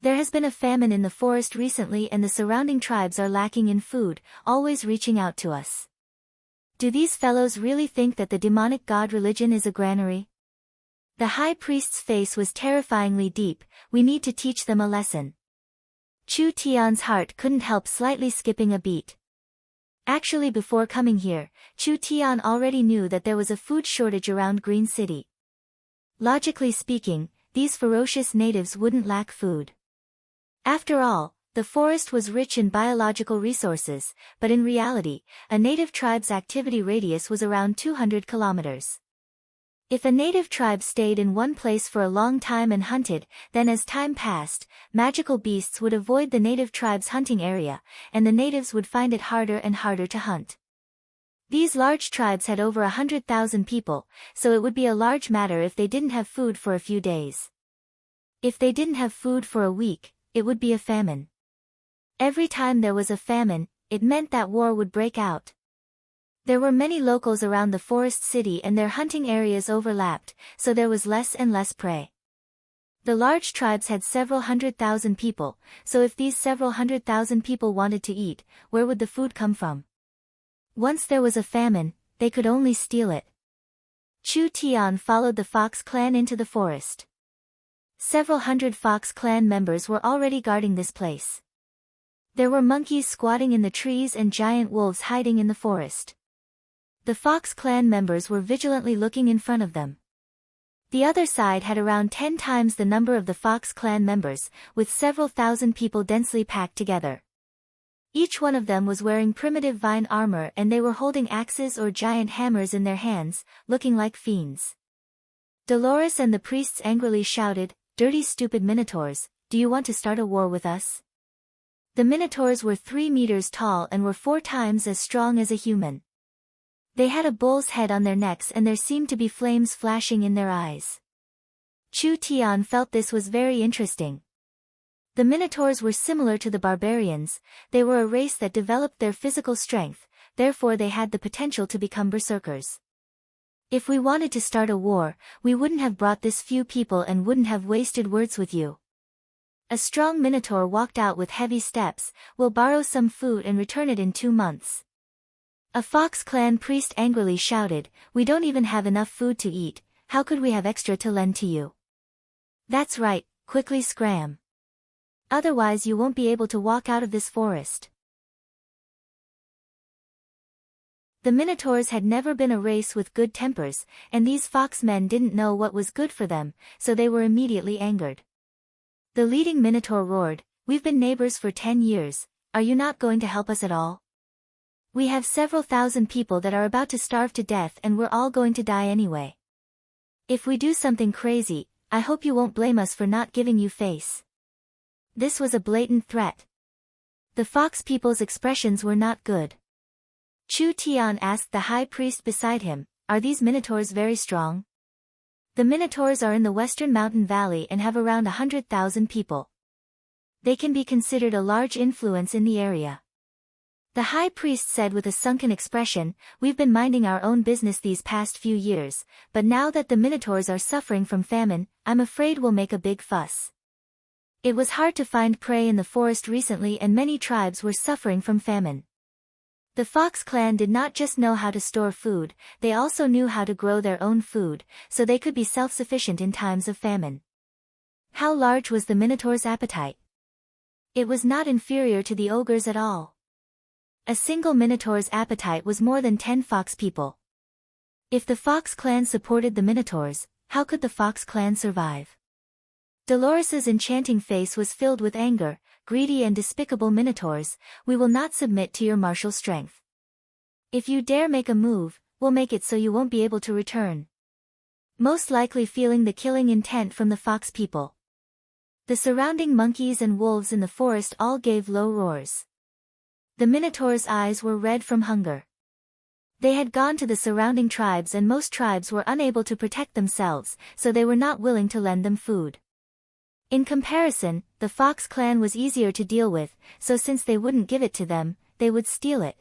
There has been a famine in the forest recently and the surrounding tribes are lacking in food, always reaching out to us. Do these fellows really think that the demonic god religion is a granary? The high priest's face was terrifyingly deep. We need to teach them a lesson. Chu Tian's heart couldn't help slightly skipping a beat. Actually, before coming here, Chu Tian already knew that there was a food shortage around Green City. Logically speaking, these ferocious natives wouldn't lack food. After all, the forest was rich in biological resources, but in reality, a native tribe's activity radius was around 200 kilometers. If a native tribe stayed in one place for a long time and hunted, then as time passed, magical beasts would avoid the native tribe's hunting area, and the natives would find it harder and harder to hunt. These large tribes had over 100,000 people, so it would be a large matter if they didn't have food for a few days. If they didn't have food for a week, it would be a famine. Every time there was a famine, it meant that war would break out. There were many locals around the forest city and their hunting areas overlapped, so there was less and less prey. The large tribes had several 100,000 people, so if these several 100,000 people wanted to eat, where would the food come from? Once there was a famine, they could only steal it. Chu Tian followed the Fox clan into the forest. Several hundred Fox clan members were already guarding this place. There were monkeys squatting in the trees and giant wolves hiding in the forest. The Fox clan members were vigilantly looking in front of them. The other side had around 10 times the number of the Fox clan members, with several thousand people densely packed together. Each one of them was wearing primitive vine armor and they were holding axes or giant hammers in their hands, looking like fiends. Dolores and the priests angrily shouted, "Dirty stupid minotaurs, do you want to start a war with us?" The minotaurs were 3 meters tall and were 4 times as strong as a human. They had a bull's head on their necks and there seemed to be flames flashing in their eyes. Chu Tian felt this was very interesting. The minotaurs were similar to the barbarians, they were a race that developed their physical strength, therefore they had the potential to become berserkers. If we wanted to start a war, we wouldn't have brought this few people and wouldn't have wasted words with you. A strong minotaur walked out with heavy steps, "We'll borrow some food and return it in 2 months. A Fox clan priest angrily shouted, "We don't even have enough food to eat, how could we have extra to lend to you?" "That's right, quickly scram. Otherwise you won't be able to walk out of this forest." The Minotaurs had never been a race with good tempers, and these Fox men didn't know what was good for them, so they were immediately angered. The leading Minotaur roared, "We've been neighbors for 10 years, are you not going to help us at all? We have several thousand people that are about to starve to death and we're all going to die anyway. If we do something crazy, I hope you won't blame us for not giving you face." This was a blatant threat. The Fox people's expressions were not good. Chu Tian asked the high priest beside him, "Are these Minotaurs very strong?" The Minotaurs are in the western mountain valley and have around 100,000 people. They can be considered a large influence in the area. The high priest said with a sunken expression, "We've been minding our own business these past few years, but now that the Minotaurs are suffering from famine, I'm afraid we'll make a big fuss. It was hard to find prey in the forest recently and many tribes were suffering from famine. The Fox clan did not just know how to store food, they also knew how to grow their own food, so they could be self-sufficient in times of famine." How large was the Minotaur's appetite? It was not inferior to the ogre's at all. A single Minotaur's appetite was more than 10 Fox people. If the Fox clan supported the Minotaurs, how could the Fox clan survive? Dolores's enchanting face was filled with anger. "Greedy and despicable Minotaurs, we will not submit to your martial strength. If you dare make a move, we'll make it so you won't be able to return." Most likely feeling the killing intent from the Fox people. The surrounding monkeys and wolves in the forest all gave low roars. The Minotaur's eyes were red from hunger. They had gone to the surrounding tribes and most tribes were unable to protect themselves, so they were not willing to lend them food. In comparison, the Fox clan was easier to deal with, so since they wouldn't give it to them, they would steal it.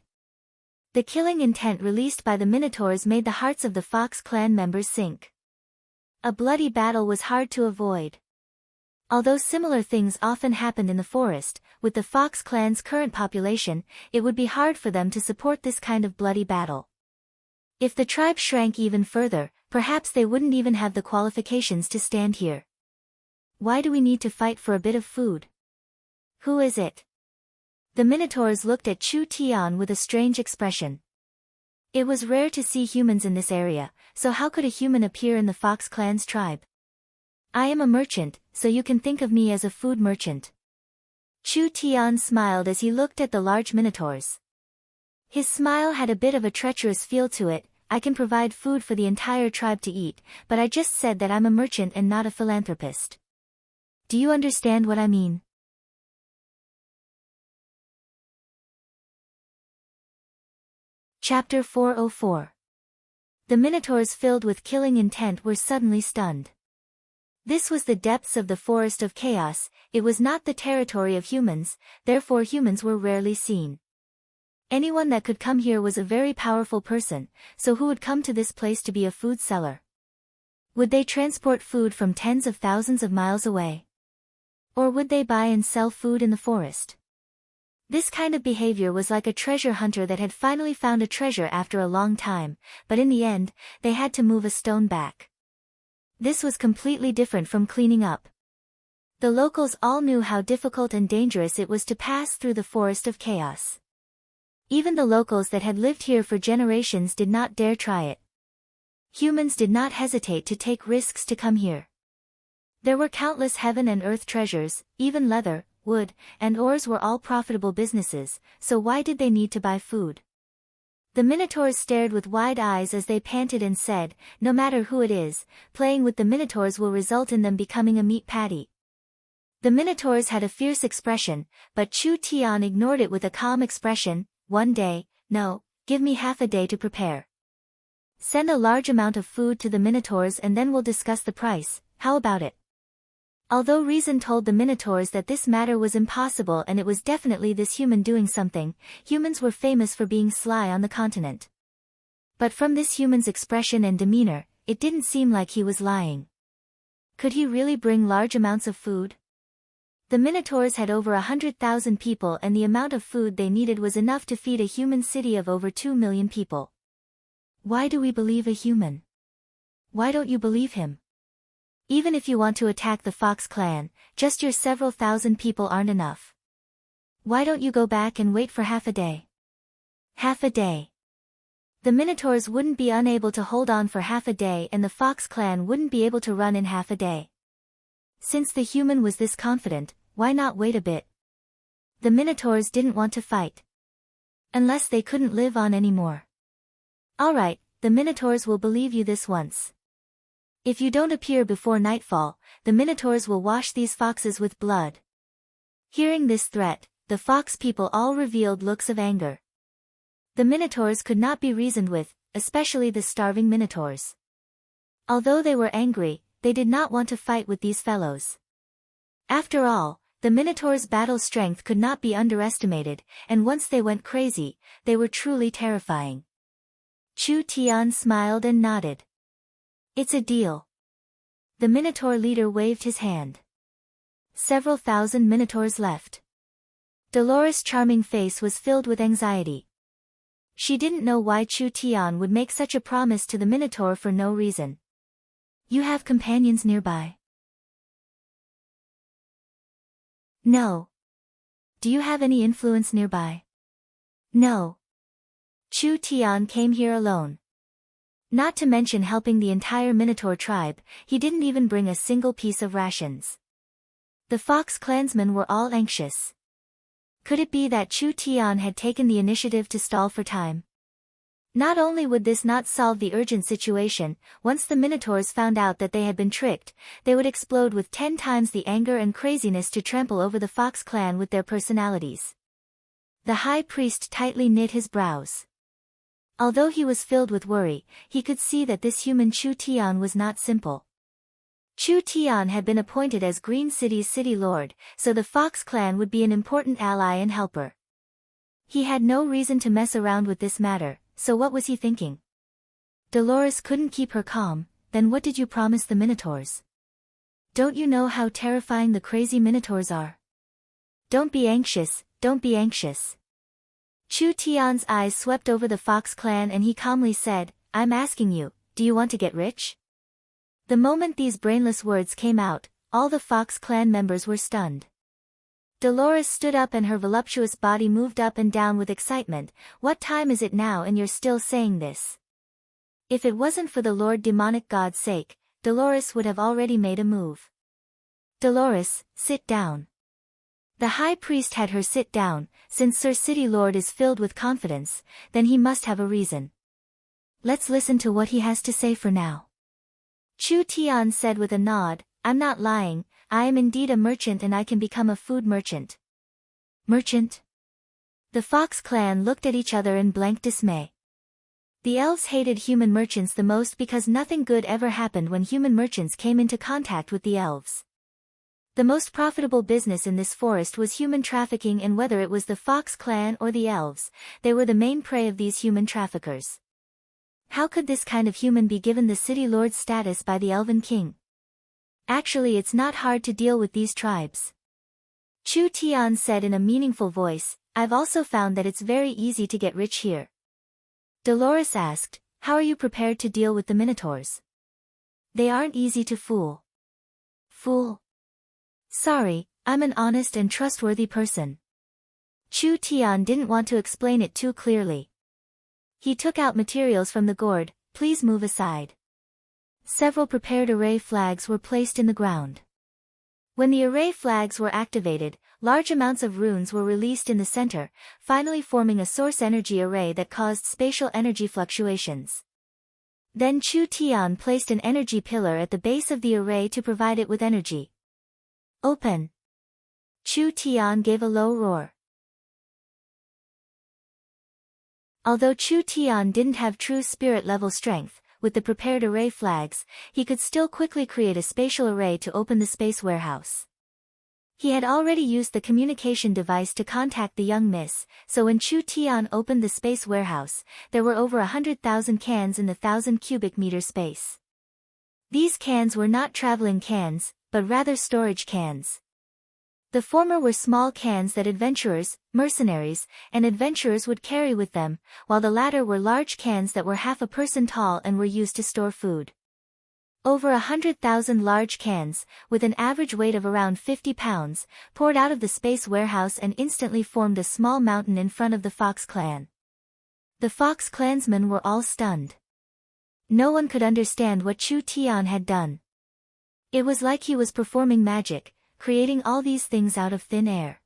The killing intent released by the Minotaurs made the hearts of the Fox clan members sink. A bloody battle was hard to avoid. Although similar things often happened in the forest, with the Fox clan's current population, it would be hard for them to support this kind of bloody battle. If the tribe shrank even further, perhaps they wouldn't even have the qualifications to stand here. Why do we need to fight for a bit of food? Who is it? The Minotaurs looked at Chu Tian with a strange expression. It was rare to see humans in this area, so how could a human appear in the Fox clan's tribe? I am a merchant, so you can think of me as a food merchant. Chu Tian smiled as he looked at the large Minotaurs. His smile had a bit of a treacherous feel to it. I can provide food for the entire tribe to eat, but I just said that I'm a merchant and not a philanthropist. Do you understand what I mean? Chapter 404. The Minotaurs filled with killing intent were suddenly stunned. This was the depths of the forest of chaos. It was not the territory of humans, therefore humans were rarely seen. Anyone that could come here was a very powerful person, so who would come to this place to be a food seller? Would they transport food from tens of thousands of miles away? Or would they buy and sell food in the forest? This kind of behavior was like a treasure hunter that had finally found a treasure after a long time, but in the end, they had to move a stone back. This was completely different from cleaning up. The locals all knew how difficult and dangerous it was to pass through the forest of chaos. Even the locals that had lived here for generations did not dare try it. Humans did not hesitate to take risks to come here. There were countless heaven and earth treasures, even leather, wood, and ores were all profitable businesses, so why did they need to buy food? The Minotaurs stared with wide eyes as they panted and said, no matter who it is, playing with the Minotaurs will result in them becoming a meat patty. The Minotaurs had a fierce expression, but Chu Tian ignored it with a calm expression. One day, no, give me half a day to prepare. Send a large amount of food to the Minotaurs and then we'll discuss the price, how about it? Although reason told the Minotaurs that this matter was impossible and it was definitely this human doing something, humans were famous for being sly on the continent. But from this human's expression and demeanor, it didn't seem like he was lying. Could he really bring large amounts of food? The Minotaurs had over 100,000 people and the amount of food they needed was enough to feed a human city of over 2 million people. Why do we believe a human? Why don't you believe him? Even if you want to attack the Fox clan, just your several thousand people aren't enough. Why don't you go back and wait for half a day? Half a day. The Minotaurs wouldn't be unable to hold on for half a day and the Fox clan wouldn't be able to run in half a day. Since the human was this confident, why not wait a bit? The Minotaurs didn't want to fight. Unless they couldn't live on anymore. Alright, the Minotaurs will believe you this once. If you don't appear before nightfall, the Minotaurs will wash these foxes with blood. Hearing this threat, the fox people all revealed looks of anger. The Minotaurs could not be reasoned with, especially the starving Minotaurs. Although they were angry, they did not want to fight with these fellows. After all, the Minotaurs' battle strength could not be underestimated, and once they went crazy, they were truly terrifying. Chu Tian smiled and nodded. It's a deal. The Minotaur leader waved his hand. Several thousand Minotaurs left. Dolores' charming face was filled with anxiety. She didn't know why Chu Tian would make such a promise to the Minotaur for no reason. You have companions nearby? No. Do you have any influence nearby? No. Chu Tian came here alone. Not to mention helping the entire Minotaur tribe, he didn't even bring a single piece of rations. The Fox clansmen were all anxious. Could it be that Chu Tian had taken the initiative to stall for time? Not only would this not solve the urgent situation, once the Minotaurs found out that they had been tricked, they would explode with 10 times the anger and craziness to trample over the Fox clan with their personalities. The high priest tightly knit his brows. Although he was filled with worry, he could see that this human Chu Tian was not simple. Chu Tian had been appointed as Green City's city lord, so the Fox clan would be an important ally and helper. He had no reason to mess around with this matter, so what was he thinking? Dolores couldn't keep her calm. Then what did you promise the Minotaurs? Don't you know how terrifying the crazy Minotaurs are? Don't be anxious, don't be anxious. Chu Tian's eyes swept over the Fox clan and he calmly said, I'm asking you, do you want to get rich? The moment these brainless words came out, all the Fox clan members were stunned. Dolores stood up and her voluptuous body moved up and down with excitement. What time is it now and you're still saying this? If it wasn't for the Lord Demonic God's sake, Dolores would have already made a move. Dolores, sit down. The high priest had her sit down. Since Sir City Lord is filled with confidence, then he must have a reason. Let's listen to what he has to say for now. Chu Tian said with a nod, I'm not lying, I am indeed a merchant and I can become a food merchant. Merchant? The Fox clan looked at each other in blank dismay. The elves hated human merchants the most because nothing good ever happened when human merchants came into contact with the elves. The most profitable business in this forest was human trafficking, and whether it was the Fox clan or the elves, they were the main prey of these human traffickers. How could this kind of human be given the city lord's status by the elven king? Actually, it's not hard to deal with these tribes. Chu Tian said in a meaningful voice, I've also found that it's very easy to get rich here. Dolores asked, how are you prepared to deal with the minotaurs? They aren't easy to fool. Fool? Sorry, I'm an honest and trustworthy person. Chu Tian didn't want to explain it too clearly. He took out materials from the gourd. Please move aside. Several prepared array flags were placed in the ground. When the array flags were activated, large amounts of runes were released in the center, finally forming a source energy array that caused spatial energy fluctuations. Then Chu Tian placed an energy pillar at the base of the array to provide it with energy. Open! Chu Tian gave a low roar. Although Chu Tian didn't have true spirit-level strength, with the prepared array flags, he could still quickly create a spatial array to open the space warehouse. He had already used the communication device to contact the young miss, so when Chu Tian opened the space warehouse, there were over 100,000 cans in the 1,000 cubic meter space. These cans were not traveling cans, but rather storage cans. The former were small cans that adventurers, mercenaries, and adventurers would carry with them, while the latter were large cans that were half a person tall and were used to store food. Over 100,000 large cans, with an average weight of around 50 pounds, poured out of the space warehouse and instantly formed a small mountain in front of the Fox clan. The Fox clansmen were all stunned. No one could understand what Chu Tian had done. It was like he was performing magic, creating all these things out of thin air.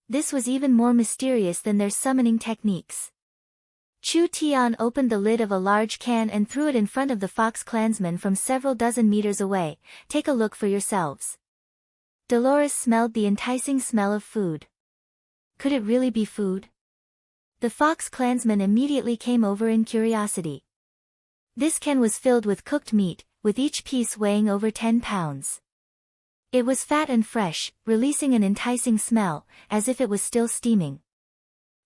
This was even more mysterious than their summoning techniques. Chu Tian opened the lid of a large can and threw it in front of the Fox clansmen from several dozen meters away. Take a look for yourselves. Dolores smelled the enticing smell of food. Could it really be food? The Fox clansmen immediately came over in curiosity. This can was filled with cooked meat, with each piece weighing over 10 pounds. It was fat and fresh, releasing an enticing smell, as if it was still steaming.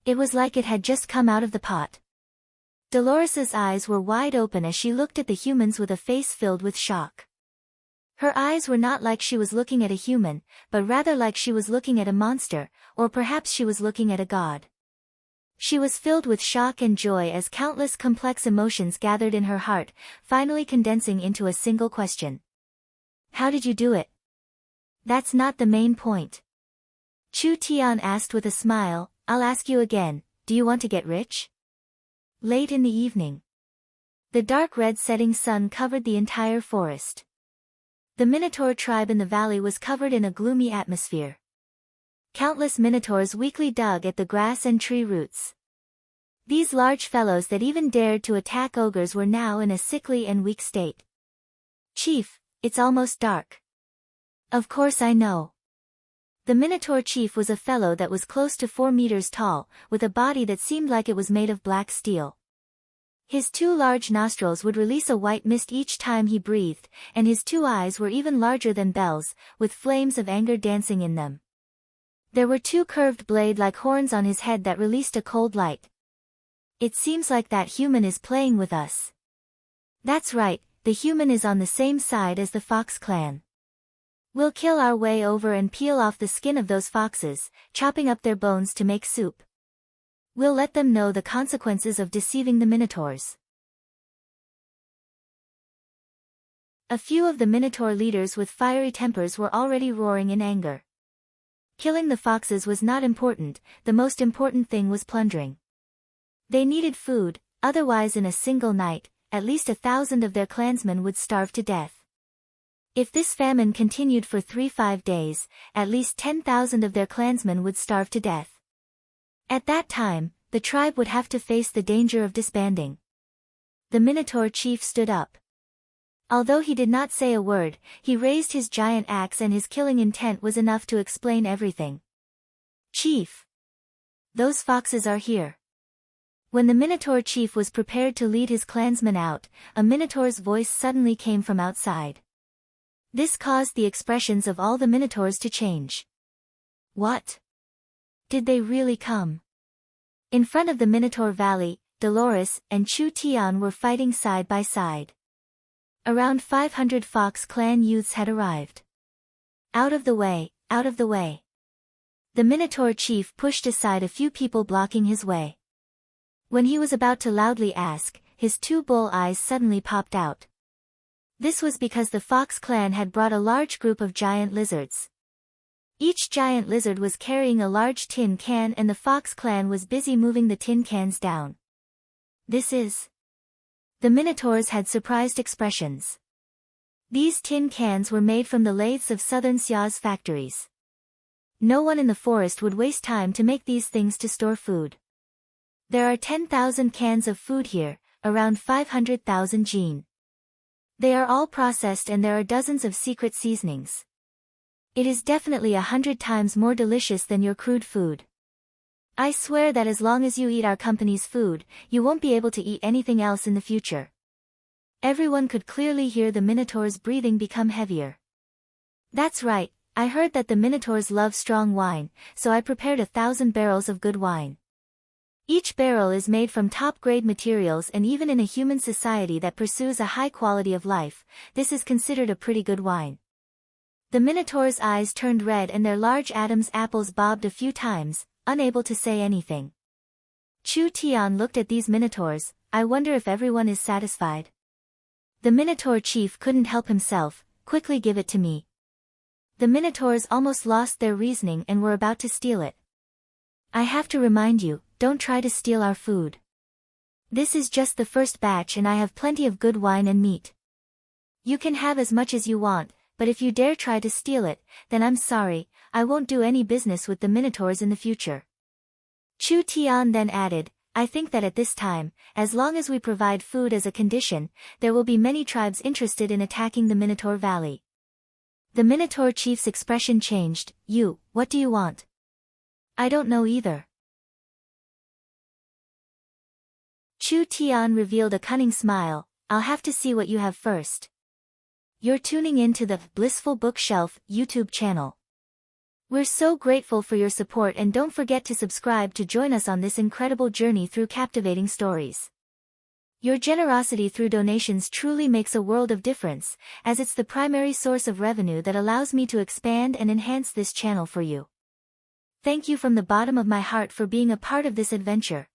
It was like it had just come out of the pot. Dolores's eyes were wide open as she looked at the humans with a face filled with shock. Her eyes were not like she was looking at a human, but rather like she was looking at a monster, or perhaps she was looking at a god. She was filled with shock and joy as countless complex emotions gathered in her heart, finally condensing into a single question. How did you do it? That's not the main point. Chu Tian asked with a smile, I'll ask you again, do you want to get rich? Late in the evening. The dark red setting sun covered the entire forest. The Minotaur tribe in the valley was covered in a gloomy atmosphere. Countless Minotaurs weakly dug at the grass and tree roots. These large fellows that even dared to attack ogres were now in a sickly and weak state. Chief, it's almost dark. Of course I know. The Minotaur chief was a fellow that was close to 4 meters tall, with a body that seemed like it was made of black steel. His 2 large nostrils would release a white mist each time he breathed, and his 2 eyes were even larger than bells, with flames of anger dancing in them. There were 2 curved blade-like horns on his head that released a cold light. It seems like that human is playing with us. That's right, the human is on the same side as the Fox clan. We'll kill our way over and peel off the skin of those foxes, chopping up their bones to make soup. We'll let them know the consequences of deceiving the Minotaurs. A few of the Minotaur leaders with fiery tempers were already roaring in anger. Killing the foxes was not important, the most important thing was plundering. They needed food, otherwise in a single night, at least 1,000 of their clansmen would starve to death. If this famine continued for 3-5 days, at least 10,000 of their clansmen would starve to death. At that time, the tribe would have to face the danger of disbanding. The Minotaur chief stood up. Although he did not say a word, he raised his giant axe and his killing intent was enough to explain everything. "Chief! Those foxes are here." When the Minotaur chief was prepared to lead his clansmen out, a Minotaur's voice suddenly came from outside. This caused the expressions of all the Minotaurs to change. What? Did they really come? In front of the Minotaur Valley, Dolores and Chu Tian were fighting side by side. Around 500 Fox clan youths had arrived. "Out of the way, out of the way." The Minotaur chief pushed aside a few people blocking his way. When he was about to loudly ask, his 2 bull eyes suddenly popped out. This was because the Fox clan had brought a large group of giant lizards. Each giant lizard was carrying a large tin can and the Fox clan was busy moving the tin cans down. This is... The Minotaurs had surprised expressions. These tin cans were made from the lathes of Southern Xia's factories. No one in the forest would waste time to make these things to store food. There are 10,000 cans of food here, around 500,000 jin. They are all processed and there are dozens of secret seasonings. It is definitely 100 times more delicious than your crude food. I swear that as long as you eat our company's food, you won't be able to eat anything else in the future. Everyone could clearly hear the Minotaur's breathing become heavier. That's right, I heard that the Minotaurs love strong wine, so I prepared 1,000 barrels of good wine. Each barrel is made from top-grade materials and even in a human society that pursues a high quality of life, this is considered a pretty good wine. The Minotaur's eyes turned red and their large Adam's apples bobbed a few times, unable to say anything. Chu Tian looked at these Minotaurs. "I wonder if everyone is satisfied." The Minotaur chief couldn't help himself. "Quickly give it to me." The Minotaurs almost lost their reasoning and were about to steal it. "I have to remind you, don't try to steal our food. This is just the first batch and I have plenty of good wine and meat. You can have as much as you want, but if you dare try to steal it, then I'm sorry, I won't do any business with the Minotaurs in the future." Chu Tian then added, "I think that at this time, as long as we provide food as a condition, there will be many tribes interested in attacking the Minotaur Valley." The Minotaur chief's expression changed. What do you want?" "I don't know either." Chu Tian revealed a cunning smile. "I'll have to see what you have first." You're tuning in to the Blissful Bookshelf YouTube channel. We're so grateful for your support and don't forget to subscribe to join us on this incredible journey through captivating stories. Your generosity through donations truly makes a world of difference, as it's the primary source of revenue that allows me to expand and enhance this channel for you. Thank you from the bottom of my heart for being a part of this adventure.